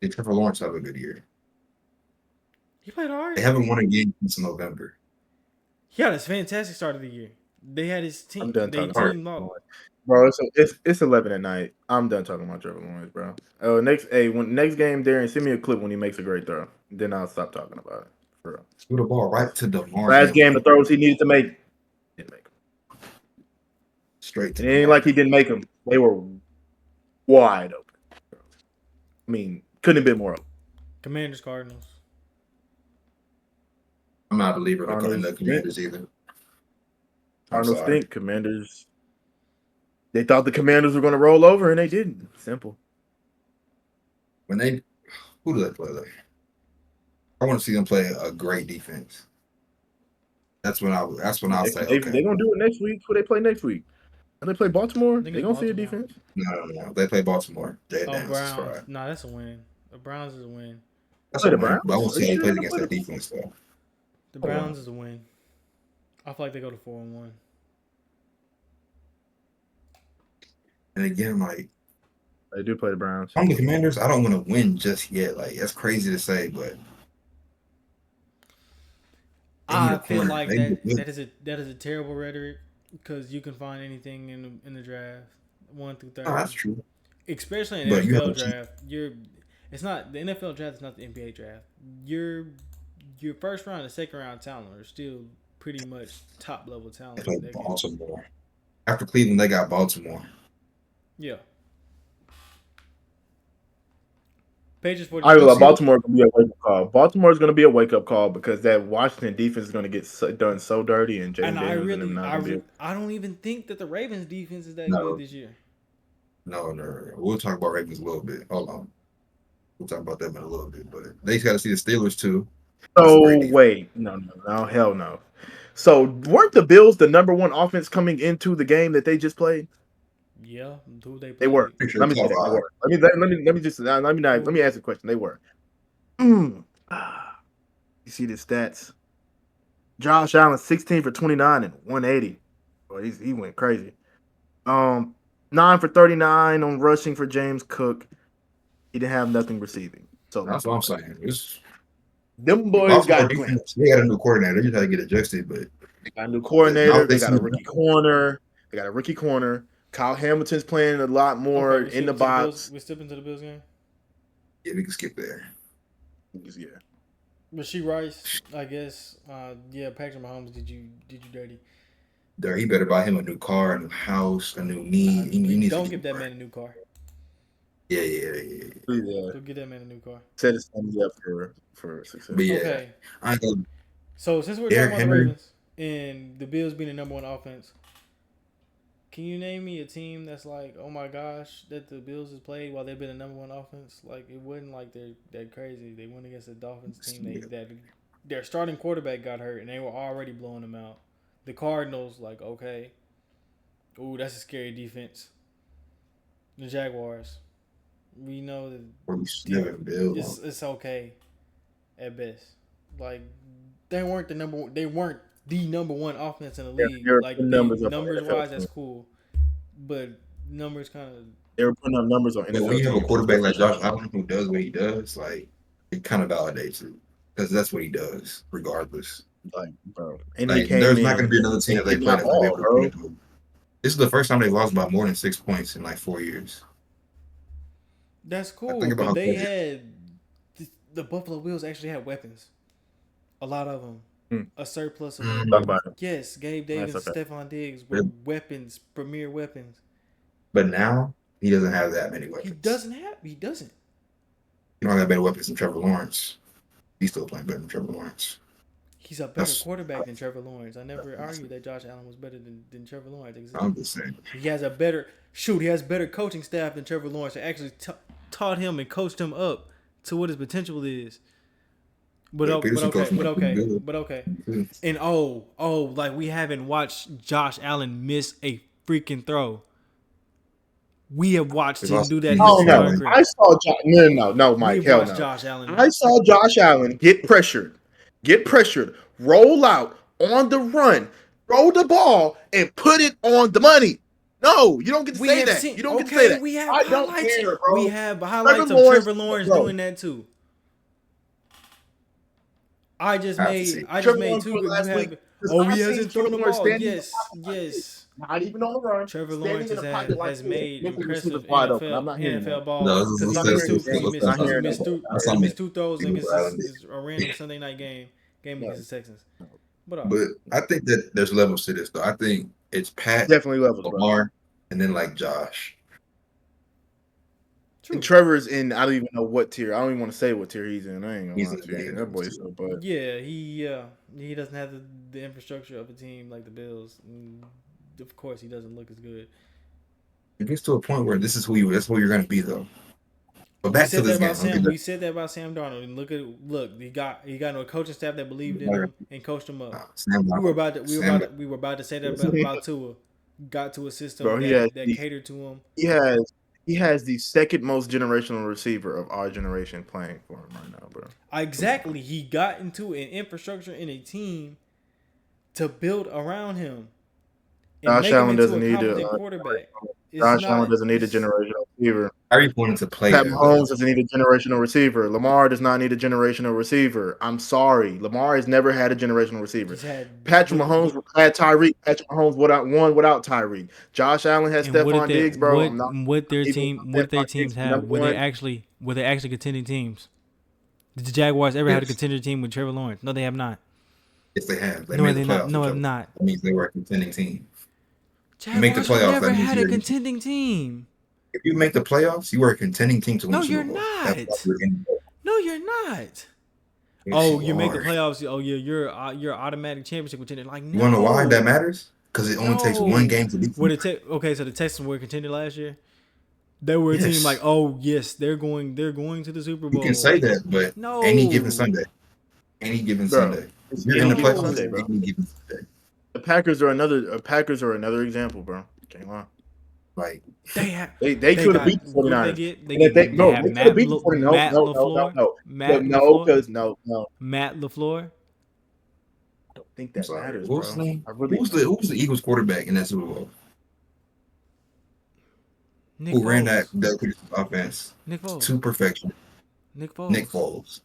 Speaker 3: Did Trevor Lawrence have a good year?
Speaker 2: He played hard.
Speaker 3: They haven't won a game since November.
Speaker 2: He had a fantastic start of the year. They had his team.
Speaker 1: I'm done
Speaker 2: They
Speaker 1: talking
Speaker 2: team
Speaker 1: about
Speaker 2: lost.
Speaker 1: Bro, it's 11 at night. I'm done talking about Trevor Lawrence, bro. Next game, Darren, send me a clip when he makes a great throw. Then I'll stop talking about it. For real.
Speaker 3: Threw the ball right to DeMar.
Speaker 1: Last game, the throws he needed to make, didn't make them.
Speaker 3: Straight to
Speaker 1: It ain't like he didn't make them. They were wide open. I mean, couldn't have been more open.
Speaker 2: Commanders, Cardinals.
Speaker 3: I'm not a believer in
Speaker 1: Cardinals
Speaker 3: the Commanders either.
Speaker 1: Cardinals think Commanders. They thought the Commanders were going to roll over, and they didn't. Simple.
Speaker 3: Who do they play like? I want to see them play a great defense. That's when I'll say okay.
Speaker 1: They're gonna do it next week. Who they play next week? And they play Baltimore.
Speaker 2: They
Speaker 1: They gonna see a defense.
Speaker 3: No. They play Baltimore.
Speaker 2: Browns. No, that's a win. The Browns is a win.
Speaker 3: That's the Browns. But I want to see how they play against that defense though.
Speaker 2: The Browns is a win. I feel like they go to 4-1.
Speaker 3: And again, like
Speaker 1: they do play the Browns.
Speaker 3: I'm the Commanders. I don't want to win just yet. Like that's crazy to say, but
Speaker 2: I feel like that is a terrible rhetoric because you can find anything in the draft 1 through 30.
Speaker 3: Oh, that's true.
Speaker 2: Especially in the NFL draft, it's not the NFL draft is not the NBA draft. Your first round and second round talent are still pretty much top level talent.
Speaker 3: They play Baltimore. After Cleveland, they got Baltimore.
Speaker 2: Yeah. Pages for
Speaker 1: Baltimore is gonna be a wake up call. Baltimore is gonna be a wake up call because that Washington defense is gonna get done so dirty, and Jalen Daniels and them not gonna be.
Speaker 2: I don't even think that the Ravens defense is that good this year.
Speaker 3: No. We'll talk about Ravens a little bit. Hold on. We'll talk about them in a little bit, but they got to see the Steelers too.
Speaker 1: So wait, no, hell no. So weren't the Bills the number one offense coming into the game that they just played?
Speaker 2: Yeah, who they played?
Speaker 1: They were.
Speaker 3: Sure
Speaker 1: Let me say that. They were. Let me ask a question. They were. You see the stats? Josh Allen 16 for 29 and 180. Boy, he went crazy. 9 for 39 on rushing for James Cook. He didn't have nothing receiving. So
Speaker 3: that's what I'm saying.
Speaker 1: Them boys got
Speaker 3: defense. They got a new coordinator. They just had to get adjusted, but
Speaker 1: they got a new coordinator. They got a rookie corner. Kyle Hamilton's playing a lot more in the box.
Speaker 2: We step into the Bills game?
Speaker 3: Yeah, we can skip there.
Speaker 1: Yeah.
Speaker 2: Rashee Rice, I guess. Patrick Mahomes did you dirty.
Speaker 3: He better buy him a new car, a new house, a new knee.
Speaker 2: Don't give that man a new car.
Speaker 3: Yeah.
Speaker 2: Don't give that man a new car.
Speaker 1: Set his family up for success.
Speaker 3: But yeah.
Speaker 2: Okay. So since we're talking about the Ravens and the Bills being the number one offense, can you name me a team that's like, oh my gosh, that the Bills has played while they've been the number one offense? Like it wasn't like they're crazy. They went against the Dolphins team. Their starting quarterback got hurt and they were already blowing them out. The Cardinals, like, okay. Ooh, that's a scary defense. The Jaguars. We know that it's okay at best. Like they weren't the number one offense in the league. Like numbers wise, that's cool. But numbers kind of
Speaker 1: they were putting up numbers on.
Speaker 3: But when you have a quarterback like Josh Allen who does what he does, like it kind of validates it because that's what he does, regardless.
Speaker 1: Like, bro,
Speaker 3: there's not going to be another team that they play that. This is the first time they lost by more than 6 points in like 4 years.
Speaker 2: That's
Speaker 3: I
Speaker 2: cool,
Speaker 3: think about
Speaker 2: but
Speaker 3: how
Speaker 2: they
Speaker 3: crazy.
Speaker 2: had the Buffalo Bills actually had weapons. A lot of them.
Speaker 1: Hmm.
Speaker 2: A surplus of
Speaker 1: Talk
Speaker 2: weapons.
Speaker 3: Mm,
Speaker 1: about it.
Speaker 2: Yes, Gabe
Speaker 1: That's
Speaker 2: Davis
Speaker 1: okay.
Speaker 2: and Stephon Diggs were
Speaker 3: but
Speaker 2: weapons, premier weapons.
Speaker 3: but now he doesn't have that many
Speaker 2: He
Speaker 3: weapons.
Speaker 2: doesn't have. He doesn't.
Speaker 3: He don't have better weapons than Trevor Lawrence. He's still playing better than Trevor Lawrence.
Speaker 2: He's a better
Speaker 3: That's,
Speaker 2: quarterback than Trevor Lawrence. I never argued that Josh Allen was better than Trevor Lawrence.
Speaker 3: I'm just saying.
Speaker 2: He has a better He has better coaching staff than Trevor Lawrence. They actually taught him and coached him up to what his potential is. But
Speaker 3: Yeah,
Speaker 2: but
Speaker 3: Peterson
Speaker 2: okay,
Speaker 3: coaching
Speaker 2: but
Speaker 3: up pretty
Speaker 2: okay,
Speaker 3: good.
Speaker 2: but okay. And like we haven't watched Josh Allen miss a freaking throw. We have watched
Speaker 3: There's
Speaker 2: him
Speaker 3: also
Speaker 2: do that
Speaker 1: Oh
Speaker 2: his
Speaker 1: no,
Speaker 2: entire career.
Speaker 1: I saw Josh. No,
Speaker 2: We
Speaker 1: Mike.
Speaker 2: have
Speaker 1: Hell
Speaker 2: watched
Speaker 1: no.
Speaker 2: Josh Allen.
Speaker 1: I saw Josh Allen get pressured, roll out on the run, throw the ball, and put it on the money. No, you don't get to
Speaker 2: We
Speaker 1: say
Speaker 2: have
Speaker 1: that.
Speaker 2: seen.
Speaker 1: You don't get to say
Speaker 2: Okay,
Speaker 1: that.
Speaker 2: we have
Speaker 1: I don't
Speaker 2: highlights.
Speaker 1: care, bro.
Speaker 2: We have highlights
Speaker 1: Trevor
Speaker 2: of
Speaker 1: Lawrence,
Speaker 2: Trevor Lawrence
Speaker 1: bro.
Speaker 2: doing that too. I just
Speaker 3: I have to see.
Speaker 2: made. I just
Speaker 1: Trevor
Speaker 2: made
Speaker 1: Lawrence
Speaker 2: two.
Speaker 1: went
Speaker 2: You
Speaker 1: last week.
Speaker 2: have.
Speaker 1: 'Cause
Speaker 2: Oh,
Speaker 1: I've
Speaker 2: he
Speaker 1: seen
Speaker 2: hasn't
Speaker 1: Trevor
Speaker 2: thrown the
Speaker 1: Lawrence
Speaker 2: ball.
Speaker 1: standing
Speaker 2: Yes, yes.
Speaker 1: not even on the run,
Speaker 2: Trevor
Speaker 1: standing
Speaker 2: Lawrence
Speaker 1: in
Speaker 2: has
Speaker 1: the pocket like this,
Speaker 2: made
Speaker 1: making receivers
Speaker 2: impressive
Speaker 1: wide open. I'm not hearing
Speaker 2: NFL
Speaker 1: that.
Speaker 3: No,
Speaker 2: ball
Speaker 3: this
Speaker 2: because
Speaker 3: is
Speaker 1: I'm
Speaker 2: he
Speaker 1: not
Speaker 2: missed
Speaker 1: hearing
Speaker 2: two.
Speaker 1: that.
Speaker 2: He
Speaker 3: let's
Speaker 2: missed.
Speaker 1: Not
Speaker 3: not
Speaker 2: He
Speaker 1: hearing
Speaker 2: missed
Speaker 1: that.
Speaker 2: two.
Speaker 3: that's
Speaker 2: He
Speaker 3: something
Speaker 2: missed two throws
Speaker 3: Eagles
Speaker 2: against
Speaker 3: Island.
Speaker 2: his random Sunday night game
Speaker 1: No,
Speaker 2: against the Texans. But
Speaker 3: But I think that there's levels to this though. I think it's Pat,
Speaker 1: definitely levels, bro.
Speaker 3: Lamar, and then like Josh.
Speaker 2: true.
Speaker 1: And Trevor's in. I don't even know what tier. I don't even want to say what tier he's in. I ain't gonna
Speaker 3: He's
Speaker 1: lie
Speaker 3: in
Speaker 1: to
Speaker 3: the
Speaker 1: you. That boy's
Speaker 3: too.
Speaker 1: so bad.
Speaker 2: Yeah, he doesn't have the infrastructure of a team like the Bills. And of course, he doesn't look as good.
Speaker 3: It gets to a point where this is that's who you're gonna be though. But
Speaker 2: We
Speaker 3: back to
Speaker 2: said that
Speaker 3: this game.
Speaker 2: about Sam. We said that about Sam Darnold. And look. He got a coaching staff that believed in him and coached him up.
Speaker 3: Sam
Speaker 2: We were about to say that about Tua. Got to a system
Speaker 1: Bro, he has
Speaker 2: that
Speaker 1: the
Speaker 2: catered to him.
Speaker 1: he has the second most generational receiver of our generation playing for him right now, bro.
Speaker 2: Exactly. He got into an infrastructure and a team to build around him and
Speaker 1: Josh
Speaker 2: make him
Speaker 1: Allen
Speaker 2: into
Speaker 1: doesn't
Speaker 2: a
Speaker 1: need
Speaker 2: competent
Speaker 1: a
Speaker 2: quarterback.
Speaker 1: Josh Allen doesn't need a generational receiver.
Speaker 3: I already pointed to play
Speaker 1: Pat
Speaker 3: there
Speaker 1: Mahomes
Speaker 3: though.
Speaker 1: doesn't need a generational receiver. Lamar does not need a generational receiver. I'm sorry. Lamar has never had a generational receiver.
Speaker 2: He's had
Speaker 1: Patrick Mahomes had Tyreek. Patrick Mahomes won without Tyreek. Josh Allen has
Speaker 2: and
Speaker 1: Stephon Diggs, bro. I'm not
Speaker 2: what their
Speaker 1: even
Speaker 2: team what their
Speaker 1: Stephon
Speaker 2: teams
Speaker 1: Diggs,
Speaker 2: have?
Speaker 1: number
Speaker 2: Were
Speaker 1: one.
Speaker 2: they actually contending teams? Did the Jaguars ever have a
Speaker 3: Yes.
Speaker 2: contender team with Trevor Lawrence? No, they have not.
Speaker 3: Yes, they have. They
Speaker 2: No,
Speaker 3: made
Speaker 2: they
Speaker 3: the
Speaker 2: not.
Speaker 3: playoffs.
Speaker 2: No,
Speaker 3: with
Speaker 2: have
Speaker 3: Trevor.
Speaker 2: not.
Speaker 3: That means they were a contending team. make the
Speaker 2: Jaguars
Speaker 3: playoffs,
Speaker 2: never
Speaker 3: that means
Speaker 2: had a
Speaker 3: you're-
Speaker 2: contending team.
Speaker 3: If you make the playoffs, you are a contending team to win
Speaker 2: No,
Speaker 3: the Super
Speaker 2: you're
Speaker 3: Bowl.
Speaker 2: not.
Speaker 3: That's why you're in the
Speaker 2: No, you're not.
Speaker 3: Yes,
Speaker 2: Oh, you make the
Speaker 3: are.
Speaker 2: playoffs. Oh, yeah, you're automatic championship contender. Like, no.
Speaker 3: You want to know why that matters? Because it only takes one game to beat
Speaker 2: What
Speaker 3: them.
Speaker 2: okay, so the Texans were a contender last year. They were a team
Speaker 3: Yes.
Speaker 2: like, oh yes, they're going to the Super Bowl.
Speaker 3: You can say that, but
Speaker 2: No.
Speaker 3: any given Sunday, any given
Speaker 1: Bro,
Speaker 3: Sunday,
Speaker 1: it's
Speaker 3: you're in the
Speaker 1: any given
Speaker 3: playoffs.
Speaker 1: Sunday, bro.
Speaker 3: Any given Sunday,
Speaker 1: The Packers are another example, bro. Can't lie.
Speaker 3: like
Speaker 1: They could have beat the 49ers.
Speaker 2: They
Speaker 1: And if they could have beat the 49ers.
Speaker 2: Matt LaFleur. Matt LaFleur.
Speaker 1: I don't think
Speaker 3: I'm
Speaker 1: that
Speaker 3: sorry.
Speaker 1: matters,
Speaker 3: Who's
Speaker 1: bro.
Speaker 3: the
Speaker 1: I really
Speaker 3: who's the Eagles quarterback in that Super Bowl?
Speaker 2: Nick
Speaker 3: Who ran
Speaker 2: Foles.
Speaker 3: that offense
Speaker 2: Nick Foles.
Speaker 3: to perfection?
Speaker 2: Nick Foles.
Speaker 3: Nick Foles.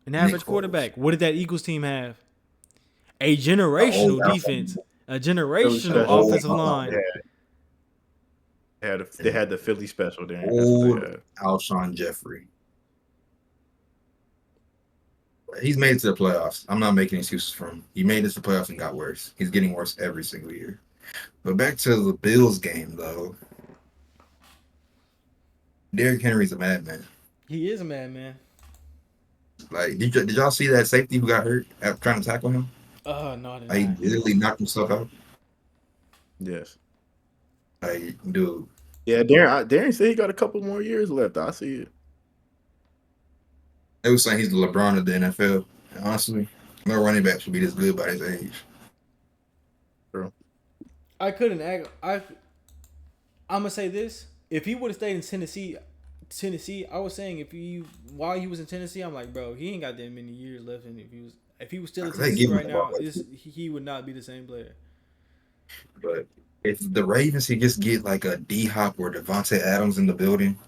Speaker 2: An average
Speaker 3: Foles.
Speaker 2: quarterback. What did that Eagles team have? A generational defense. A generational
Speaker 1: Old
Speaker 2: offensive line.
Speaker 1: They had the Philly special there. That's what they had.
Speaker 3: Alshon Jeffrey. He's made it to the playoffs. I'm not making excuses for him. He made it to the playoffs and got worse. He's getting worse every single year. But back to the Bills game, though. Derrick Henry's a madman.
Speaker 2: He is a madman.
Speaker 3: Like, did y'all see that safety who got hurt after trying to tackle him?
Speaker 2: No, I did
Speaker 3: Like,
Speaker 2: not.
Speaker 3: he literally knocked himself out.
Speaker 1: Yes.
Speaker 3: Like, dude.
Speaker 1: Yeah, Darren said he got a couple more years left. I see it.
Speaker 3: They were saying he's the LeBron of the NFL. And honestly, no running back should be this good by his age.
Speaker 2: I couldn't act. I'm gonna say this: if he would have stayed in Tennessee, I was saying while he was in Tennessee, I'm like, bro, he ain't got that many years left, and if he was still in
Speaker 3: They
Speaker 2: Tennessee
Speaker 3: give him
Speaker 2: right
Speaker 3: the
Speaker 2: now,
Speaker 3: ball.
Speaker 2: he would not be the same player.
Speaker 3: But if the Ravens could just get like a D-Hop or Devontae Adams in the building,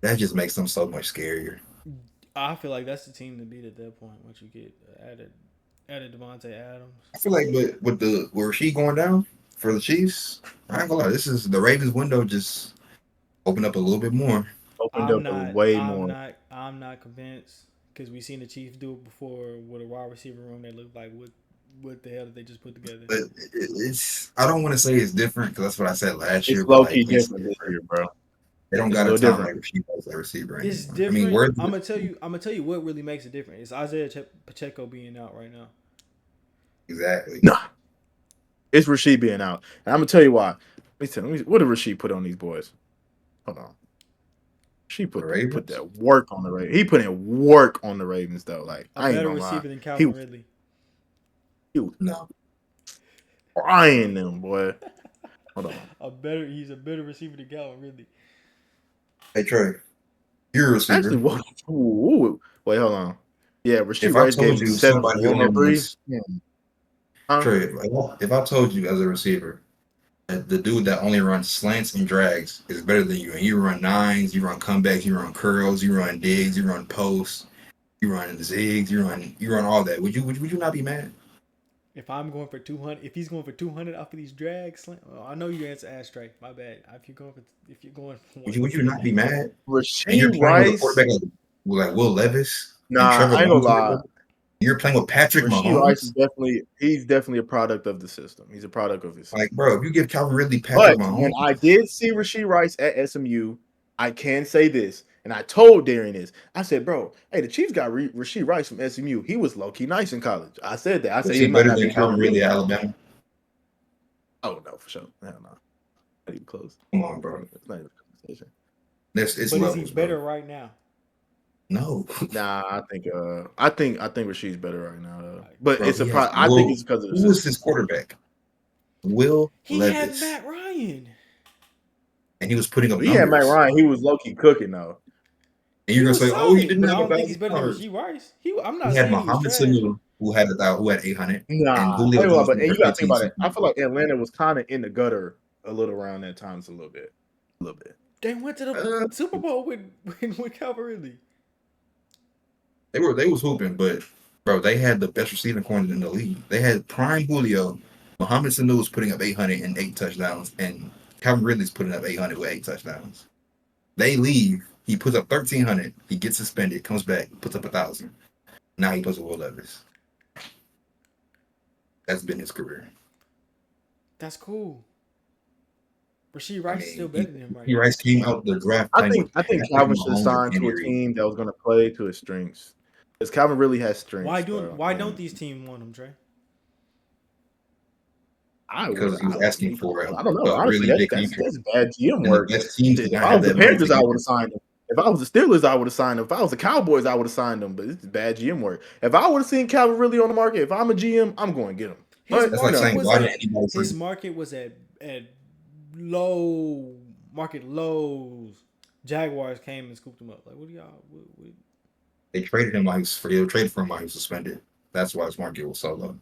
Speaker 3: that just makes them so much scarier.
Speaker 2: I feel like that's the team to beat at that point once you get added Devontae Adams.
Speaker 3: I feel like with Rasheed going down for the Chiefs, I ain't gonna lie, this is the Ravens window just Open up a little bit more.
Speaker 1: Opened up way
Speaker 2: I'm
Speaker 1: more.
Speaker 2: not convinced because we seen the Chiefs do it before with a wide receiver room that looked like what the hell did they just put together?
Speaker 3: But it's I don't want to say it's different because that's what I said last year.
Speaker 1: It's
Speaker 3: But
Speaker 1: low
Speaker 3: like
Speaker 1: key
Speaker 3: we
Speaker 1: different this year, bro.
Speaker 3: they don't
Speaker 1: It's a
Speaker 3: got a
Speaker 1: little
Speaker 3: time
Speaker 1: different.
Speaker 3: like Rasheed as a receiver anymore.
Speaker 2: It's different.
Speaker 3: I mean, where's
Speaker 2: I'm gonna tell you what really makes it different. It's Isaiah Pacheco being out right now.
Speaker 3: exactly?
Speaker 1: Nah, it's Rasheed being out, and I'm gonna tell you why. Let me what did Rasheed put on these boys? Hold on. She
Speaker 3: The
Speaker 1: put
Speaker 3: Ravens?
Speaker 1: that work on the Ravens. He put in work on the Ravens though. Like
Speaker 2: A
Speaker 1: I ain't
Speaker 2: better
Speaker 1: gonna lie,
Speaker 2: receiver than Calvin
Speaker 1: he
Speaker 2: Ridley.
Speaker 1: was
Speaker 3: No.
Speaker 1: frying them, boy. Hold on.
Speaker 2: He's a better receiver than Calvin Ridley.
Speaker 3: Hey Trey, you're a receiver.
Speaker 1: Actually, what? Ooh, wait, hold on. Yeah, Rasheed
Speaker 3: If I
Speaker 1: Rice gave
Speaker 3: told
Speaker 1: me
Speaker 3: you
Speaker 1: 7
Speaker 3: somebody
Speaker 1: for
Speaker 3: only
Speaker 1: 103.
Speaker 3: runs
Speaker 1: Huh?
Speaker 3: Trey, if I told you as a receiver that the dude that only runs slants and drags is better than you, and you run nines, you run comebacks, you run curls, you run digs, you run posts, you run zigs, you run all that, would you not be mad?
Speaker 2: If I'm going for 200, if he's going for 200 off of these drags, I know you answer ashtray. My bad. If you're going for
Speaker 3: Would you not be mad? And you're
Speaker 1: Rasheed
Speaker 3: playing with a
Speaker 1: Rice.
Speaker 3: quarterback like Will Levis and
Speaker 1: Nah,
Speaker 3: Trevor
Speaker 1: I ain't gonna
Speaker 3: Lawrence.
Speaker 1: lie.
Speaker 3: You're playing with Patrick
Speaker 1: Rasheed Rice is
Speaker 3: Mahomes.
Speaker 1: definitely a product of the system. He's a product of his system.
Speaker 3: Like, bro, if you give Calvin Ridley Patrick
Speaker 1: But when
Speaker 3: Mahomes,
Speaker 1: I did see Rasheed Rice at SMU, I can say this, and I told Darian this. I said, bro, hey, the Chiefs got Rasheed Rice from SMU. He was low key nice in college. I said that. I said
Speaker 3: is
Speaker 1: he
Speaker 3: he
Speaker 1: might
Speaker 3: better
Speaker 1: not be
Speaker 3: than
Speaker 1: good.
Speaker 3: Calvin Ridley at Alabama?
Speaker 1: Oh no, for sure. Hell no. Not even close.
Speaker 3: Come on, bro.
Speaker 1: It's not even a conversation.
Speaker 3: It's
Speaker 2: but
Speaker 3: levels,
Speaker 2: is he better
Speaker 3: bro.
Speaker 2: right now?
Speaker 3: No.
Speaker 1: Nah, I think Rasheed's better right now though. But
Speaker 3: Bro,
Speaker 1: it's
Speaker 3: he has
Speaker 1: I think it's because of the
Speaker 3: who was
Speaker 1: system.
Speaker 3: his quarterback? Will
Speaker 2: He had
Speaker 3: Levis.
Speaker 2: Matt Ryan.
Speaker 3: And he was putting up
Speaker 1: He had Matt
Speaker 3: numbers.
Speaker 1: Ryan. He was low key cooking though.
Speaker 3: And you're gonna say, "Oh, he didn't
Speaker 2: but
Speaker 3: have
Speaker 2: I
Speaker 3: a
Speaker 2: don't think
Speaker 3: thousand
Speaker 2: he's better than
Speaker 3: yards."
Speaker 2: Rasheed Rice. I'm not
Speaker 3: He had
Speaker 2: saying he was
Speaker 3: Mohamed
Speaker 2: trash.
Speaker 3: Sanu, who had 800, and
Speaker 1: Nah,
Speaker 3: Julio Jones
Speaker 1: but
Speaker 3: for
Speaker 1: you gotta think
Speaker 3: 15
Speaker 1: about it. I
Speaker 3: seconds.
Speaker 1: feel like Atlanta was kind of in the gutter a little around that times a little bit.
Speaker 2: They went to the Super Bowl with Calvin Ridley.
Speaker 3: They was hooping, but bro, they had the best receiving corner in the league. They had prime Julio. Mohamed Sanu was putting up 800 and 8 touchdowns, and Calvin Ridley's putting up 800 with 8 touchdowns. They leave. He puts up 1,300. He gets suspended, comes back, puts up 1,000. Now he plays with Will Levis. That's been his career.
Speaker 2: That's cool. Rasheed Rice is still better than him right
Speaker 3: now. Rice came out the draft.
Speaker 1: I think Calvin should have signed to a team that was going to play to his strengths. Because Calvin really has strengths.
Speaker 2: Why don't these teams want him, Trey?
Speaker 3: Because he was asking for it.
Speaker 1: I don't know. Honestly,
Speaker 3: really
Speaker 1: that's bad GM work.
Speaker 3: If
Speaker 1: I was the Panthers, I would have signed him. If I was the Steelers, I would have signed him. If I was the Cowboys, I would have signed him. But it's bad GM work. If I would have seen Calvin really on the market, if I'm a GM, I'm going to get him.
Speaker 2: His market was at low market lows. Jaguars came and scooped him up. Like, what do y'all? What?
Speaker 3: They traded him while he was suspended. That's why his market was so low.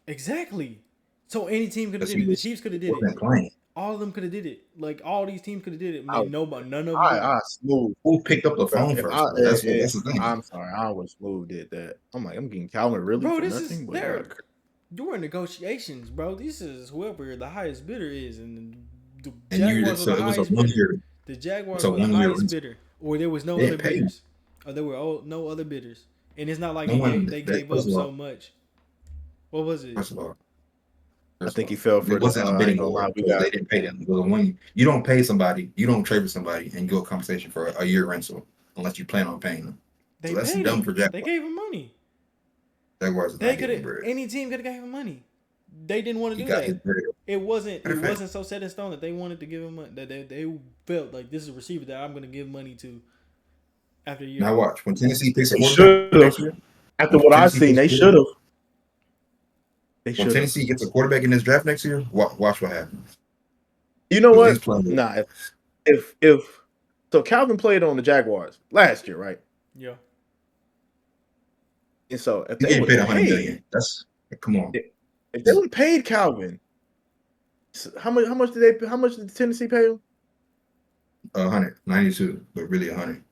Speaker 2: Exactly. So any team could have did it. The Chiefs could have did it. All of them could have did it. Like all these teams could have did it. None of them.
Speaker 1: Smooth.
Speaker 3: Who picked up the phone first? That's the thing.
Speaker 1: I'm sorry. I would Smooth did that. I'm getting Calvin really for nothing.
Speaker 2: During negotiations, bro. This is whoever the highest bidder is, and the
Speaker 3: Jaguars were the highest bidder.
Speaker 2: The Jaguars were the highest bidder, or there was no other bidders, or there were no other bidders. And it's not like they gave up so much. What was it?
Speaker 1: I think he fell for
Speaker 3: it. Wasn't a bidding war because they didn't pay them. When you don't pay somebody, you don't trade with somebody and go a compensation for a year rental unless you plan on paying them.
Speaker 2: So that's dumb for Jaguars. They gave him money.
Speaker 3: Jaguars.
Speaker 2: Any team could have gave him money. They didn't want to do that. It wasn't so set in stone that they wanted to give him money. That they felt like this is a receiver that I'm going to give money to after a year.
Speaker 3: Now watch when Tennessee picks a quarterback.
Speaker 1: After what I've seen, they should have.
Speaker 3: When Tennessee gets a quarterback in this draft next year, watch what happens.
Speaker 1: You know what? Nah, if so, Calvin played on the Jaguars last year, right?
Speaker 2: Yeah.
Speaker 1: And so if
Speaker 3: they paid $100 million, that's come on.
Speaker 1: If they would paid Calvin, how much did Tennessee pay him?
Speaker 3: 192, but really 100.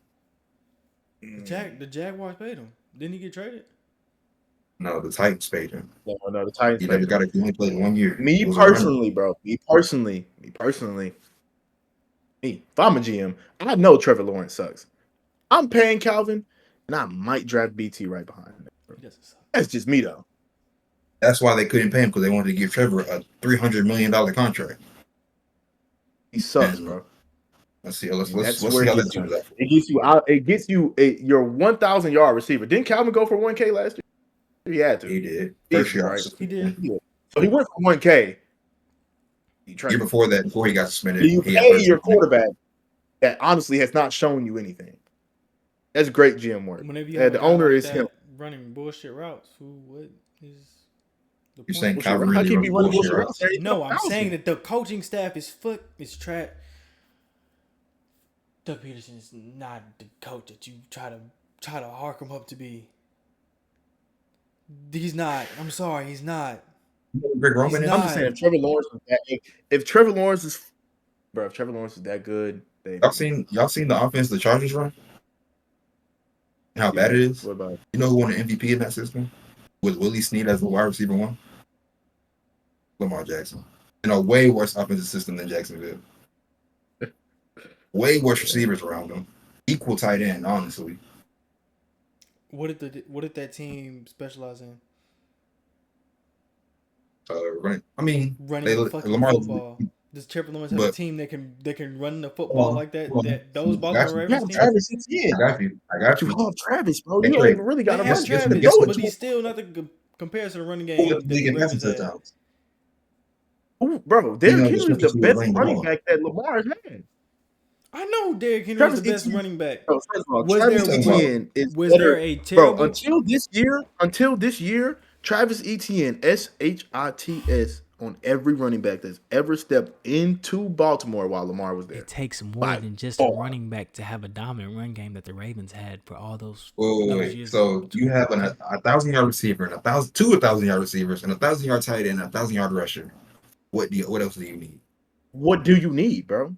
Speaker 2: The Jaguars paid him. Didn't he get traded?
Speaker 3: No, the Titans paid him.
Speaker 1: No, the Titans.
Speaker 3: He never got it. He only played 1 year.
Speaker 1: Me personally, bro. Me personally. Me, if I'm a GM, I know Trevor Lawrence sucks. I'm paying Calvin, and I might draft BT right behind him.
Speaker 2: He doesn't suck.
Speaker 1: That's just me though.
Speaker 3: That's why they couldn't pay him, because they wanted to give Trevor a $300 million contract.
Speaker 1: He sucks,
Speaker 3: And
Speaker 1: bro.
Speaker 3: let's see. Let's
Speaker 1: That's
Speaker 3: see
Speaker 1: where
Speaker 3: how
Speaker 1: it
Speaker 3: that
Speaker 1: gets you.
Speaker 3: turns out.
Speaker 1: It gets you out. It gets you your 1,000 yard receiver. Didn't Calvin go for 1K last year? He had to.
Speaker 3: He did.
Speaker 1: Easy,
Speaker 3: First year,
Speaker 1: right?
Speaker 2: He did.
Speaker 1: So he went for 1K.
Speaker 3: Year before that, before he got suspended,
Speaker 1: You
Speaker 3: he got
Speaker 1: pay
Speaker 3: 13
Speaker 1: your quarterback that honestly has not shown you anything. That's great GM work.
Speaker 2: Whenever you
Speaker 1: Yeah,
Speaker 2: have
Speaker 1: the
Speaker 2: a guy
Speaker 1: owner
Speaker 2: like
Speaker 1: is
Speaker 2: that
Speaker 1: him.
Speaker 2: running bullshit routes, what is the
Speaker 3: You're
Speaker 2: point?
Speaker 3: saying
Speaker 1: Bullshit
Speaker 3: Calvin
Speaker 1: route. How
Speaker 3: really
Speaker 1: can he be
Speaker 3: runs
Speaker 1: running
Speaker 3: bullshit
Speaker 1: bullshit
Speaker 3: routes?
Speaker 1: routes?
Speaker 2: No, I'm saying that the coaching staff is trash. Doug Peterson is not the coach that you try to hark him up to be. He's not. I'm sorry, he's not.
Speaker 3: Greg Roman.
Speaker 2: He's
Speaker 1: I'm
Speaker 2: not.
Speaker 1: just saying if Trevor Lawrence is that, if Trevor Lawrence is, bro, if Trevor Lawrence is that good, they
Speaker 3: Y'all seen the offense the Chargers run? And how bad it is?
Speaker 1: What about it?
Speaker 3: You know who won the MVP in that system? With Willie Snead as the wide receiver one? Lamar Jackson. In a way worse offensive system than Jacksonville. Way worse receivers around them. Equal tight end, honestly.
Speaker 2: What did that team specialize in?
Speaker 3: Running. I mean,
Speaker 2: Running fucking
Speaker 3: Lamar.
Speaker 2: football. Does Trevor Lawrence have a
Speaker 3: But-
Speaker 2: team that can run the football like that?
Speaker 3: well,
Speaker 2: That those
Speaker 3: I
Speaker 2: Baltimore
Speaker 3: got you.
Speaker 2: Ravens
Speaker 1: Yeah,
Speaker 2: teams?
Speaker 1: Travis Etienne.
Speaker 3: I got
Speaker 1: You
Speaker 3: you.
Speaker 1: love Travis, bro.
Speaker 3: Hey,
Speaker 1: You don't
Speaker 3: Trey,
Speaker 1: even really got
Speaker 2: They
Speaker 1: to
Speaker 2: have
Speaker 1: run.
Speaker 3: guess
Speaker 2: Travis,
Speaker 3: what
Speaker 2: but he's still nothing compared to the running game that the Ravens had.
Speaker 3: touchdowns.
Speaker 1: Ooh, bro, Derrick
Speaker 3: You know,
Speaker 1: Henry is
Speaker 3: just
Speaker 1: the best
Speaker 3: running the
Speaker 1: running
Speaker 3: ball.
Speaker 1: back that Lamar has had.
Speaker 2: I know Derrick Henry
Speaker 1: Travis
Speaker 2: is the best
Speaker 1: Etienne-
Speaker 2: running back.
Speaker 1: Bro, first of all,
Speaker 2: Was
Speaker 1: Travis
Speaker 2: there-
Speaker 1: Etienne is
Speaker 2: Was
Speaker 1: better.
Speaker 2: there a
Speaker 1: Bro,
Speaker 2: terrible?
Speaker 1: until this year, Travis Etienne, SHITS, on every running back that's ever stepped into Baltimore while Lamar was there.
Speaker 4: It takes more
Speaker 1: By
Speaker 4: than just
Speaker 1: far.
Speaker 4: a running back to have a dominant run game that the Ravens had for all those.
Speaker 3: Wait.
Speaker 4: years
Speaker 3: So
Speaker 4: ago.
Speaker 3: you have a 1,000-yard receiver and 1,000-yard receivers and 1,000-yard tight end and 1,000-yard rusher. What else do you need?
Speaker 1: What do you need, bro?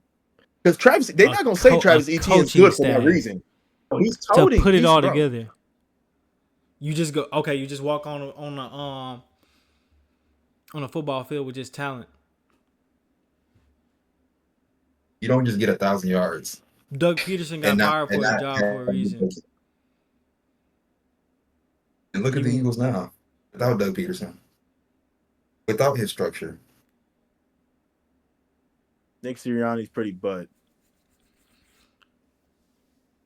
Speaker 1: Because Travis, they're not gonna say Travis Etienne's
Speaker 4: coaching
Speaker 1: good for no
Speaker 4: staff
Speaker 1: reason. He's
Speaker 4: To
Speaker 1: toting.
Speaker 4: put it all
Speaker 1: bro.
Speaker 4: together.
Speaker 2: You just go okay. You just walk on a football field with just talent.
Speaker 3: You don't just get 1,000 yards.
Speaker 2: Doug Peterson got fired for his job for a reason.
Speaker 3: And look at the
Speaker 2: Even-
Speaker 3: Eagles now, without Doug Peterson, without his structure.
Speaker 1: Nick Sirianni's pretty butt.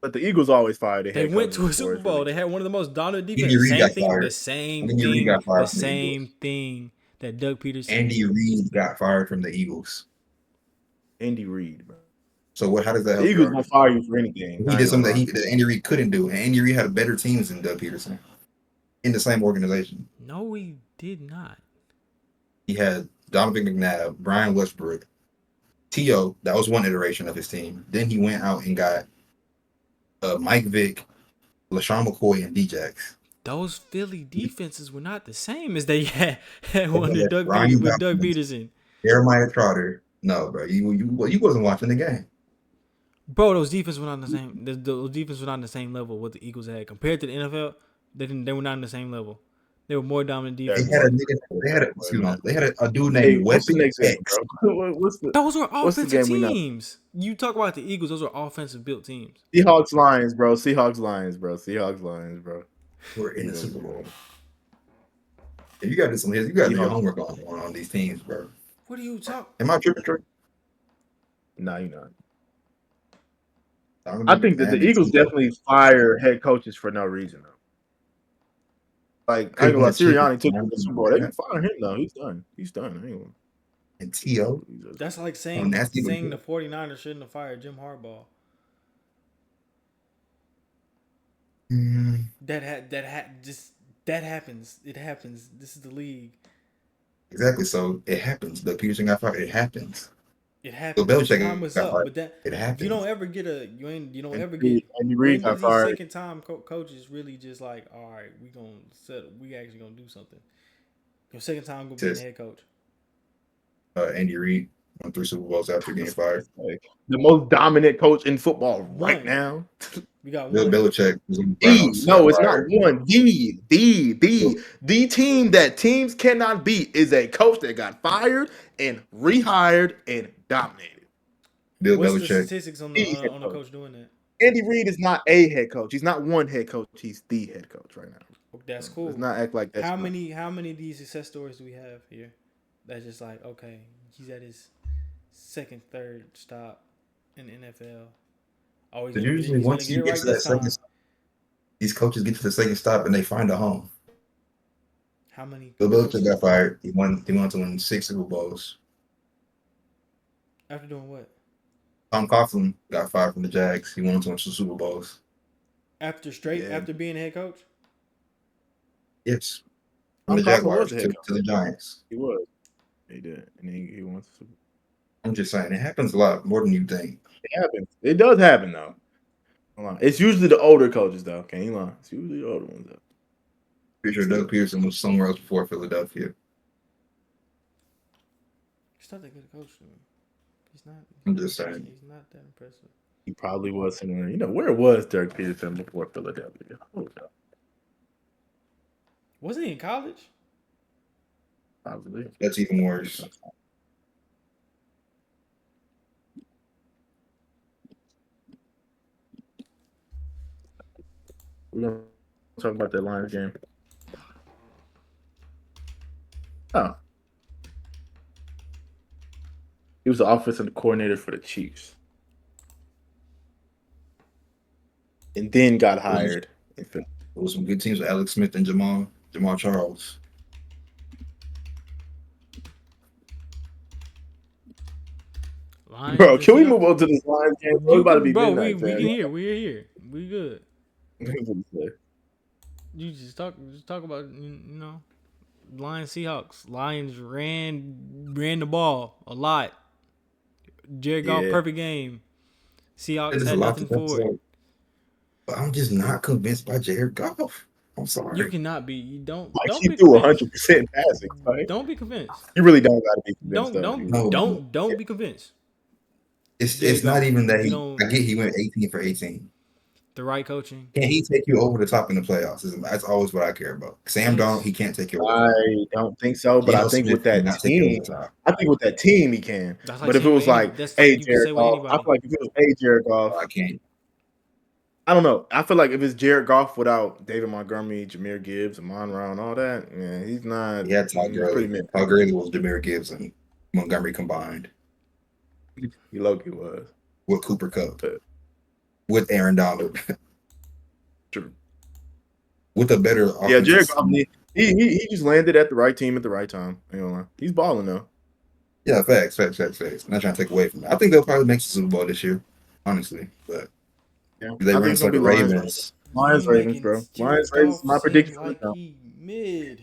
Speaker 1: But the Eagles always fire their
Speaker 2: They
Speaker 1: head
Speaker 2: went
Speaker 1: coaches
Speaker 2: to a
Speaker 1: before
Speaker 2: Super
Speaker 1: it's
Speaker 2: Bowl.
Speaker 1: really-
Speaker 2: They had one of the most dominant
Speaker 3: Andy
Speaker 2: defenses.
Speaker 3: Reid
Speaker 2: Same
Speaker 3: got
Speaker 2: thing.
Speaker 3: fired.
Speaker 2: The same
Speaker 3: Andy Reid
Speaker 2: thing.
Speaker 3: got fired
Speaker 2: The
Speaker 3: from the
Speaker 2: same
Speaker 3: Eagles.
Speaker 2: thing that Doug Peterson.
Speaker 3: Andy Reid got fired from the Eagles.
Speaker 1: Andy Reid, bro.
Speaker 3: So how does that help?
Speaker 1: The Eagles
Speaker 3: your
Speaker 1: won't fire you for anything.
Speaker 3: He did something that Andy Reid couldn't do, and Andy Reid had better teams than Doug Peterson in the same organization.
Speaker 4: No, we did not.
Speaker 3: He had Donovan McNabb, Brian Westbrook, T.O. That was one iteration of his team. Then he went out and got Mike Vick, LaShawn McCoy, and D-Jax.
Speaker 2: Those Philly defenses were not the same as they had
Speaker 3: Okay,
Speaker 2: under Doug
Speaker 3: Brian
Speaker 2: Peterson, with
Speaker 3: Johnson.
Speaker 2: Doug Peterson.
Speaker 3: Jeremiah Trotter. No, bro, you wasn't watching the game.
Speaker 2: Bro, those defenses were not the same. Those defenses were not on the same level what the Eagles had compared to the NFL. They were not on the same level. They were more dominant
Speaker 3: They
Speaker 2: defense.
Speaker 3: had a dude
Speaker 1: Hey,
Speaker 3: named
Speaker 1: what's the
Speaker 3: Wesley
Speaker 1: next game,
Speaker 3: X.
Speaker 1: bro? What's the
Speaker 2: Those were
Speaker 1: What's the
Speaker 2: offensive
Speaker 1: game we know?
Speaker 2: teams. You talk about the Eagles; those are offensive built teams.
Speaker 1: Seahawks Lions, bro? Seahawks Lions, bro. Seahawks Lions, bro.
Speaker 3: We're in the Super Bowl. If you got this, you got to do your homework on these teams, bro.
Speaker 2: What are you talking?
Speaker 3: Am I tripping, Trey?
Speaker 1: Nah, you're not. I think that the
Speaker 3: Miami
Speaker 1: Eagles
Speaker 3: team.
Speaker 1: definitely fire head coaches for no reason, though. Like, I ain't gonna lie, Sirianni took him to the Super Bowl. They can fire him, though. He's done. He's done. I ain't gonna-
Speaker 3: And T.O.
Speaker 2: That's like saying
Speaker 3: Oh, nasty
Speaker 2: saying the
Speaker 3: but
Speaker 2: 49ers shouldn't have fired Jim Harbaugh. That happens. It happens. This is the league.
Speaker 3: Exactly. So it happens. Doug Peterson got fired. It happens.
Speaker 2: It happens.
Speaker 3: Belichick
Speaker 2: Time is
Speaker 3: got
Speaker 2: up,
Speaker 3: fired.
Speaker 2: but that
Speaker 3: It happens.
Speaker 2: you don't ever get a you don't ever get
Speaker 1: Andy Reid
Speaker 2: when
Speaker 1: got
Speaker 2: these
Speaker 1: fired.
Speaker 2: second time coaches really just like, all right, we actually gonna do something. Your second time gonna be the head coach.
Speaker 3: Andy Reid won 3 Super Bowls after getting fired.
Speaker 1: Like, the most dominant coach in football right
Speaker 2: One.
Speaker 1: now.
Speaker 2: We got
Speaker 3: Bill
Speaker 2: one.
Speaker 3: Belichick was on the
Speaker 1: The
Speaker 3: Browns,
Speaker 1: no,
Speaker 3: got
Speaker 1: it's not
Speaker 3: fired.
Speaker 1: one. The team that teams cannot beat is a coach that got fired and rehired and dominated.
Speaker 3: Bill
Speaker 2: What's the
Speaker 3: Belichick.
Speaker 2: statistics on
Speaker 1: He's head
Speaker 2: the
Speaker 1: coach.
Speaker 2: coach doing that?
Speaker 1: Andy Reid is not a head coach. He's not one head coach. He's the head coach right now.
Speaker 2: That's cool.
Speaker 1: Let's not act like that's
Speaker 2: How many of these success stories do we have here? That's just like, okay, he's at his second, third stop in the NFL. Oh,
Speaker 3: Because usually once you get to that second stop, these coaches get to the second stop and they find a home.
Speaker 2: How many?
Speaker 3: Bill Belichick got fired. He wanted to win 6 Super Bowls.
Speaker 2: After doing what?
Speaker 3: Tom Coughlin got fired from the Jags. He wanted to win 2 Super Bowls.
Speaker 2: After being head coach?
Speaker 3: Yes. From
Speaker 1: Tom
Speaker 3: the
Speaker 1: Coughlin
Speaker 3: Jaguars
Speaker 1: was the head
Speaker 3: to the Giants.
Speaker 1: He was. He did. And he wants to.
Speaker 3: I'm just saying, it happens a lot more than you think.
Speaker 1: It happens. It does happen, though. Hold on. It's usually the older coaches, though. Can't you lie? It's usually the older ones, though.
Speaker 3: Pretty sure Doug Peterson was somewhere else before Philadelphia.
Speaker 2: He's not that good a coach, though. He's not.
Speaker 3: I'm just saying.
Speaker 2: He's not that impressive.
Speaker 1: He probably was somewhere. You know, where was Dirk Peterson before Philadelphia? Hold up.
Speaker 2: Wasn't he in college?
Speaker 1: Probably.
Speaker 3: That's even worse.
Speaker 1: We're going to talk about that Lions game. Oh. He was the offensive coordinator for the Chiefs. And then got hired.
Speaker 3: There was some good teams with Alex Smith and Jamal Charles.
Speaker 2: Lions
Speaker 1: Bro,
Speaker 2: and
Speaker 1: can we
Speaker 2: Seahawks?
Speaker 1: move on to this Lions game? We're about to be
Speaker 2: Bro,
Speaker 1: midnight,
Speaker 2: we
Speaker 1: man.
Speaker 2: can hear. We're here. We good. You just talk about Lions Seahawks. Lions ran the ball a lot. Jared Goff,
Speaker 1: Yeah.
Speaker 2: perfect game. Seahawks
Speaker 3: There's a
Speaker 2: had
Speaker 3: lot
Speaker 2: nothing
Speaker 3: to
Speaker 2: for it.
Speaker 3: say. But I'm just not convinced by Jared Goff. I'm sorry.
Speaker 2: You cannot be. You don't.
Speaker 1: Like,
Speaker 2: Don't
Speaker 1: he
Speaker 2: be
Speaker 1: threw
Speaker 2: convinced.
Speaker 1: 100% passing, right?
Speaker 2: Don't be convinced.
Speaker 1: You really don't got to be convinced.
Speaker 2: Don't be convinced.
Speaker 3: It's not even that
Speaker 2: You don't-
Speaker 3: I get he went 18 for 18.
Speaker 2: The right coaching.
Speaker 3: Can he take you over the top in the playoffs? That's always what I care about. Sam Darnold, he can't take you over.
Speaker 1: I don't think so, but I think with that team, he can.
Speaker 2: That's like
Speaker 1: But if it
Speaker 2: saying
Speaker 1: was
Speaker 2: with
Speaker 1: like,
Speaker 2: that's
Speaker 1: hey,
Speaker 2: like you can say
Speaker 1: Jared
Speaker 2: with
Speaker 1: Goff,
Speaker 2: anybody.
Speaker 1: I feel like if it was, hey, Jared Goff,
Speaker 3: I can't.
Speaker 1: I don't know. I feel like if it's Jared Goff without David Montgomery, Jahmyr Gibbs, Amon Ra, and all that, yeah, he's not.
Speaker 3: He had Todd
Speaker 1: he's pretty
Speaker 3: Gurley.
Speaker 1: mid.
Speaker 3: Todd Gurley was Jahmyr Gibbs and Montgomery combined
Speaker 1: He low-key was.
Speaker 3: with Cooper Kupp,
Speaker 1: But-
Speaker 3: with Aaron Donald,
Speaker 1: True.
Speaker 3: with a better
Speaker 1: Yeah,
Speaker 3: offensive
Speaker 1: Jared
Speaker 3: scheme.
Speaker 1: Goff, he just landed at the right team at the right time. You know, he's balling though.
Speaker 3: Yeah, facts. I'm not trying to take away from it. I think they'll probably make the Super Bowl this year, honestly. But
Speaker 1: Yeah.
Speaker 3: if they
Speaker 1: I
Speaker 3: run
Speaker 1: think it's
Speaker 3: like the
Speaker 1: gonna be
Speaker 3: Ravens.
Speaker 1: Lions,
Speaker 2: You
Speaker 1: Ravens,
Speaker 2: making
Speaker 1: bro.
Speaker 2: Jared
Speaker 1: Lions, Ravens.
Speaker 2: Goff
Speaker 1: My
Speaker 2: seem
Speaker 1: prediction.
Speaker 2: like
Speaker 1: right now.
Speaker 2: he mid.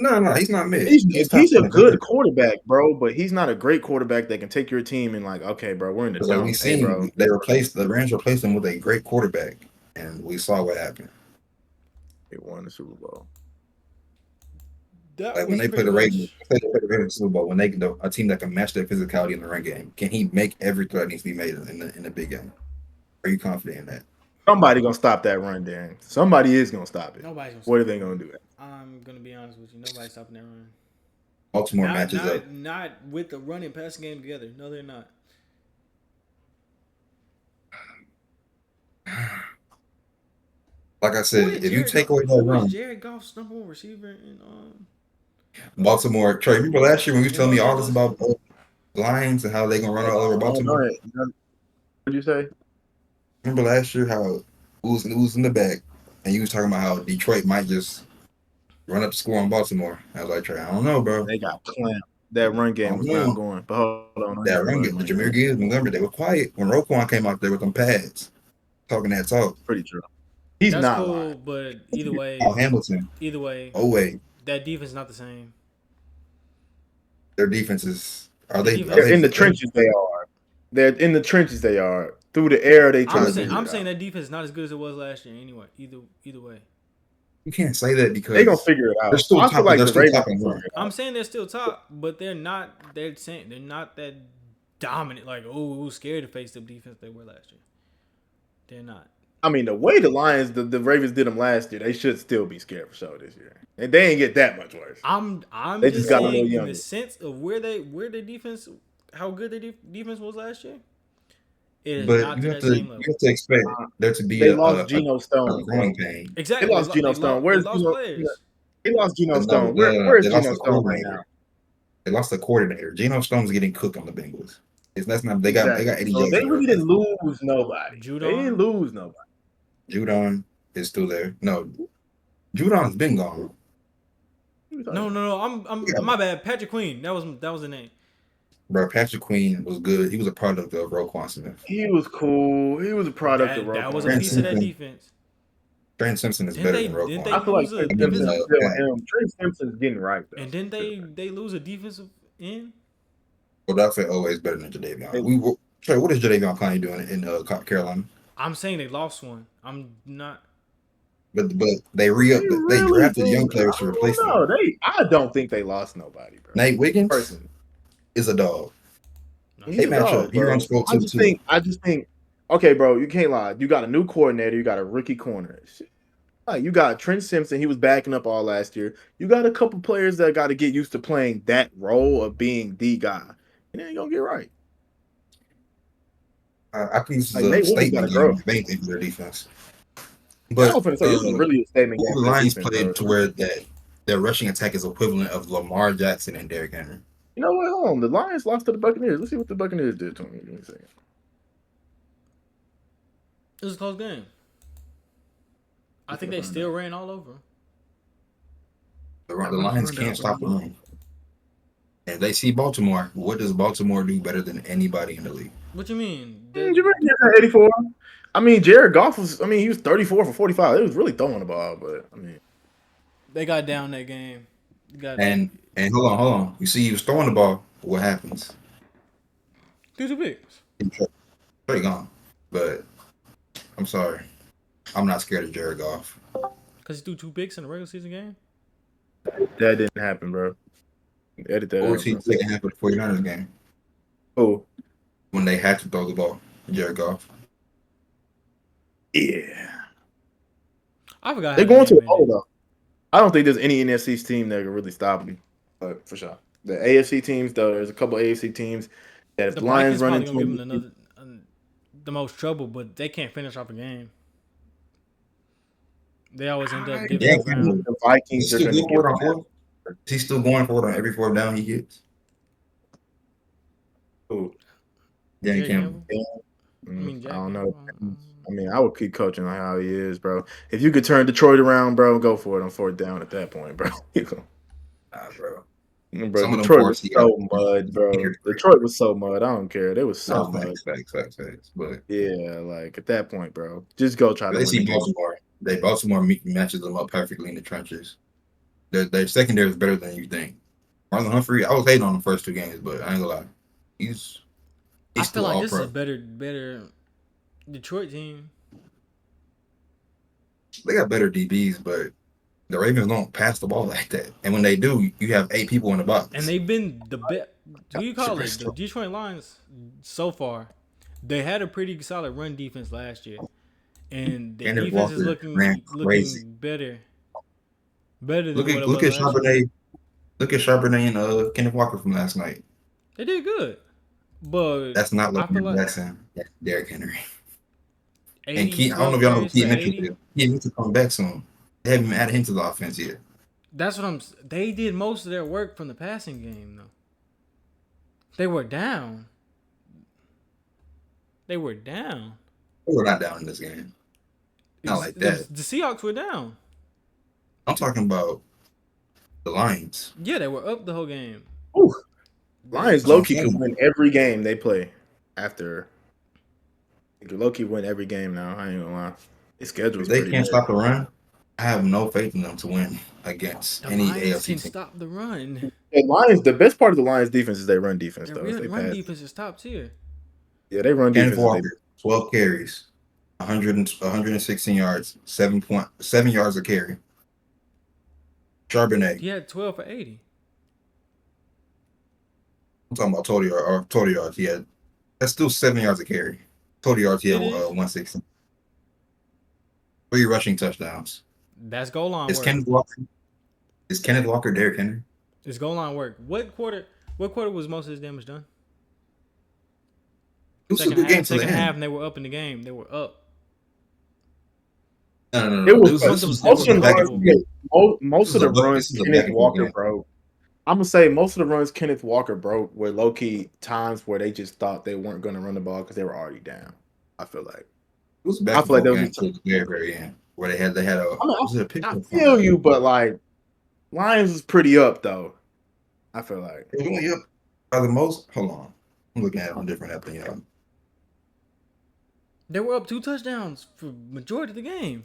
Speaker 3: No, he's not mid.
Speaker 1: He's
Speaker 3: top
Speaker 1: a
Speaker 3: 10.
Speaker 1: good quarterback, bro, but he's not a great quarterback that can take your team and like, okay, bro, we're in the
Speaker 3: Because like we
Speaker 1: dumps, hey,
Speaker 3: seen,
Speaker 1: bro.
Speaker 3: the Rams replaced him with a great quarterback, and we saw what happened.
Speaker 1: They won the Super Bowl.
Speaker 2: That
Speaker 3: Like when
Speaker 2: was
Speaker 3: they play the
Speaker 2: pretty
Speaker 3: Ravens,
Speaker 2: much-
Speaker 3: in the Super Bowl, when a team that can match their physicality in the run game, can he make every throw that needs to be made in the big game? Are you confident in that?
Speaker 1: Somebody gonna stop that run, Dan. Somebody is gonna stop it.
Speaker 2: Nobody's gonna
Speaker 1: What are
Speaker 2: stop
Speaker 1: they gonna do?
Speaker 2: it. I'm gonna be honest with you. Nobody's stopping that run.
Speaker 3: Baltimore matches up.
Speaker 2: Not with the running passing game together. No, they're not.
Speaker 3: Like I said, if you take away that run,
Speaker 2: Jared Goff's number one receiver in
Speaker 3: Baltimore. Trey, remember last year when you was telling me all this about Lions and how they gonna run all over Baltimore?
Speaker 1: What did you say?
Speaker 3: Remember last year how it was in the back, and you was talking about how Detroit might just run up the score on Baltimore. I was like, Trey, I don't know, bro.
Speaker 1: They got clamped. That run game was not going. But hold on.
Speaker 3: That run game, the Jahmyr Gibbs, Montgomery, they were quiet when Roquan came out there with them pads, talking that talk.
Speaker 1: Pretty true. He's
Speaker 2: That's
Speaker 1: not
Speaker 2: cool,
Speaker 1: lying.
Speaker 2: but either way,
Speaker 3: Hamilton. Oh wait,
Speaker 2: that defense is not the same.
Speaker 3: their defenses are they?
Speaker 1: They're in the trenches. They are. They're in the trenches. They are. Through the air, they try.
Speaker 2: I'm saying that defense is not as good as it was last year. Anyway, either way.
Speaker 3: You can't say that because
Speaker 1: They're gonna figure it out.
Speaker 3: They're still
Speaker 1: I feel
Speaker 3: top.
Speaker 1: like
Speaker 3: They're
Speaker 1: the
Speaker 3: still
Speaker 1: Ravens
Speaker 3: top
Speaker 1: can
Speaker 3: and
Speaker 1: figure
Speaker 3: one.
Speaker 1: it out.
Speaker 2: I'm saying they're still top, but they're not. They're not that dominant. Like, who's scared to face the defense they were last year. They're not.
Speaker 1: I mean, the way the Lions, the Ravens did them last year, they should still be scared for sure this year. And they ain't get that much worse.
Speaker 2: I'm
Speaker 1: They
Speaker 2: just
Speaker 1: just got a
Speaker 2: saying
Speaker 1: little
Speaker 2: in
Speaker 1: younger.
Speaker 2: the sense of where their defense how good their defense was last year. It is
Speaker 3: But
Speaker 2: not to that same level.
Speaker 3: you have to expect there to be
Speaker 1: They
Speaker 3: a
Speaker 1: lost
Speaker 3: a,
Speaker 1: Geno
Speaker 3: a
Speaker 1: Stone,
Speaker 3: growing
Speaker 1: bro.
Speaker 3: pain.
Speaker 1: They
Speaker 2: Exactly.
Speaker 1: lost Geno Stone.
Speaker 2: They
Speaker 1: Where's
Speaker 2: lost
Speaker 1: Geno?
Speaker 2: players.
Speaker 1: They lost Geno
Speaker 3: No,
Speaker 1: Stone.
Speaker 3: no, no, no.
Speaker 1: Where is
Speaker 3: They lost
Speaker 1: Geno
Speaker 3: the
Speaker 1: Stone right now?
Speaker 3: coordinator. They lost the coordinator. Geno Stone's getting cooked on the Bengals. That's not. They got
Speaker 1: Exactly.
Speaker 3: Eddie
Speaker 1: So they
Speaker 3: Jackson.
Speaker 1: really didn't lose nobody. They didn't
Speaker 2: Judon.
Speaker 1: lose nobody.
Speaker 3: Judon is still there. No, Judon's been gone.
Speaker 2: No. I'm my bad. Patrick Queen. That was the name.
Speaker 3: Bro, Patrick Queen was good. He was a product of Roquan Smith.
Speaker 1: He was cool. He was a product of Roquan.
Speaker 2: That was a
Speaker 3: Trent
Speaker 2: piece of that
Speaker 3: Simpson.
Speaker 2: defense.
Speaker 3: Trent Simpson is
Speaker 2: Didn't
Speaker 3: better
Speaker 2: they-
Speaker 3: than
Speaker 2: didn't
Speaker 3: Roquan.
Speaker 2: they
Speaker 1: I feel like
Speaker 2: lose a
Speaker 1: Trent
Speaker 2: defensive-
Speaker 1: Simpson's still him. Trent Simpson's getting right though.
Speaker 2: And didn't they lose a defensive end?
Speaker 3: Well, that's always better than Jadeveon.
Speaker 1: They-
Speaker 3: Trey, what is Jadeveon Clowney doing in Carolina?
Speaker 2: I'm saying they lost one. I'm not.
Speaker 3: But they they drafted young players to replace them.
Speaker 1: I don't think they lost nobody, bro.
Speaker 3: Nate Wiggins
Speaker 1: Personally.
Speaker 3: is a dog.
Speaker 2: No,
Speaker 3: They match up. He runs 4-2-2.
Speaker 1: I just think, okay, bro, you can't lie. You got a new coordinator. You got a rookie corner. Like, you got Trent Simpson. He was backing up all last year. You got a couple players that got to get used to playing that role of being the guy, and then you're gonna get right.
Speaker 3: I think this is
Speaker 1: Like,
Speaker 3: a
Speaker 1: Nate Wiggins
Speaker 3: statement
Speaker 1: gotta grow.
Speaker 3: game, if anything, for their defense.
Speaker 1: I
Speaker 3: But
Speaker 1: was gonna say this is really a statement game.
Speaker 3: the
Speaker 1: for their
Speaker 3: Lions
Speaker 1: defense,
Speaker 3: played
Speaker 1: bro.
Speaker 3: to where that their rushing attack is equivalent of Lamar Jackson and Derrick Henry.
Speaker 1: You know what? Hold on. The Lions lost to the Buccaneers. Let's see what the Buccaneers did to them. Give me a second.
Speaker 2: It was a close game. I think they still ran all over.
Speaker 3: The Lions can't stop the run. And they see Baltimore. What does Baltimore do better than anybody in the league?
Speaker 2: What you mean?
Speaker 1: You 84. I mean, Jared Goff was. I mean, he was 34 for 45. It was really throwing the ball, but I mean,
Speaker 2: They got down that game.
Speaker 3: And hold on. You see, he was throwing the ball. What happens?
Speaker 2: These are bigs.
Speaker 3: Straight gone. But I'm sorry. I'm not scared of Jared Goff.
Speaker 2: Because he threw 2 picks in the regular season game?
Speaker 1: that didn't happen, bro. Edit that
Speaker 3: Or
Speaker 1: out.
Speaker 3: see the second half of the 49ers game
Speaker 1: Oh,
Speaker 3: when they had to throw the ball. Jared Goff.
Speaker 1: yeah.
Speaker 2: I forgot.
Speaker 1: They're
Speaker 2: how the
Speaker 1: going to
Speaker 2: game
Speaker 1: a bowl,
Speaker 2: ended.
Speaker 1: though. I don't think there's any NFC team that can really stop me. But for sure. The AFC teams, though, there's a couple AFC teams that if
Speaker 2: The
Speaker 1: the Lions
Speaker 2: Vikings
Speaker 1: run
Speaker 2: probably
Speaker 1: into
Speaker 2: going to give them the most trouble, but they can't finish off a game. They always end up giving
Speaker 3: Yeah,
Speaker 2: up ground.
Speaker 1: the Vikings are
Speaker 3: He's
Speaker 1: going
Speaker 3: still
Speaker 1: to
Speaker 3: going
Speaker 1: get
Speaker 3: for it on fourth. He's still going for it on every fourth down he gets.
Speaker 1: Ooh.
Speaker 3: Danny
Speaker 2: Jay
Speaker 3: Campbell.
Speaker 2: Campbell?
Speaker 1: I don't know. I mean, I would keep coaching like how he is, bro. If you could turn Detroit around, bro, go for it on 4th down at that point, bro.
Speaker 3: Nah, bro.
Speaker 1: Bro,
Speaker 3: Some of them
Speaker 1: Detroit was
Speaker 3: forced he
Speaker 1: so
Speaker 3: got-
Speaker 1: mud, bro.
Speaker 3: Here.
Speaker 1: Detroit was so mud. I don't care. They was so
Speaker 3: No,
Speaker 1: mud.
Speaker 3: facts. But
Speaker 1: Yeah, like at that point, bro, just go try to
Speaker 3: they
Speaker 1: win
Speaker 3: see
Speaker 1: the game.
Speaker 3: Baltimore. Baltimore matches them up perfectly in the trenches. Their secondary is better than you think. Marlon Humphrey, I was hating on the first 2 games, but I ain't gonna lie. He's
Speaker 2: I feel
Speaker 3: still
Speaker 2: like
Speaker 3: all
Speaker 2: this
Speaker 3: pro.
Speaker 2: is a better Detroit team.
Speaker 3: They got better DBs, but the Ravens don't pass the ball like that. And when they do, you have 8 people in the box.
Speaker 2: And they've been the best. Who you call it? The
Speaker 3: Superstar.
Speaker 2: Detroit Lions so far. They had a pretty solid run defense last year, and the
Speaker 3: Kenneth
Speaker 2: defense is
Speaker 3: Walker ran crazy.
Speaker 2: looking better than
Speaker 3: Look
Speaker 2: what
Speaker 3: at
Speaker 2: it
Speaker 3: look
Speaker 2: was
Speaker 3: at
Speaker 2: last year.
Speaker 3: Charbonnet. Look at Charbonnet and Kenneth Walker from last night.
Speaker 2: They did good, but
Speaker 3: That's not
Speaker 2: I feel
Speaker 3: Lamar
Speaker 2: like
Speaker 3: Jackson. That's Derrick Henry.
Speaker 2: 80
Speaker 3: And I don't know if y'all know who
Speaker 2: carries
Speaker 3: Key
Speaker 2: for
Speaker 3: Mitchell
Speaker 2: 80.
Speaker 3: is. Key Mitchell come back soon. They haven't added him to the offense yet.
Speaker 2: That's what They did most of their work from the passing game, though. They were down.
Speaker 3: They were not down in this game. Not like that.
Speaker 2: The Seahawks were down.
Speaker 3: I'm talking about the Lions.
Speaker 2: Yeah, they were up the whole game.
Speaker 1: Ooh. Lions
Speaker 3: That's what I'm
Speaker 1: low key
Speaker 3: saying.
Speaker 1: could win every game they play after. They could low key win every game now. I ain't gonna lie. His schedule
Speaker 3: If
Speaker 1: is
Speaker 3: they
Speaker 1: pretty
Speaker 3: can't
Speaker 1: bad.
Speaker 3: stop the run, I have no faith in them to win against
Speaker 2: The
Speaker 3: any
Speaker 2: Lions
Speaker 3: AFC
Speaker 2: can
Speaker 3: team.
Speaker 2: stop the run.
Speaker 1: And Lions, the best part of the Lions defense is their run defense,
Speaker 2: Their
Speaker 1: though. They
Speaker 2: run
Speaker 1: pass.
Speaker 2: defense is top tier.
Speaker 1: Yeah, they run
Speaker 3: Kenneth
Speaker 1: defense.
Speaker 3: Walker, 12 carries, 116 yards, 7 yards a carry. Charbonnet,
Speaker 2: He had 12 for 80.
Speaker 3: I'm talking about total yards. He had that's still 7 yards a carry. Total yards, he had
Speaker 2: It is.
Speaker 3: 160. 3 rushing touchdowns.
Speaker 2: That's goal line
Speaker 3: Is
Speaker 2: work.
Speaker 3: Kenneth Walker Derrick Henry?
Speaker 2: It's goal line work. What quarter was most of his damage done?
Speaker 3: It was a good game till the
Speaker 2: Second half,
Speaker 3: end.
Speaker 2: and they were up in the game. They were up.
Speaker 3: No.
Speaker 1: It was
Speaker 3: This was
Speaker 2: Most
Speaker 3: a
Speaker 2: of
Speaker 3: back
Speaker 2: them-
Speaker 3: and forth.
Speaker 1: most of the runs
Speaker 3: This is a back
Speaker 1: Kenneth
Speaker 3: and forth
Speaker 1: Walker
Speaker 3: game.
Speaker 1: broke. I'm gonna say most of the runs Kenneth Walker broke were low key times where they just thought they weren't gonna run the ball because they were already down. I feel like.
Speaker 3: It was a back
Speaker 1: I
Speaker 3: and
Speaker 1: feel like
Speaker 3: forth
Speaker 1: they
Speaker 3: game
Speaker 1: was
Speaker 3: till the very, very end, where they had a.
Speaker 1: I mean,
Speaker 3: Was it a pick?
Speaker 1: I feel you, but like Lions was pretty up though. I feel like.
Speaker 3: It was only up by the most. Hold on, I'm looking at it on different app than y'all.
Speaker 2: They were up 2 touchdowns for majority of the game.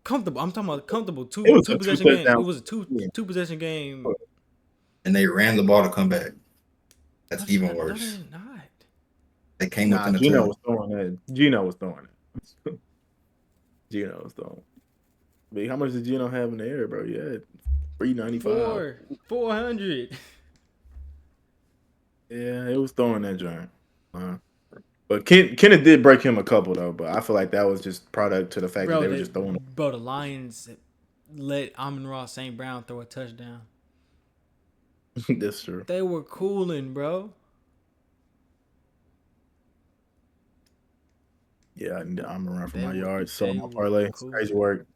Speaker 2: Comfortable. I'm talking about comfortable. Two
Speaker 1: It was a
Speaker 2: possession game.
Speaker 1: two-touchdown.
Speaker 2: It was a two possession game.
Speaker 3: And they ran the ball to come back. That's even
Speaker 2: No,
Speaker 3: worse.
Speaker 2: they did not.
Speaker 3: They came
Speaker 1: Nah,
Speaker 3: within the
Speaker 1: Gino
Speaker 3: two.
Speaker 1: was throwing that. Gino was throwing it. Gino was throwing. But how much did Gino have in the air, bro? Yeah, 395.
Speaker 2: 400.
Speaker 1: Yeah, it was throwing that joint. But Kenneth did break him a couple though. But I feel like that was just product to the fact that they were just throwing.
Speaker 2: Bro, the Lions let Amon-Ra St. Brown throw a touchdown.
Speaker 1: That's true.
Speaker 2: They were cooling, bro.
Speaker 1: Yeah, I'm around for my
Speaker 2: They
Speaker 1: yard. So my
Speaker 2: were
Speaker 1: parlay,
Speaker 2: cool.
Speaker 1: crazy work.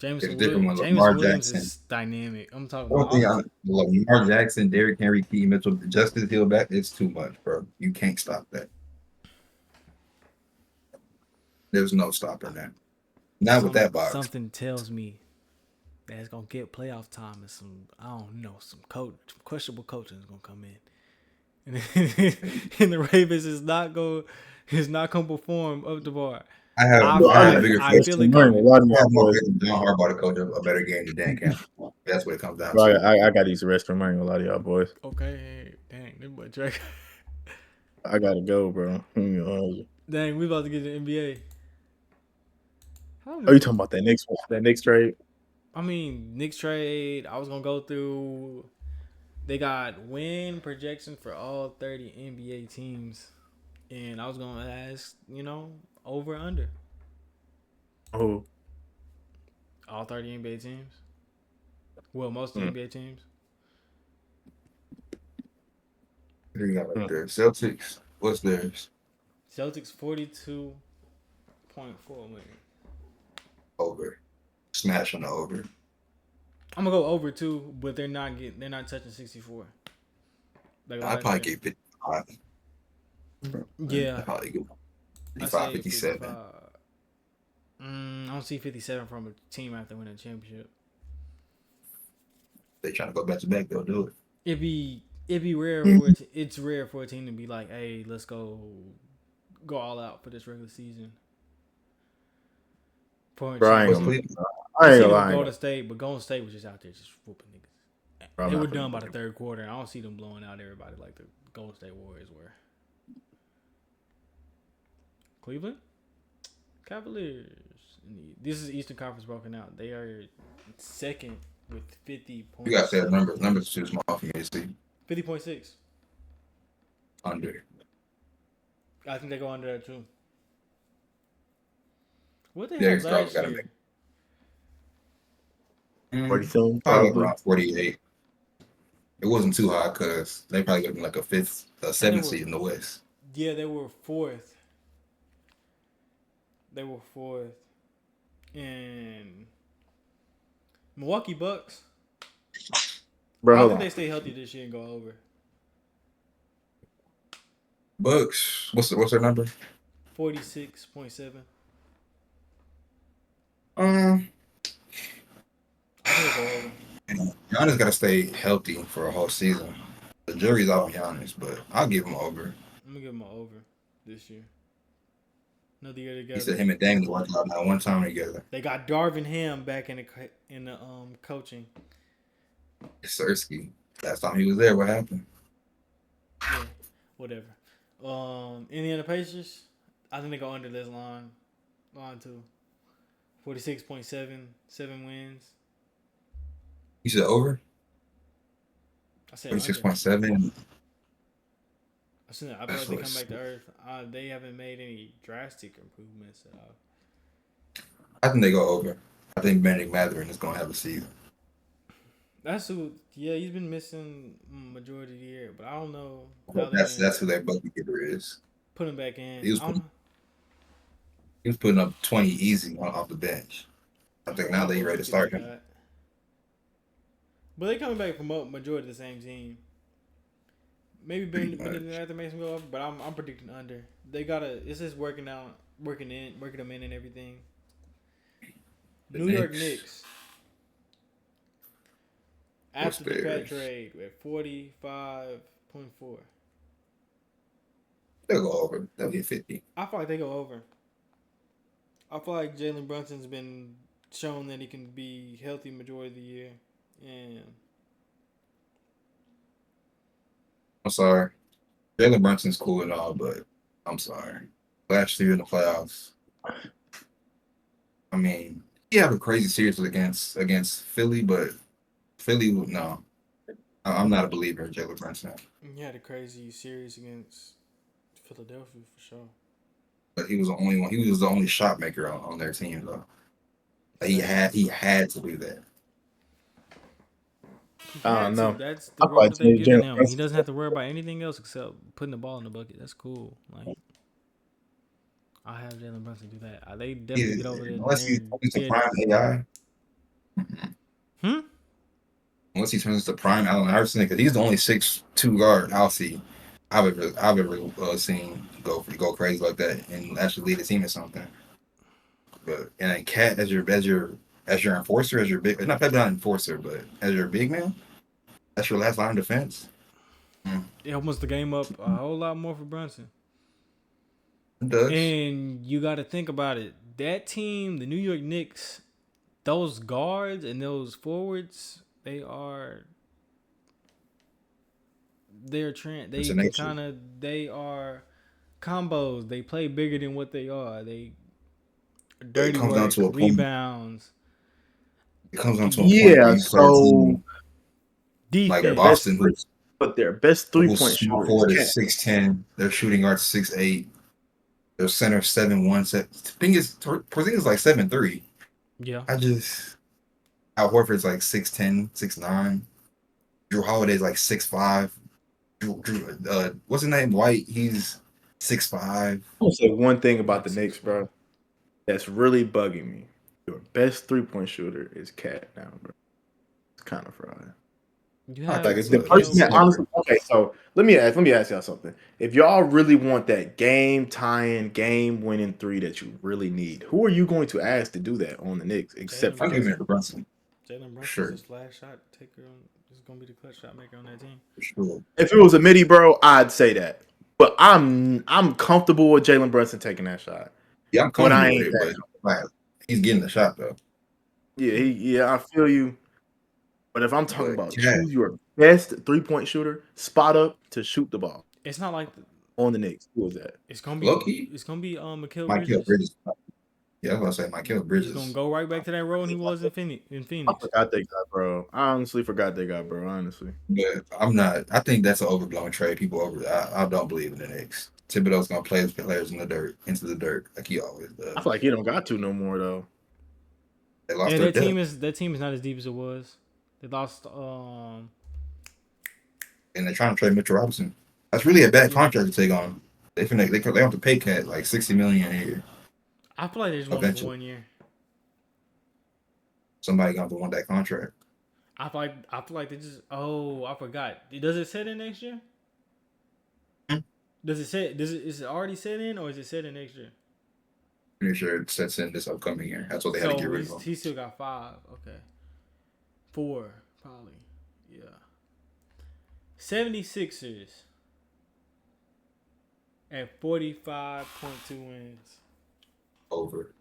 Speaker 3: It's different when
Speaker 2: Jameson
Speaker 3: Lamar
Speaker 2: Williams
Speaker 3: Jackson.
Speaker 2: is dynamic. I'm talking
Speaker 3: One
Speaker 2: about.
Speaker 3: thing, Lamar Jackson, Derrick Henry, Keaton Mitchell, Justice Hill back. It's too much, bro. You can't stop that. There's no stopping that. Not with that box.
Speaker 2: Something tells me that it's gonna get playoff time and some some questionable coaching is gonna come in, and the Ravens is not gonna perform up to bar.
Speaker 3: I have
Speaker 2: I
Speaker 3: bigger
Speaker 2: I
Speaker 3: faith.
Speaker 2: feel it
Speaker 1: I ain't
Speaker 2: coming.
Speaker 1: gonna lie to
Speaker 3: I
Speaker 1: y'all
Speaker 3: have more
Speaker 1: boys.
Speaker 3: faith in John Harbaugh to coach a better game than Dan Campbell. That's what it comes down
Speaker 1: Bro,
Speaker 3: to.
Speaker 1: I got these restroom. I ain't gonna lie to y'all boys.
Speaker 2: Okay, dang, this boy Drake.
Speaker 1: I gotta go, bro.
Speaker 2: Dang, we about to get to the NBA.
Speaker 1: Are you talking about that next trade?
Speaker 2: I mean, Knicks trade. I was gonna go through. They got win projection for all 30 NBA teams, and I was gonna ask, over under
Speaker 1: Oh,
Speaker 2: all 30 NBA teams. Well, most of the NBA teams.
Speaker 3: Who you got right there? Celtics. What's theirs?
Speaker 2: Celtics 42.4 million.
Speaker 3: Over. Smash on the over.
Speaker 2: I'm gonna go over too, but they're not touching 64. Like
Speaker 3: I'd probably get 55.
Speaker 2: Yeah.
Speaker 3: I'd probably get
Speaker 2: I
Speaker 3: 55,
Speaker 2: say
Speaker 3: 57.
Speaker 2: 55. I don't see 57 from a team after winning a championship.
Speaker 3: They trying to go back to back, they'll do it.
Speaker 2: It'd be rare it's rare for a team to be like, hey, let's go all out for this regular season.
Speaker 1: Bro, I ain't
Speaker 3: What's
Speaker 1: gonna lie.
Speaker 2: Golden State, but Golden State was just out there just whooping niggas.
Speaker 1: Bro,
Speaker 2: They
Speaker 1: I'm
Speaker 2: were
Speaker 1: not
Speaker 2: done
Speaker 1: finna
Speaker 2: by the
Speaker 1: fucking-
Speaker 2: third quarter. I don't see them blowing out everybody like the Golden State Warriors were. Cleveland Cavaliers. This is Eastern Conference broken out. They are second with 50 points.
Speaker 3: You got that numbers. Numbers too small for me to see.
Speaker 2: 50.6.
Speaker 3: Under.
Speaker 2: I think they go under that too. What they
Speaker 3: Derrick
Speaker 2: have last
Speaker 3: Star gotta
Speaker 2: year?
Speaker 3: make
Speaker 1: 47,
Speaker 3: probably
Speaker 1: probably.
Speaker 3: around 48. It wasn't too high because they probably got like a seventh seed in the West.
Speaker 2: Yeah, they were fourth. And Milwaukee Bucks.
Speaker 1: Bro,
Speaker 2: I
Speaker 1: hold
Speaker 2: think
Speaker 1: on.
Speaker 2: they stay healthy this year and go over.
Speaker 3: Bucks. What's their number?
Speaker 2: 46.7.
Speaker 3: Um,
Speaker 2: I think they go over.
Speaker 3: Giannis got to stay healthy for a whole season. The jury's out on Giannis, but I'll give him over.
Speaker 2: I'm gonna give them an over this year. Another year together.
Speaker 3: He said him and Dame worked out now one time together.
Speaker 2: They got Darvin Ham back in the coaching.
Speaker 3: Sersky. Last time he was there, what happened?
Speaker 2: Yeah, whatever. Indiana Pacers. I think they go under this line. Line 2. 46.7 wins.
Speaker 3: You said over?
Speaker 2: I said under.
Speaker 3: 46.7.
Speaker 2: I feel like they come back to earth. They haven't made any drastic improvements at all.
Speaker 3: I think they go over. I think Benedict Mathurin is going to have a season.
Speaker 2: That's who. Yeah, he's been missing majority of the year, but I don't know how they're
Speaker 3: That's
Speaker 2: gonna
Speaker 3: who their bucket getter is.
Speaker 2: put him back in.
Speaker 3: He was
Speaker 2: I don't.
Speaker 3: he was putting up 20 easy off the bench. I think now that he's ready to start him.
Speaker 2: But they coming back from up majority of the same team. Maybe Bennett after makes him go up, but I'm predicting under. They gotta. It's just working them in and everything.
Speaker 3: The
Speaker 2: New York
Speaker 3: Knicks.
Speaker 2: Knicks.
Speaker 3: What's
Speaker 2: After the Cat
Speaker 3: theirs?
Speaker 2: trade at 45.4.
Speaker 3: They'll go over. They'll get 50.
Speaker 2: I feel like they go over. I feel like Jalen Brunson's been shown that he can be healthy majority of the year, and
Speaker 3: I'm sorry. Jalen Brunson's cool and all, but I'm sorry. Last year in the playoffs, I mean, he had a crazy series against Philly, but Philly would no. I'm not a believer in Jalen Brunson.
Speaker 2: he had a crazy series against Philadelphia for sure.
Speaker 3: But he was the only one. He was the only shot maker on their team, though. Like, he had to do that.
Speaker 1: I don't know.
Speaker 2: That's the
Speaker 1: I
Speaker 2: role that
Speaker 1: thought
Speaker 2: they've given
Speaker 1: Jalen
Speaker 2: him. He
Speaker 1: Brunson-
Speaker 2: doesn't have to worry about anything else except putting the ball in the bucket. That's cool. Like, I'll have Jalen Brunson do that. They definitely get over there.
Speaker 3: Unless he turns to prime AI. Unless he turns to prime Allen Iverson, because he's the only 6'2" guard I've ever seen go crazy like that and actually lead a team in something. But and then Cat as your enforcer, as your big, not enforcer, but as your big man, that's your last line of defense.
Speaker 2: It opens the game up a whole lot more for Brunson.
Speaker 3: It does.
Speaker 2: And you got to think about it. That team, the New York Knicks, those guards and those forwards, they are combos. They play bigger than what they are. They dirty
Speaker 3: comes
Speaker 2: work,
Speaker 3: down to a point.
Speaker 2: rebounds.
Speaker 3: It comes down to a point where you play a team
Speaker 2: Defense.
Speaker 3: like Boston,
Speaker 1: but their best 3-point
Speaker 3: small
Speaker 1: shooter
Speaker 3: forward
Speaker 1: is
Speaker 3: is 6'10". Their shooting guard 6'8". Their center 7'1". The thing is, Porzingis is like 7'3".
Speaker 2: Yeah.
Speaker 3: Al Horford's like 6'10", 6'9". Drew Holiday's like 6'5". What's his name? White. He's 6'5".
Speaker 1: I'm gonna say one thing about the Knicks, bro. That's really bugging me. Your best 3-point shooter is Cat now, bro. It's kind of fraud. Like it's the person that honestly. Okay, so let me ask y'all something. If y'all really want that game-tying, game-winning 3 that you really need, who are you going to ask to do that on the Knicks? Except for
Speaker 3: Brunson.
Speaker 2: Jalen Brunson's
Speaker 3: Sure.
Speaker 2: his last shot taker. Is going to be the clutch shot maker on that team.
Speaker 3: For sure.
Speaker 1: If it was a midi, bro, I'd say that. But I'm comfortable with Jalen Brunson taking that shot.
Speaker 3: Yeah, I'm comfortable with it, but he's getting the shot though.
Speaker 1: Yeah, I feel you. But if I'm talking about choose your best 3-point shooter, spot up to shoot the ball.
Speaker 2: It's not like
Speaker 1: on the Knicks. Who is that?
Speaker 2: It's gonna be
Speaker 3: Loki.
Speaker 2: It's gonna be
Speaker 3: Mikal Bridges. Yeah, I was gonna say Mikal Bridges.
Speaker 2: He's gonna go right back to that role he was in Phoenix.
Speaker 1: I forgot they got bro. I honestly forgot they got bro. Honestly,
Speaker 3: but I'm not. I think that's an overblown trade. I don't believe in the Knicks. Thibodeau's gonna play his players into the dirt, like he always does.
Speaker 1: I feel like he don't got to no more though.
Speaker 3: They lost
Speaker 2: that team is not as deep as it was. They lost.
Speaker 3: And they're trying to trade Mitchell Robinson. That's really a bad contract to take on. They have to pay Cat like $60 million a year.
Speaker 2: I feel like they just want for 1 year.
Speaker 3: Somebody got to want that contract.
Speaker 2: I feel like they just. Oh, I forgot. Does it set in next year? Is it already set in or is it set in next year?
Speaker 3: Pretty sure it sets in this upcoming year. That's what they had to get rid of.
Speaker 2: He still got 5. Okay. 4 probably. Yeah. 76ers at 45.2 wins.
Speaker 3: Over.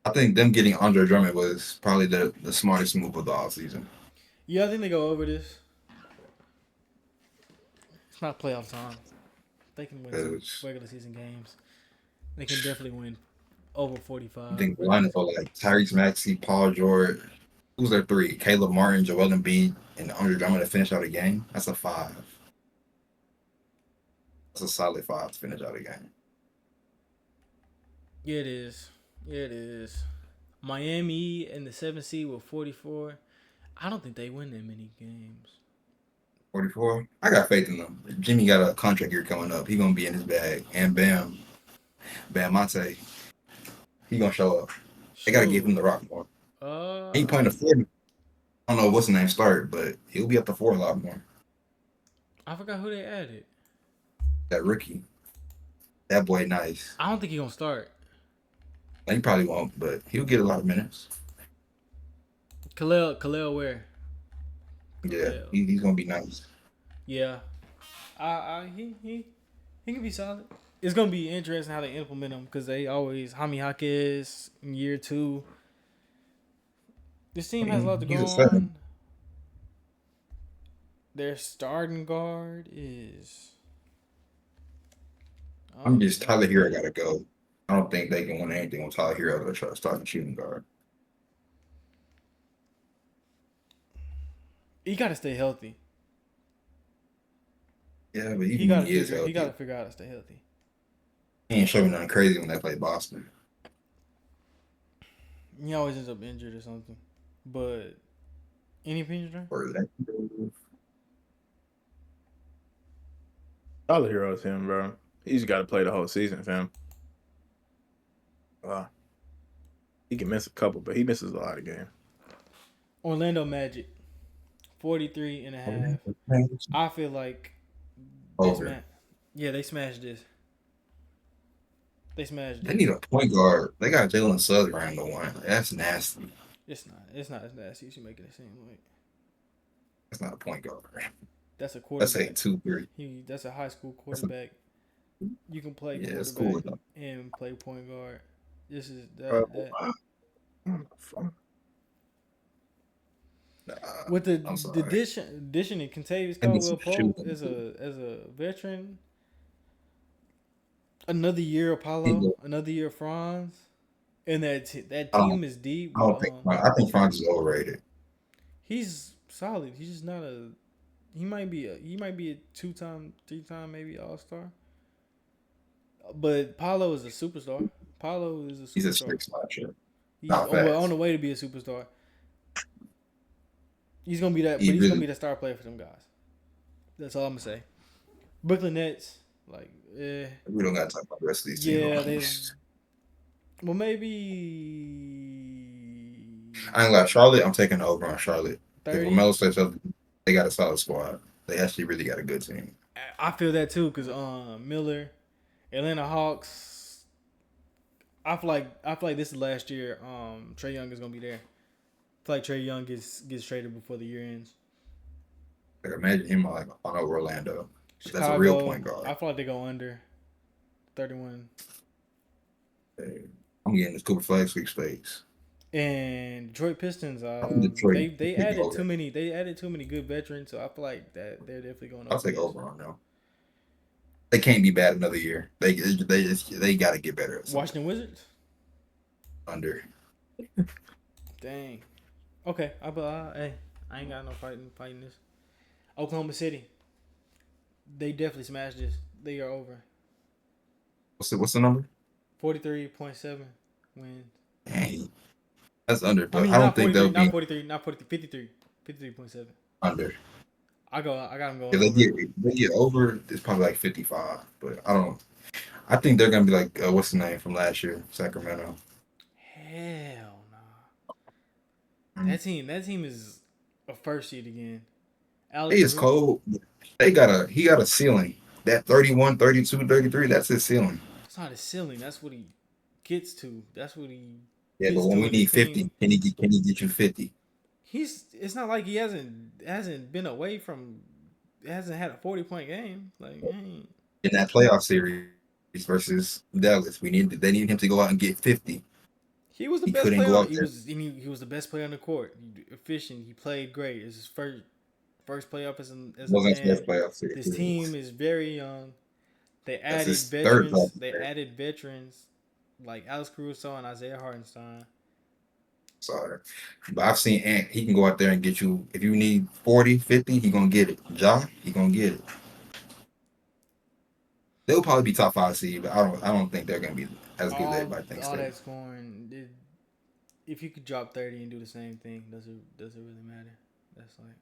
Speaker 3: I think them getting Andre Drummond was probably the smartest move of the offseason.
Speaker 2: Yeah, I think they go over this. It's not playoff time. They can win some regular season games. They can definitely win over 45.
Speaker 3: I think the lineup of like Tyrese Maxey, Paul George. Who's their 3? Caleb Martin, Joel Embiid, and Andre Drummond to finish out a game. That's a 5. That's a solid 5 to finish out a game.
Speaker 2: Yeah, it is. Miami and the 7th seed with 44. I don't think they win that many games.
Speaker 3: 44. I got faith in them. Jimmy got a contract year coming up. He gonna be in his bag. And Bam Monte, he gonna show up. They gotta give him the rock more. He playing the 40. I don't know what's the name start, but he'll be up to 4 a lot more.
Speaker 2: I forgot who they added.
Speaker 3: That rookie. That boy nice.
Speaker 2: I don't think he's gonna start.
Speaker 3: He probably won't, but he'll get a lot of minutes.
Speaker 2: Khalil Ware.
Speaker 3: Yeah, he's gonna be nice.
Speaker 2: Yeah. He can be solid. It's gonna be interesting how they implement him because they always Jaime Jaquez in year 2. This team has a lot to go on. Their starting guard is.
Speaker 3: I'm just Tyler Hero gotta go. I don't think they can win anything with Tyler Hero to try to start the shooting guard.
Speaker 2: He got to stay healthy.
Speaker 3: Yeah, but
Speaker 2: he got to figure out how to stay healthy.
Speaker 3: He ain't showing nothing crazy when they play Boston.
Speaker 2: He always ends up injured or something. But any opinion there?
Speaker 1: Tyler Hero is him, bro. He's got to play the whole season, fam. He can miss a couple, but he misses a lot of games.
Speaker 2: Orlando Magic, 43 and a half. I feel like they smashed this. They smashed
Speaker 3: They need a point guard. They got Jalen Suggs around the one. That's nasty.
Speaker 2: It's not as nasty as you make it seem like.
Speaker 3: That's not a point guard.
Speaker 2: That's a quarterback.
Speaker 3: That's a 2-3.
Speaker 2: That's a high school quarterback. You can play quarterback cool and play point guard. This is that. With the addition of Kentavious Caldwell-Pope as a veteran, another year of Paolo, another year of Franz, and that team is deep.
Speaker 3: I think Franz is overrated.
Speaker 2: He's solid. He's just not a. He might be a 2-time, 3-time maybe All-Star. But Paolo is a superstar.
Speaker 3: He's a straight slasher.
Speaker 2: He's on the way to be a superstar. He's gonna be that, but he's gonna be the star player for them guys. That's all I'm gonna say. Brooklyn Nets, we
Speaker 3: don't gotta talk about the rest of these teams.
Speaker 2: Well, maybe.
Speaker 3: I ain't like Charlotte. I'm taking over on Charlotte.
Speaker 2: 30?
Speaker 3: If LaMelo says something, they got a solid squad. They actually really got a good team.
Speaker 2: I feel that too, cause Miller, Atlanta Hawks. I feel like this is last year. Trae Young is gonna be there. I feel like Trae Young gets traded before the year ends.
Speaker 3: Like imagine him on Orlando.
Speaker 2: Chicago,
Speaker 3: that's a real point guard.
Speaker 2: I feel like they go under 31.
Speaker 3: I'm getting this Cooper Flag sweepstakes.
Speaker 2: And Detroit Pistons, they added too many. They added too many good veterans, so I feel like that they're definitely going.
Speaker 3: I'll take over on them. They can't be bad another year. They got to get better.
Speaker 2: Washington Wizards
Speaker 3: under.
Speaker 2: Dang. Okay, I ain't got no fighting this. Oklahoma City. They definitely smashed this. They are over.
Speaker 3: What's the number?
Speaker 2: 43.7 wins.
Speaker 3: Dang. That's under. But
Speaker 2: I mean,
Speaker 3: I don't think they'll be.
Speaker 2: Not 43. Not 53. 53.7.
Speaker 3: Under.
Speaker 2: I got them going.
Speaker 3: If they get over, it's probably like 55. But I don't. I think they're gonna be like what's the name from last year, Sacramento.
Speaker 2: Hell no. That team is a first seed again.
Speaker 3: He is cold. He got a ceiling. That 31, 32, 33, that's his ceiling.
Speaker 2: It's not his ceiling. That's what he gets to. That's what he.
Speaker 3: Yeah, but when we need 50, can he get you 50?
Speaker 2: It's not like he hasn't been away from. Hasn't had a 40-point game.
Speaker 3: In that playoff series versus Dallas, they need him to go out and get 50.
Speaker 2: He was the best player. He was the best player on the court. Efficient. He played great. It's his first playoff as a man.
Speaker 3: Playoff series.
Speaker 2: This team is very young. They added veterans. They added veterans like Alex Caruso and Isaiah Hartenstein.
Speaker 3: Sorry. But I've seen Ant. He can go out there and get you. If you need 40, 50, he going to get it. Ja, he going to get it. They'll probably be top 5 seed, but I don't think they're going to be as good as everybody thinks.
Speaker 2: All that scoring, if you could drop 30 and do the same thing, does it really matter? That's like.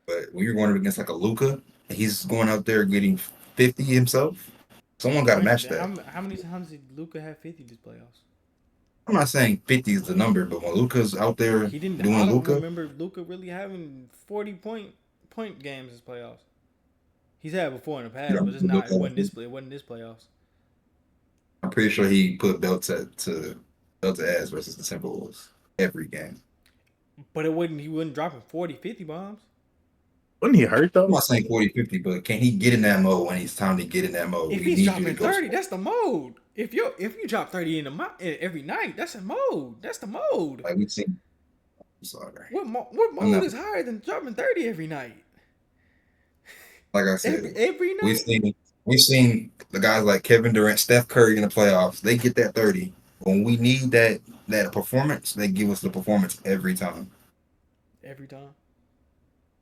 Speaker 3: But when you're going up against like a Luca, he's going out there getting 50 himself. Someone got to match that.
Speaker 2: How many times did Luka have 50 this playoffs?
Speaker 3: I'm not saying 50 is the number, but when Luca's out there
Speaker 2: He didn't.
Speaker 3: doing
Speaker 2: I don't
Speaker 3: Luca,
Speaker 2: remember Luka really having 40-point games this playoffs. He's had before in the past, but it's not. It wasn't this playoffs.
Speaker 3: I'm pretty sure he put belts to ass versus the Timberwolves every game.
Speaker 2: But it wasn't. He wasn't dropping 40, 50 bombs.
Speaker 1: Wasn't he hurt though?
Speaker 3: I'm not saying 40, 50, but can he get in that mode when it's time to get in that mode?
Speaker 2: If he's dropping 30, that's the mode. If you drop 30 every night, that's a mode. That's the mode.
Speaker 3: Like we've seen. I'm sorry.
Speaker 2: What mode is higher than dropping 30 every night?
Speaker 3: Like I said,
Speaker 2: every night.
Speaker 3: We've seen the guys like Kevin Durant, Steph Curry in the playoffs. They get that 30. When we need that performance, they give us the performance every time.
Speaker 2: Every time.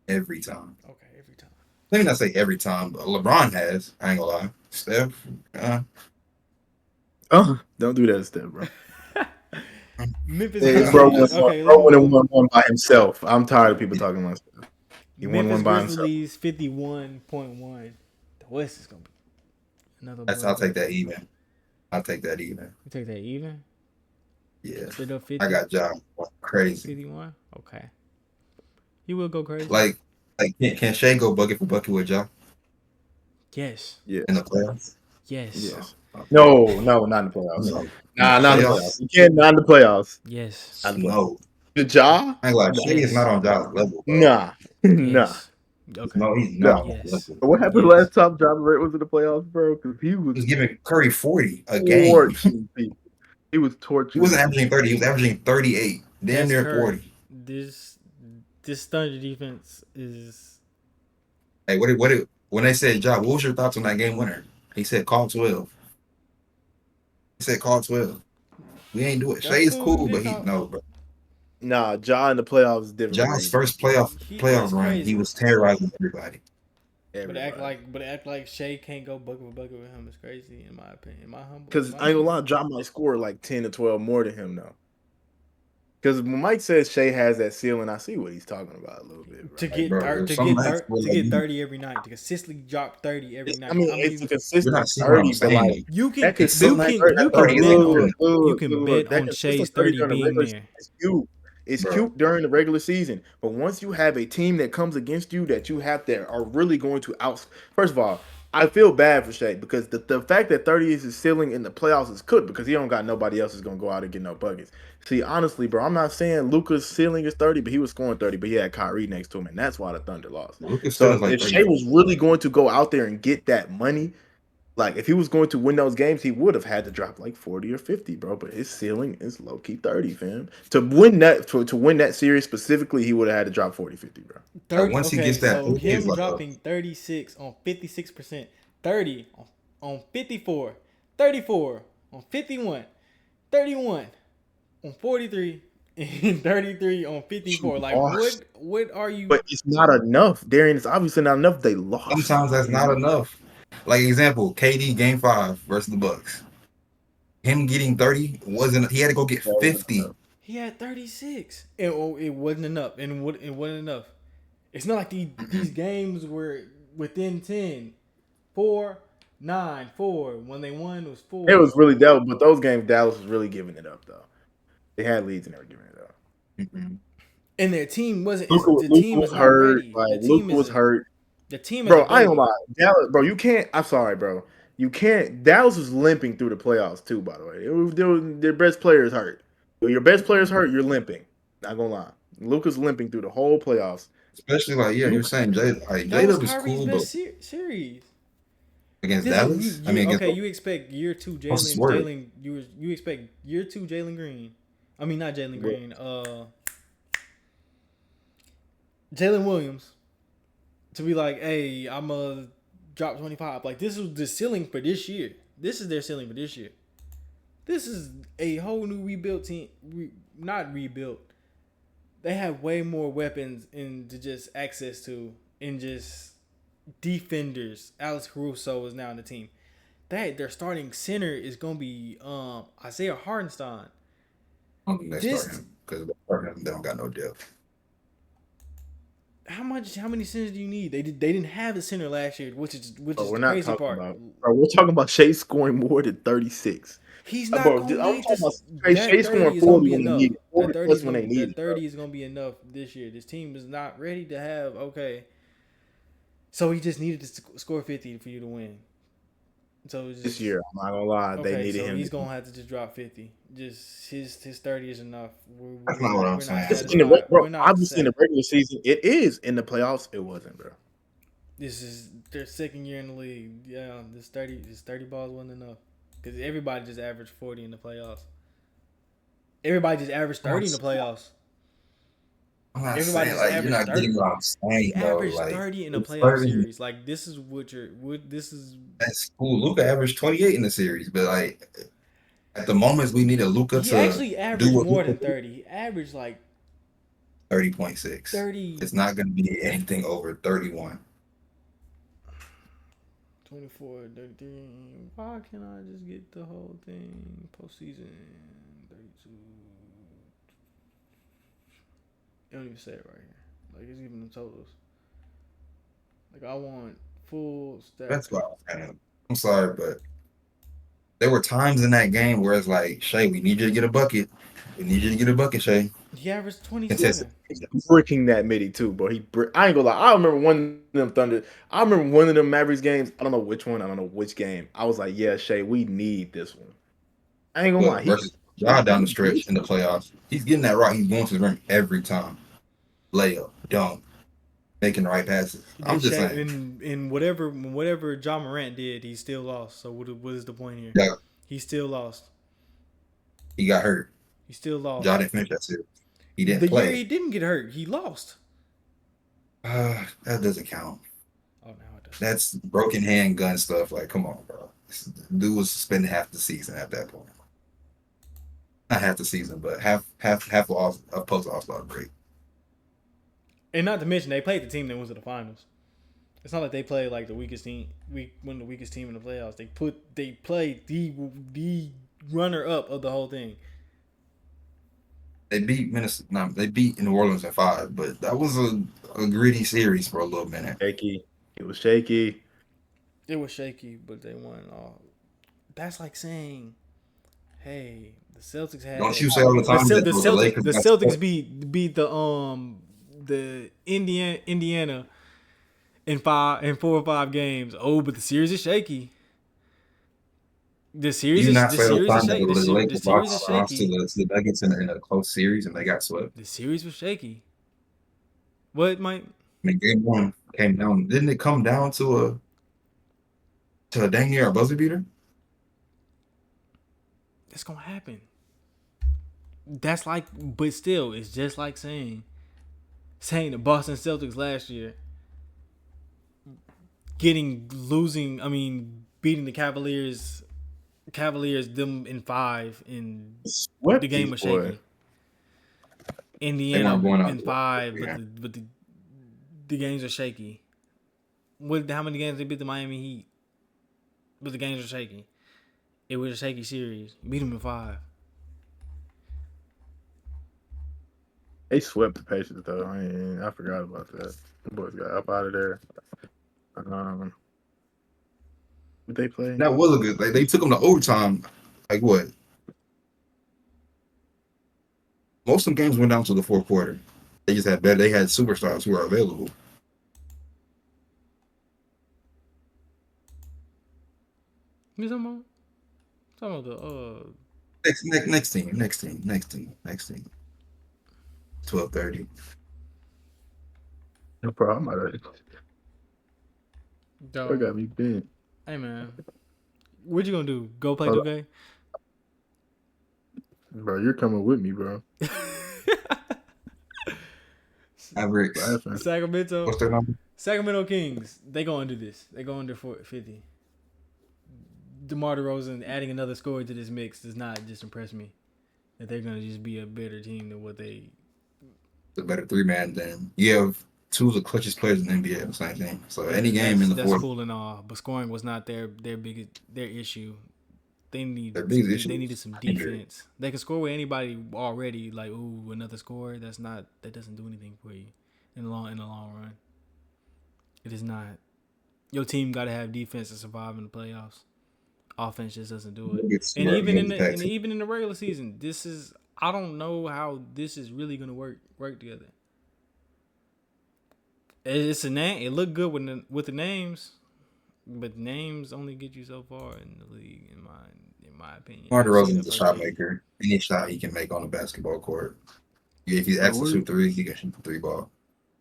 Speaker 3: Every time.
Speaker 2: Okay, every time.
Speaker 3: Let me not say every time, but LeBron has. I ain't gonna lie. Steph.
Speaker 1: Don't do that, Steph, bro.
Speaker 2: Memphis.
Speaker 1: Hey, bro won 1 by himself. I'm tired of people talking about Steph. He won 1 by himself.
Speaker 2: Grizzlies 51.1. The West is gonna be another.
Speaker 3: I'll take that even. I'll take that even.
Speaker 2: You take that even?
Speaker 3: Yeah.
Speaker 2: Straight up 50?
Speaker 3: I got Ja crazy.
Speaker 2: 51? Okay. He will go crazy.
Speaker 3: Like can Shea go bucket for bucket with Ja?
Speaker 2: Yes.
Speaker 1: Yeah.
Speaker 3: In the playoffs?
Speaker 2: Yes.
Speaker 1: No, not in the playoffs.
Speaker 3: No.
Speaker 1: Nah, not in the playoffs. You can't, not in the playoffs.
Speaker 2: Yes.
Speaker 3: No.
Speaker 1: The Ja?
Speaker 3: I ain't like Shea is not on Ja's level. Bro.
Speaker 1: Nah.
Speaker 2: Yes. Okay.
Speaker 3: No, he's not.
Speaker 2: Yes.
Speaker 1: What happened last time Ja Morant was in the playoffs, bro? Because he was
Speaker 3: giving Curry 40 a game.
Speaker 1: Torching people. He was torturing.
Speaker 3: He wasn't averaging 30. He was averaging 38. Damn near 40.
Speaker 2: This Thunder defense is.
Speaker 3: Hey, when they said Ja, what was your thoughts on that game winner? He said call 12. He said call 12. We ain't do it. Shea is cool, but bro.
Speaker 1: Nah, Ja in the playoffs is different.
Speaker 3: Ja's first playoff run, he was terrorizing everybody.
Speaker 2: But act like Shea can't go bucket for bucket with him is crazy in my opinion. In my humble.
Speaker 1: Because I ain't gonna lie, Ja might score like 10 to 12 more than him though. Because when Mike says Shea has that ceiling, I see what he's talking about a little bit. Bro.
Speaker 2: To get 30 every night, to consistently drop 30 every night.
Speaker 1: I mean, it's a consistent 30, but like
Speaker 2: you can bet on Shea's 30 being there.
Speaker 1: It's cute during the regular season, but once you have a team that comes against you that you have that are really going to First of all, I feel bad for Shea because the fact that 30 is his ceiling in the playoffs is good because he don't got nobody else is gonna go out and get no buckets. See, honestly, bro, I'm not saying Luka's ceiling is 30, but he was scoring 30, but he had Kyrie next to him, and that's why the Thunder lost. So if Shea was really going to go out there and get that money, like if he was going to win those games, he would have had to drop like 40 or 50, bro. But his ceiling is low key 30, fam. To win that series specifically, he would have had to drop 40, 50, bro.
Speaker 2: 30, once he gets that, so him dropping 36 on 56%, 30 on 54, 34 on 51, 31 on 43, and 33 on 54. Like what are you?
Speaker 1: But it's not enough, Darian. It's obviously not enough. They lost.
Speaker 3: Sometimes that's not enough. Like example, KD game 5 versus the Bucks. Him getting 30 wasn't. He had to go get 50.
Speaker 2: He had 36. It wasn't enough, and it wasn't enough. It's not like these games were within 10, 4, 9, 4. When they won, it was 4.
Speaker 1: It was really Dallas, but those games Dallas was really giving it up though. They had leads and they were giving it up.
Speaker 2: Mm-hmm. And their team wasn't.
Speaker 1: Luka was hurt. Like Luka was hurt.
Speaker 2: The team,
Speaker 1: bro, I ain't gonna lie, Dallas, bro. You can't. I'm sorry, bro. You can't. Dallas was limping through the playoffs too. By the way, their best players hurt. When your best players hurt, you're limping. Not gonna lie, Luka's limping through the whole playoffs.
Speaker 3: Especially like you're saying J-Dub is cool, but
Speaker 2: series
Speaker 3: against Dallas.
Speaker 2: You expect year 2 Jalen. You expect year 2 Jalen Green. I mean, not Jalen Green. Jalen Williams. To be like, hey, I'm a drop 25. Like, this is the ceiling for this year. This is their ceiling for this year. This is a whole new rebuilt team. Not rebuilt. They have way more weapons and to just access to and just defenders. Alex Caruso is now on the team. Their starting center is gonna be Isaiah Hartenstein.
Speaker 3: I don't think they
Speaker 2: This-
Speaker 3: start him because they don't got no depth.
Speaker 2: How many centers do you need? They didn't have a center last year, which is
Speaker 1: Bro,
Speaker 2: the
Speaker 1: we're not
Speaker 2: crazy
Speaker 1: talking
Speaker 2: part.
Speaker 1: about. Bro, we're talking about Shea scoring more than 36.
Speaker 2: He's not
Speaker 1: Bro,
Speaker 2: gonna
Speaker 1: I'm
Speaker 2: need
Speaker 1: talking
Speaker 2: this.
Speaker 1: about
Speaker 2: That
Speaker 1: Shea
Speaker 2: 30
Speaker 1: scoring
Speaker 2: is gonna
Speaker 1: 40
Speaker 2: be
Speaker 1: when they
Speaker 2: enough.
Speaker 1: need it. 40
Speaker 2: That 30
Speaker 1: plus
Speaker 2: is
Speaker 1: when
Speaker 2: gonna
Speaker 1: they
Speaker 2: be
Speaker 1: need
Speaker 2: that
Speaker 1: it. Bro.
Speaker 2: 30 is gonna be enough this year. This team is not ready to have So he just needed to score 50 for you to win. So it's just,
Speaker 1: This year, I'm not gonna lie, they
Speaker 2: okay,
Speaker 1: needed
Speaker 2: so
Speaker 1: him.
Speaker 2: he's gonna have to just drop 50. Just his 30 is enough.
Speaker 3: That's not what I'm saying.
Speaker 1: Just
Speaker 2: satisfied.
Speaker 1: in the, bro,
Speaker 2: We're not
Speaker 1: obviously in the regular season, it is. In the playoffs, it wasn't, bro.
Speaker 2: This is their second year in the league. Yeah, this 30 balls wasn't enough because everybody just averaged 40 in the playoffs. Everybody just averaged 30 in the playoffs.
Speaker 3: I'm not
Speaker 2: Everybody
Speaker 3: saying
Speaker 2: just
Speaker 3: like you're not
Speaker 2: averaged 30.
Speaker 3: getting what I'm saying.
Speaker 2: He
Speaker 3: Though.
Speaker 2: averaged
Speaker 3: Like
Speaker 2: 30 in a
Speaker 3: it's
Speaker 2: playoff
Speaker 3: 30.
Speaker 2: series. Like this is this is
Speaker 3: That's cool. Luka averaged 28 in the series, but like at the moments we needed Luka
Speaker 2: he
Speaker 3: to
Speaker 2: actually averaged
Speaker 3: what
Speaker 2: more
Speaker 3: Luka
Speaker 2: than 30. He averaged like
Speaker 3: 30.6.
Speaker 2: 30,
Speaker 3: It's not going to be anything over 31.
Speaker 2: 24, 33. Why can't I just get the whole thing? Postseason 32. It don't even say it right here. Like it's even the totals. Like I want full stat.
Speaker 3: That's why I'm sorry, but there were times in that game where it's like, Shea, we need you to get a bucket. We need you to get a bucket, Shea.
Speaker 2: He averaged 27.
Speaker 3: Contested.
Speaker 1: He's bricking that midi too, bro. I ain't gonna lie. I remember one of them Thunder. I remember one of them Mavericks games. I don't know which one. I don't know which game. I was like, yeah, Shea, we need this one. I ain't gonna lie.
Speaker 3: Versus Ja down the stretch in the playoffs. He's getting that right. He's going to the ring every time. Layup, dunk, making the right passes. I'm just saying.
Speaker 2: In whatever John Morant did, he still lost. So what is the point here?
Speaker 3: Yeah.
Speaker 2: He still lost.
Speaker 3: He got hurt.
Speaker 2: He still lost.
Speaker 3: Ja didn't finish that series. He didn't
Speaker 2: the
Speaker 3: play.
Speaker 2: year he didn't get hurt, he lost.
Speaker 3: That doesn't count.
Speaker 2: Oh, now it does.
Speaker 3: That's broken hand gun stuff. Like, come on, bro. This dude was suspended half the season at that point. Not half the season, but half of post All-Star break.
Speaker 2: And not to mention, they played the team that went to the finals. It's not like they played like the weakest team. We won the weakest team in the playoffs. They played the runner up of the whole thing.
Speaker 3: They beat Minnesota. No, they beat New Orleans in 5, but that was a gritty series for a little minute.
Speaker 1: Shaky. It was shaky.
Speaker 2: It was shaky, but they won all. That's like saying, "Hey, the Celtics had."
Speaker 3: Don't you say all the time that
Speaker 2: The
Speaker 3: Lakers got
Speaker 2: Celtics
Speaker 3: swept?
Speaker 2: beat the Indiana in 4 or 5 games. Oh, but the series is shaky. The series
Speaker 3: You
Speaker 2: is
Speaker 3: not
Speaker 2: the
Speaker 3: say all the
Speaker 2: series is
Speaker 3: time that
Speaker 2: shaky.
Speaker 3: the
Speaker 2: The
Speaker 3: Lakers
Speaker 2: series is
Speaker 3: lost
Speaker 2: shaky.
Speaker 3: to the Nuggets in a close series and they got swept.
Speaker 2: The series was shaky. What, Mike?
Speaker 3: I mean, game 1 came down. Didn't it come down to a dang near a buzzer beater?
Speaker 2: It's gonna happen. That's like, but still, it's just like saying the Boston Celtics last year beating the Cavaliers them in 5 in
Speaker 1: Swept
Speaker 2: the game
Speaker 1: these
Speaker 2: was shaky.
Speaker 1: boys.
Speaker 2: Indiana
Speaker 3: going out
Speaker 2: in
Speaker 3: to
Speaker 2: 5,
Speaker 3: yeah.
Speaker 2: but the games are shaky. How many games they beat the Miami Heat? But the games are shaky. It was a shaky series. You beat them in 5.
Speaker 1: They swept the Pacers though. I forgot about that. The boys got up out of there. Did they play?
Speaker 3: That was a good. They took them to overtime. Like what? Most of the games went down to the 4th quarter. They just had better. They had superstars who were available.
Speaker 2: You talking about the
Speaker 3: Next team. 12:30.
Speaker 1: No problem. I got me bent.
Speaker 2: Hey man, what you gonna do? Go play
Speaker 1: Hold
Speaker 2: 2K?
Speaker 1: Bro, you're coming with me, bro.
Speaker 3: Mavericks.
Speaker 1: Laughing.
Speaker 2: Sacramento.
Speaker 3: What's their number?
Speaker 2: Sacramento Kings. They go under this. They go under 50. DeMar DeRozan adding another scorer to this mix does not just impress me. That they're gonna just be a better team than what they.
Speaker 3: The better 3-man than you have 2 of the clutchest players in the NBA at the same thing. So any game in the
Speaker 2: That's
Speaker 3: 4th.
Speaker 2: cool and all, but scoring was not their issue. They need
Speaker 3: Their biggest
Speaker 2: some,
Speaker 3: issue
Speaker 2: they needed
Speaker 3: is
Speaker 2: some
Speaker 3: injury.
Speaker 2: defense. They can score with anybody already. Like, ooh, another score. That doesn't do anything for you in the long run. It is not. Your team got to have defense to survive in the playoffs. Offense just doesn't do it.
Speaker 3: Get
Speaker 2: And
Speaker 3: smart against the Paxton.
Speaker 2: even in the regular season, this is I don't know how this is really gonna work together. It's a name. It looked good with the names, but names only get you so far in the league, in my opinion.
Speaker 3: DeMar
Speaker 2: I've seen
Speaker 3: DeRozan's
Speaker 2: the
Speaker 3: a
Speaker 2: first
Speaker 3: shot
Speaker 2: game.
Speaker 3: maker. Any shot he can make on the basketball court. If he's asked to
Speaker 1: Who-
Speaker 3: shoot three, he can shoot the three ball.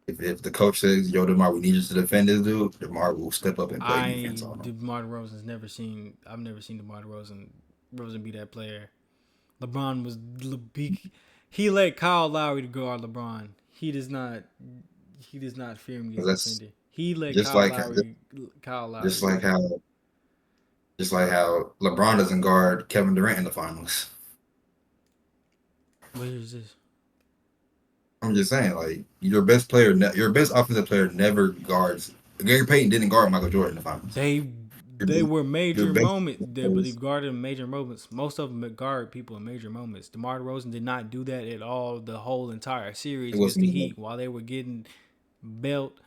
Speaker 3: If the coach says, "Yo, DeMar, we need you to defend this dude," DeMar will step up and play defense on him.
Speaker 2: DeMar DeRozan's I've never seen DeMar DeRozan be that player. LeBron was he let Kyle Lowry to guard LeBron. He does not fear him against
Speaker 3: That's
Speaker 2: defender. He let
Speaker 3: just
Speaker 2: Kyle
Speaker 3: like
Speaker 2: Lowry
Speaker 3: just like how LeBron doesn't guard Kevin Durant in the finals.
Speaker 2: What is this?
Speaker 3: I'm just saying, like your best player, your best offensive player, never guards. Gary Payton didn't guard Michael Jordan in the finals.
Speaker 2: They were major
Speaker 3: best-
Speaker 2: moments. They guarded major moments. Most of them guard people in major moments. DeMar DeRozan did not do that at all. The whole entire series
Speaker 3: It
Speaker 2: against the
Speaker 3: wasn't
Speaker 2: Heat while they were getting built.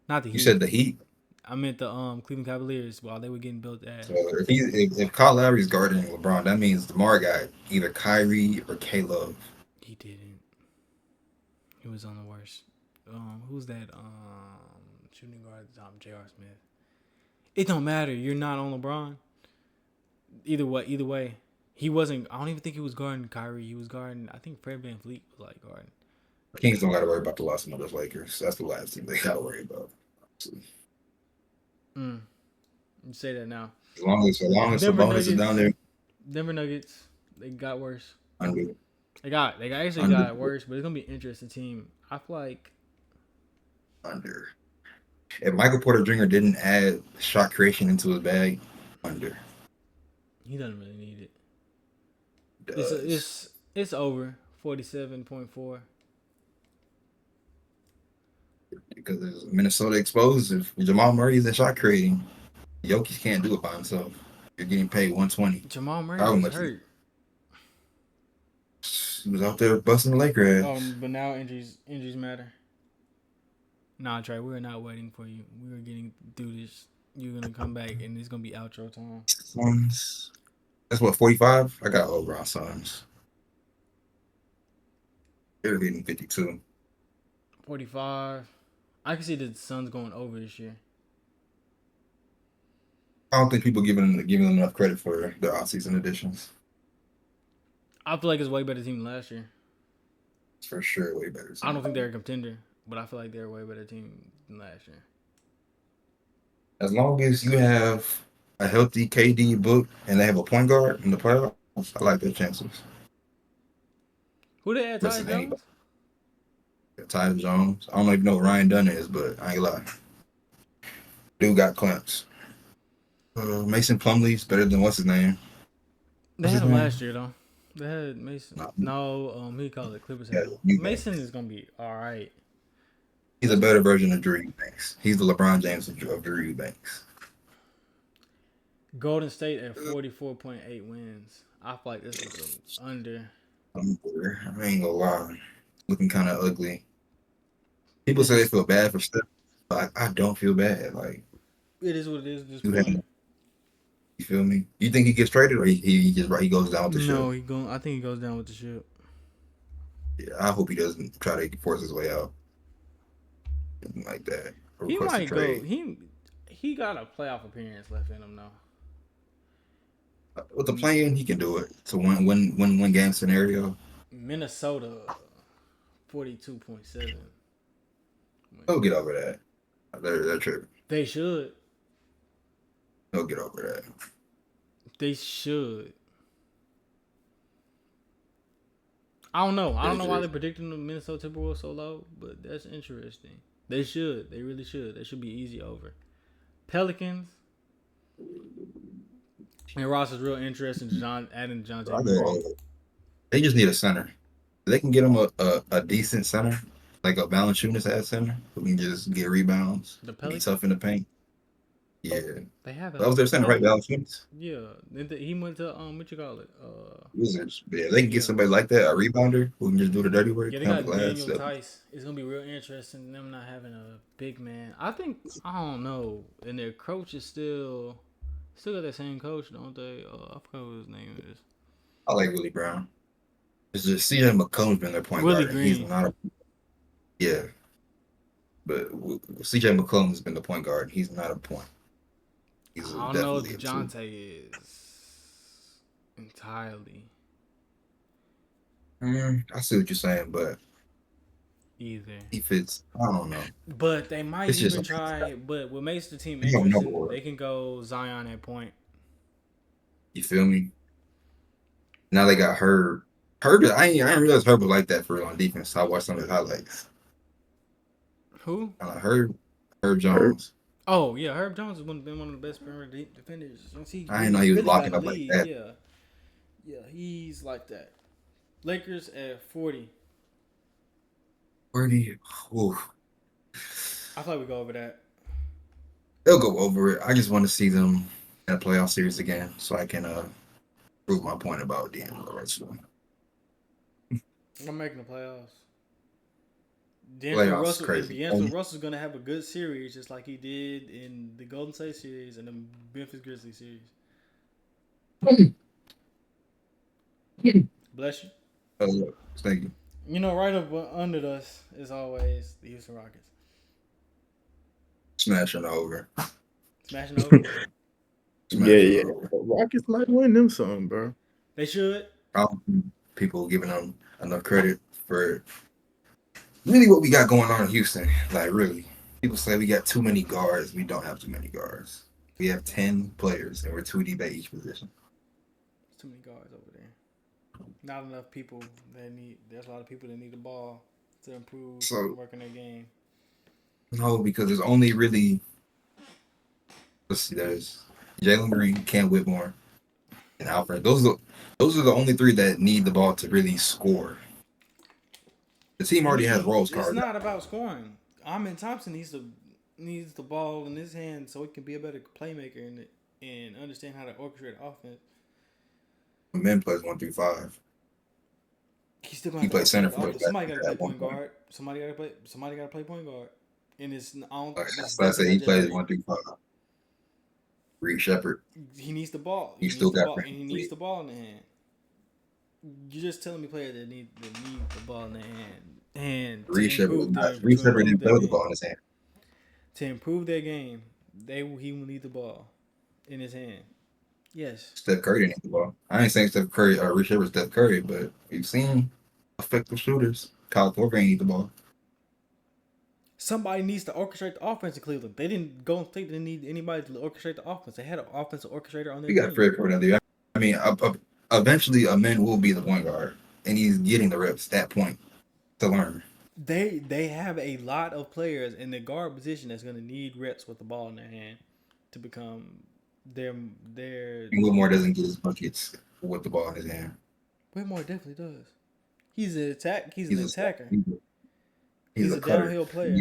Speaker 2: Not the Heat.
Speaker 3: You said the Heat.
Speaker 2: I meant the Cleveland Cavaliers while they were getting built at.
Speaker 3: So if Kyle Lowry's guarding LeBron, that means DeMar got either Kyrie or K-Love.
Speaker 2: He didn't. He was on the worst. Who's that shooting guard at the top? J.R. Smith. It don't matter. You're not on LeBron. Either way. He wasn't. I don't even think he was guarding Kyrie. He was guarding. I think Fred VanVleet was like guarding.
Speaker 3: Kings don't got to worry about the loss of those Lakers. That's the last thing they got to worry about.
Speaker 2: You say that now.
Speaker 3: As long as
Speaker 2: Denver
Speaker 3: Sabonis is down there,
Speaker 2: Denver Nuggets. They got worse.
Speaker 3: under.
Speaker 2: They actually got worse, but it's gonna be an interesting team. I feel like
Speaker 3: If Michael Porter Jr. didn't add shot creation into his bag, under.
Speaker 2: he doesn't really need it.
Speaker 3: Does.
Speaker 2: It's over 47.4.
Speaker 3: Because Minnesota exposed, if Jamal Murray isn't shot creating, Jokic can't do it by himself. You're getting paid 120.
Speaker 2: Jamal Murray
Speaker 3: How
Speaker 2: was
Speaker 3: much?
Speaker 2: hurt.
Speaker 3: He was out there busting the Lakers.
Speaker 2: But now injuries matter. Nah, Trey, we're not waiting for you. We are getting through this. You're gonna come back, and it's gonna be outro time.
Speaker 3: Suns. That's what, 45? I got over on Suns. They're hitting 52.
Speaker 2: 45. I can see the Suns going over this year.
Speaker 3: I don't think people giving them enough credit for their offseason additions.
Speaker 2: I feel like it's a way better team than last year.
Speaker 3: It's for sure way better.
Speaker 2: I don't think they're a contender, but I feel like they're a way better team than last year.
Speaker 3: As long as you have a healthy KD book and they have a point guard in the playoffs, I like their chances.
Speaker 2: Who they had? Ty
Speaker 3: Listen,
Speaker 2: Jones?
Speaker 3: Tyus Jones. I don't even know what Ryan Dunn is, but I ain't lying. Dude got clamps. Mason Plumlee's better than what's his name?
Speaker 2: They
Speaker 3: What's
Speaker 2: had
Speaker 3: his
Speaker 2: him
Speaker 3: name?
Speaker 2: last year though. They had Mason.
Speaker 3: No.
Speaker 2: He called it Clippers.
Speaker 3: Yeah,
Speaker 2: had him.
Speaker 3: Eubanks.
Speaker 2: Mason is gonna be all right.
Speaker 3: He's a better version of Drew Eubanks. He's the LeBron James of Drew Eubanks.
Speaker 2: Golden State at 44.8 wins. I feel like this is an under.
Speaker 3: I ain't gonna lie. Looking kind of ugly. People say they feel bad for Steph, but I don't feel bad. Like,
Speaker 2: It is what it is. At this
Speaker 3: you
Speaker 2: point.
Speaker 3: feel me? You think he gets traded, or he goes down with the
Speaker 2: No,
Speaker 3: ship?
Speaker 2: I think he goes down with the ship.
Speaker 3: Yeah, I hope he doesn't try to force his way out. Something like that. Or
Speaker 2: He
Speaker 3: request a
Speaker 2: might go.
Speaker 3: trade.
Speaker 2: He got a playoff appearance left in him though.
Speaker 3: With the plan, he can do it. So win game scenario.
Speaker 2: Minnesota, 42.7.
Speaker 3: He'll get over that. They're tripping.
Speaker 2: They should.
Speaker 3: He'll get over that.
Speaker 2: They should. I don't know. I don't know why they're predicting the Minnesota Timberwolves so low, but that's interesting. They should. They really should. They should be easy over. Pelicans. And Ross is real interested in adding John
Speaker 3: I
Speaker 2: Taylor.
Speaker 3: go over. They just need a center. They can get him a decent center, like a Valanciunas at center, who can just get rebounds,
Speaker 2: The
Speaker 3: be
Speaker 2: Pelicans.
Speaker 3: tough in the paint. Yeah,
Speaker 2: They have
Speaker 3: that was their center, right? Val Phoenix.
Speaker 2: Yeah, he went to what you call it?
Speaker 3: Wizards. Yeah, they can
Speaker 2: Yeah.
Speaker 3: get somebody like that, a rebounder who can just do the dirty work.
Speaker 2: Yeah, they
Speaker 3: Handle
Speaker 2: got
Speaker 3: glass.
Speaker 2: Daniel Tice. It's gonna be real interesting them not having a big man. I don't know, and their coach is still got that same coach, don't they? I forgot what his name is.
Speaker 3: I like Willie Brown. It's just CJ McCollum's been their point
Speaker 2: Willie
Speaker 3: guard. And he's
Speaker 2: Green.
Speaker 3: not a yeah, but CJ McCollum's been the point guard. He's not a point. He's
Speaker 2: I don't know if
Speaker 3: definitely a two.
Speaker 2: DeJounte is entirely
Speaker 3: I see what you're saying, but
Speaker 2: either.
Speaker 3: he fits. I don't know.
Speaker 2: But they might
Speaker 3: It's just
Speaker 2: even try. But what makes the team
Speaker 3: You don't know
Speaker 2: interesting,
Speaker 3: what.
Speaker 2: they can go Zion at point.
Speaker 3: You feel me? Now they got Herb. Herb, I didn't realize Herb was like that for real on defense. I watched some of his highlights.
Speaker 2: Who?
Speaker 3: Herb Jones.
Speaker 2: Oh yeah, Herb Jones has been one of the best perimeter defenders.
Speaker 3: I didn't know he was
Speaker 2: really
Speaker 3: locking
Speaker 2: got
Speaker 3: up like
Speaker 2: lead.
Speaker 3: that.
Speaker 2: Yeah, he's like that. Lakers at 40.
Speaker 3: Where do you? Ooh.
Speaker 2: I thought we go over that.
Speaker 3: They'll go over it. I just want to see them in a playoff series again, so I can prove my point about D'Angelo Russell.
Speaker 2: I'm making the playoffs.
Speaker 3: Playoffs
Speaker 2: Russell,
Speaker 3: crazy.
Speaker 2: D'Angelo Russell's gonna have a good series, just like he did in the Golden State series and the Memphis Grizzlies series. Bless you.
Speaker 3: Thank you.
Speaker 2: You know, right up under us is always the Houston Rockets.
Speaker 3: Smashing over.
Speaker 2: Smashing over.
Speaker 1: Yeah. Rockets might win them some, bro.
Speaker 2: They should.
Speaker 3: People giving them enough credit for really what we got going on in Houston. Like, really. People say we got too many guards. We don't have too many guards. We have 10 players, and we're 2 deep at each position.
Speaker 2: Too many guards over there. Not enough people that need. There's a lot of people that need the ball to improve working their game.
Speaker 3: No, because there's only really. Let's see. There's Jalen Green, Cam Whitmore, and Alfred. Those are the only 3 that need the ball to really score. The team already has Rose cards.
Speaker 2: It's not about scoring. Amen Thompson needs the ball in his hand so he can be a better playmaker and understand how to orchestrate offense.
Speaker 3: Men plays 1 through 5.
Speaker 2: He
Speaker 3: plays center for
Speaker 2: somebody got to play point guard. Somebody got to play point guard. And it's
Speaker 3: I said he plays 1 through 5. Reed Shepard.
Speaker 2: He needs the ball.
Speaker 3: He still got
Speaker 2: ball, and he needs the ball in the hand. You're just telling me players that need the ball in the hand. And
Speaker 3: Reed Shepard didn't play with the ball in his hand.
Speaker 2: To improve their game, he will need the ball in his hand. Yes.
Speaker 3: Steph Curry didn't need the ball. I ain't saying Steph Curry or Reed Shepard Steph Curry, but we've seen effective shooters. Kyle Korver ain't need the ball.
Speaker 2: Somebody needs to orchestrate the offense in Cleveland. They didn't go and think they need anybody to orchestrate the offense. They had an offensive orchestrator on their team.
Speaker 3: We got Fred Porter. I mean, eventually a man will be the point guard, and he's getting the reps at point to learn.
Speaker 2: They have a lot of players in the guard position that's going to need reps with the ball in their hand to become their. And
Speaker 3: Whitmore doesn't get his buckets with the ball in his hand.
Speaker 2: Whitmore definitely does. He's an attacker. He's a
Speaker 3: cutter.
Speaker 2: downhill player.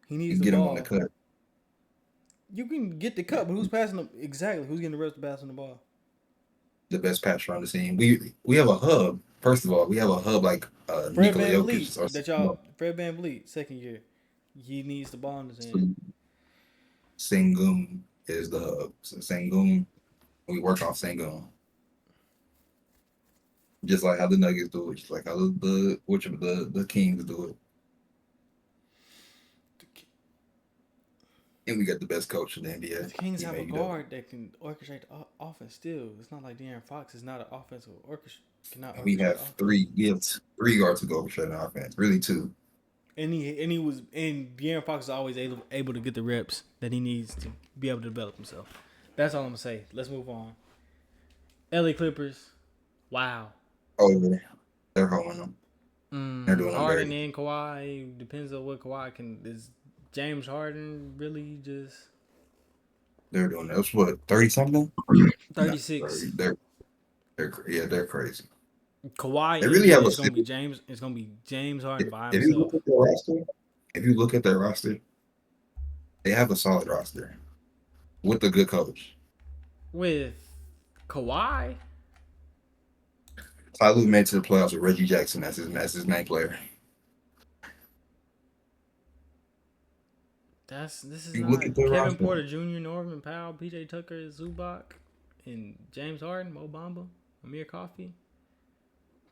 Speaker 2: He needs the
Speaker 3: get
Speaker 2: ball.
Speaker 3: Him on the cut.
Speaker 2: You can get the cut, but who's passing them? Exactly. Who's getting the reps to pass on the ball?
Speaker 3: The best passer on the team. We have a hub. First of all, we have a hub like
Speaker 2: Fred VanVleet. Fred VanVleet, second year. He needs the ball in his hand.
Speaker 3: Sengun is the hub. So Sengun, we work off Sengun. Just like how the Nuggets do it, just like how the Kings do it. And we got the best coach in the NBA.
Speaker 2: The Kings have a guard that can orchestrate the offense still. It's not like De'Aaron Fox is not an offensive orchestrator.
Speaker 3: We have 3. We have 3 guards to go orchestrate the offense. Really 2.
Speaker 2: And De'Aaron Fox is always able to get the reps that he needs to be able to develop himself. That's all I'm gonna say. Let's move on. LA Clippers. Wow.
Speaker 3: Oh, they're holding them. They're doing
Speaker 2: Harden and Kawhi. Depends on what Kawhi can. Is James Harden really just?
Speaker 3: They're doing that. That's what 30 something.
Speaker 2: 36.
Speaker 3: They're crazy.
Speaker 2: Kawhi.
Speaker 3: They really have
Speaker 2: it's gonna be James. It's gonna be James Harden by himself.
Speaker 3: If you look at their roster, they have a solid roster. with a good coach.
Speaker 2: With Kawhi?
Speaker 3: Ty Lue made it to the playoffs with Reggie Jackson as his main player.
Speaker 2: This is
Speaker 3: You
Speaker 2: not
Speaker 3: look at the
Speaker 2: Kevin
Speaker 3: roster.
Speaker 2: Porter Jr., Norman Powell, PJ Tucker, Zubac, and James Harden, Mo Bamba, Amir Coffey,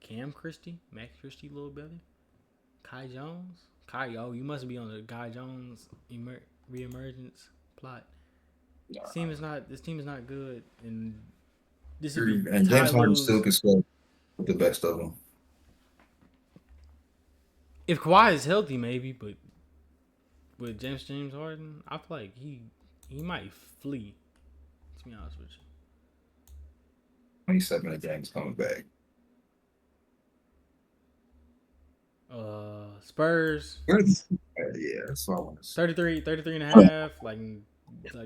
Speaker 2: Cam Christie, Max Christie, Little Belly, Kai Jones. You must be on the Kai Jones reemergence plot. This team is not good, and this would be
Speaker 3: And
Speaker 2: Ty
Speaker 3: James Harden still
Speaker 2: Lue's.
Speaker 3: can score with the best of them.
Speaker 2: If Kawhi is healthy, maybe, but with James Harden, I feel like he might flee. To be honest with
Speaker 3: 27 of James coming back.
Speaker 2: you. Spurs
Speaker 3: Yeah, that's all I want to say.
Speaker 2: 33 and a half. Like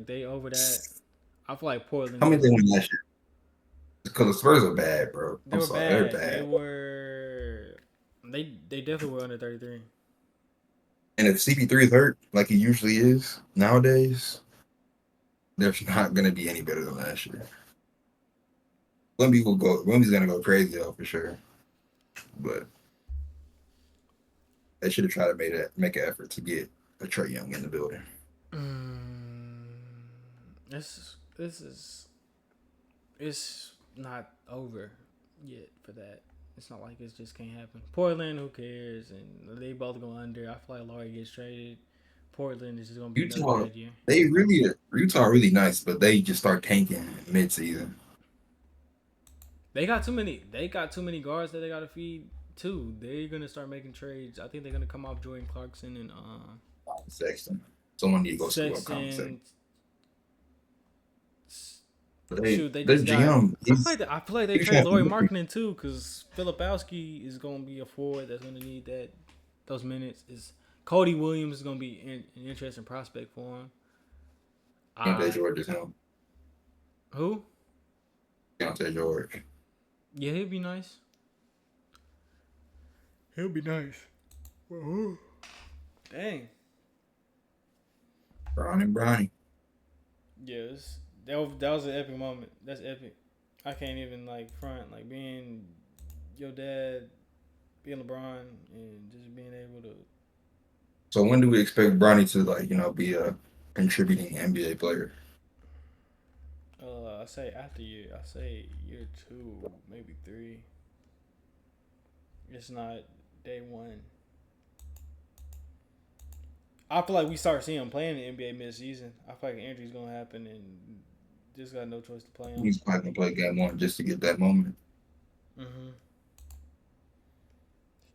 Speaker 2: they over that. I feel like Portland.
Speaker 3: How many they won last year? Because the Spurs are bad, bro.
Speaker 2: They
Speaker 3: I'm
Speaker 2: were
Speaker 3: sorry,
Speaker 2: bad.
Speaker 3: they're bad.
Speaker 2: They were. They definitely were under 33.
Speaker 3: And if CP3 is hurt, like he usually is nowadays, there's not going to be any better than last year. Wemby's going to go crazy, though, for sure. But they should have tried to make an effort to get a Trae Young in the building.
Speaker 2: This is it's not over yet for that. It's not like it just can't happen. Portland, who cares? And they both go under. I feel like Laurie gets traded. Portland is just gonna be another bad year.
Speaker 3: Utah really nice, but they just start tanking mid-season.
Speaker 2: They got too many guards that they gotta feed too. They're gonna start making trades. I think they're gonna come off Jordan Clarkson and
Speaker 3: Sexton. Someone need to go school up
Speaker 2: Sexton.
Speaker 3: Shoot,
Speaker 2: They
Speaker 3: their
Speaker 2: just
Speaker 3: GM.
Speaker 2: I feel like they trade Laurie Markkinen too, because Filipowski is gonna be a forward that's gonna need those minutes. Cody Williams is gonna be an interesting prospect for him.
Speaker 3: Deontay George is him.
Speaker 2: Who?
Speaker 3: Deontay George.
Speaker 2: Yeah, he'd be nice. He'll be nice. Dang.
Speaker 3: Bronny.
Speaker 2: Yes. That was an epic moment. That's epic. I can't even front being your dad, being LeBron, and just being able to.
Speaker 3: So when do we expect Bronny to be a contributing NBA player?
Speaker 2: I say after year. I say year 2, maybe 3. It's not day 1. I feel like we start seeing him playing in the NBA mid-season. I feel like an injury's gonna happen and just got no choice to play him.
Speaker 3: He's probably gonna play game 1 just to get that moment.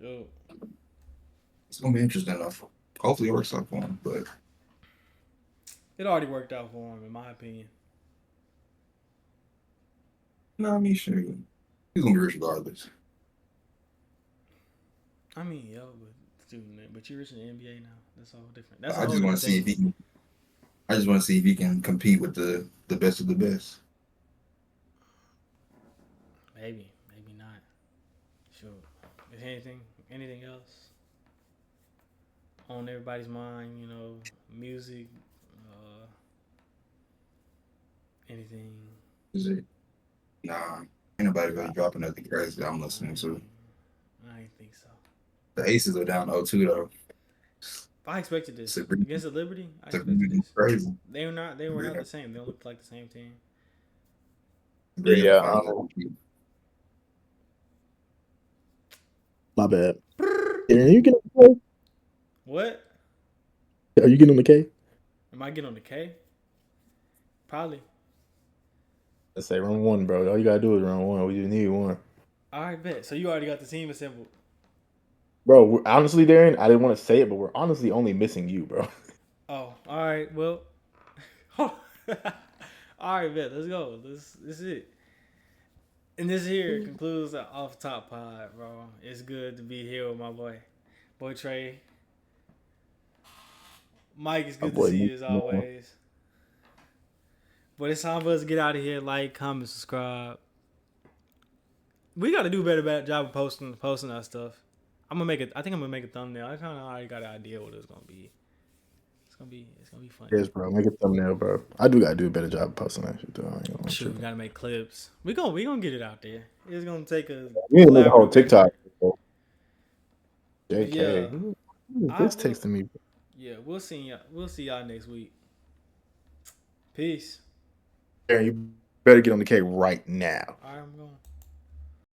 Speaker 2: So
Speaker 3: It's gonna be interesting enough. Hopefully it works out for him, but
Speaker 2: it already worked out for him, in my opinion.
Speaker 3: no, I mean sure. He's gonna be rich regardless.
Speaker 2: I mean, but you're rich in the NBA now. That's all different.
Speaker 3: I just want to see if he can compete with the best of the best.
Speaker 2: Maybe not. Sure. Is anything else on everybody's mind? Music, anything.
Speaker 3: Is it? Nah, ain't nobody really dropping nothing crazy that I'm listening to.
Speaker 2: I didn't think so.
Speaker 3: The Aces are down 0-2 though.
Speaker 2: I expected this
Speaker 3: It's
Speaker 2: against the Liberty. I expected this.
Speaker 3: crazy.
Speaker 2: They were not the same. They don't look like the same team.
Speaker 1: Yeah. My bad. Are you getting on the K?
Speaker 2: What?
Speaker 1: Are you getting on the K?
Speaker 2: Am I getting on the K? Probably.
Speaker 1: Let's say round 1, bro. All you gotta do is round 1. We just need 1.
Speaker 2: All right, bet. So you already got the team assembled.
Speaker 1: Bro, honestly, Darren, I didn't want to say it, but we're honestly only missing you, bro.
Speaker 2: Oh, all right. Well, all right, bet. Let's go. This is it. And this here concludes the Off Top Pod, bro. It's good to be here with my boy Trey. Mike, it's good to see you as always. But it's time for us to get out of here. Like, comment, subscribe. We got to do a better job of posting our stuff. I think I'm gonna make a thumbnail. I kind of already got an idea what it's gonna be. It's gonna be fun.
Speaker 1: Yes, bro. Make a thumbnail, bro. I do gotta do a better job of posting that shit, though. I ain't gonna lie.
Speaker 2: Shoot, we gotta make clips. We gonna get it out there. It's gonna take a
Speaker 1: We ain't make a whole
Speaker 2: collaborative
Speaker 1: TikTok.
Speaker 2: effort.
Speaker 1: Bro.
Speaker 2: Yeah.
Speaker 1: JK. Who is
Speaker 2: I
Speaker 1: this
Speaker 2: will-
Speaker 1: texting me?
Speaker 2: Yeah, we'll see y'all next week. Peace.
Speaker 1: Aaron, you better get on the K right now.
Speaker 2: All right, I'm going.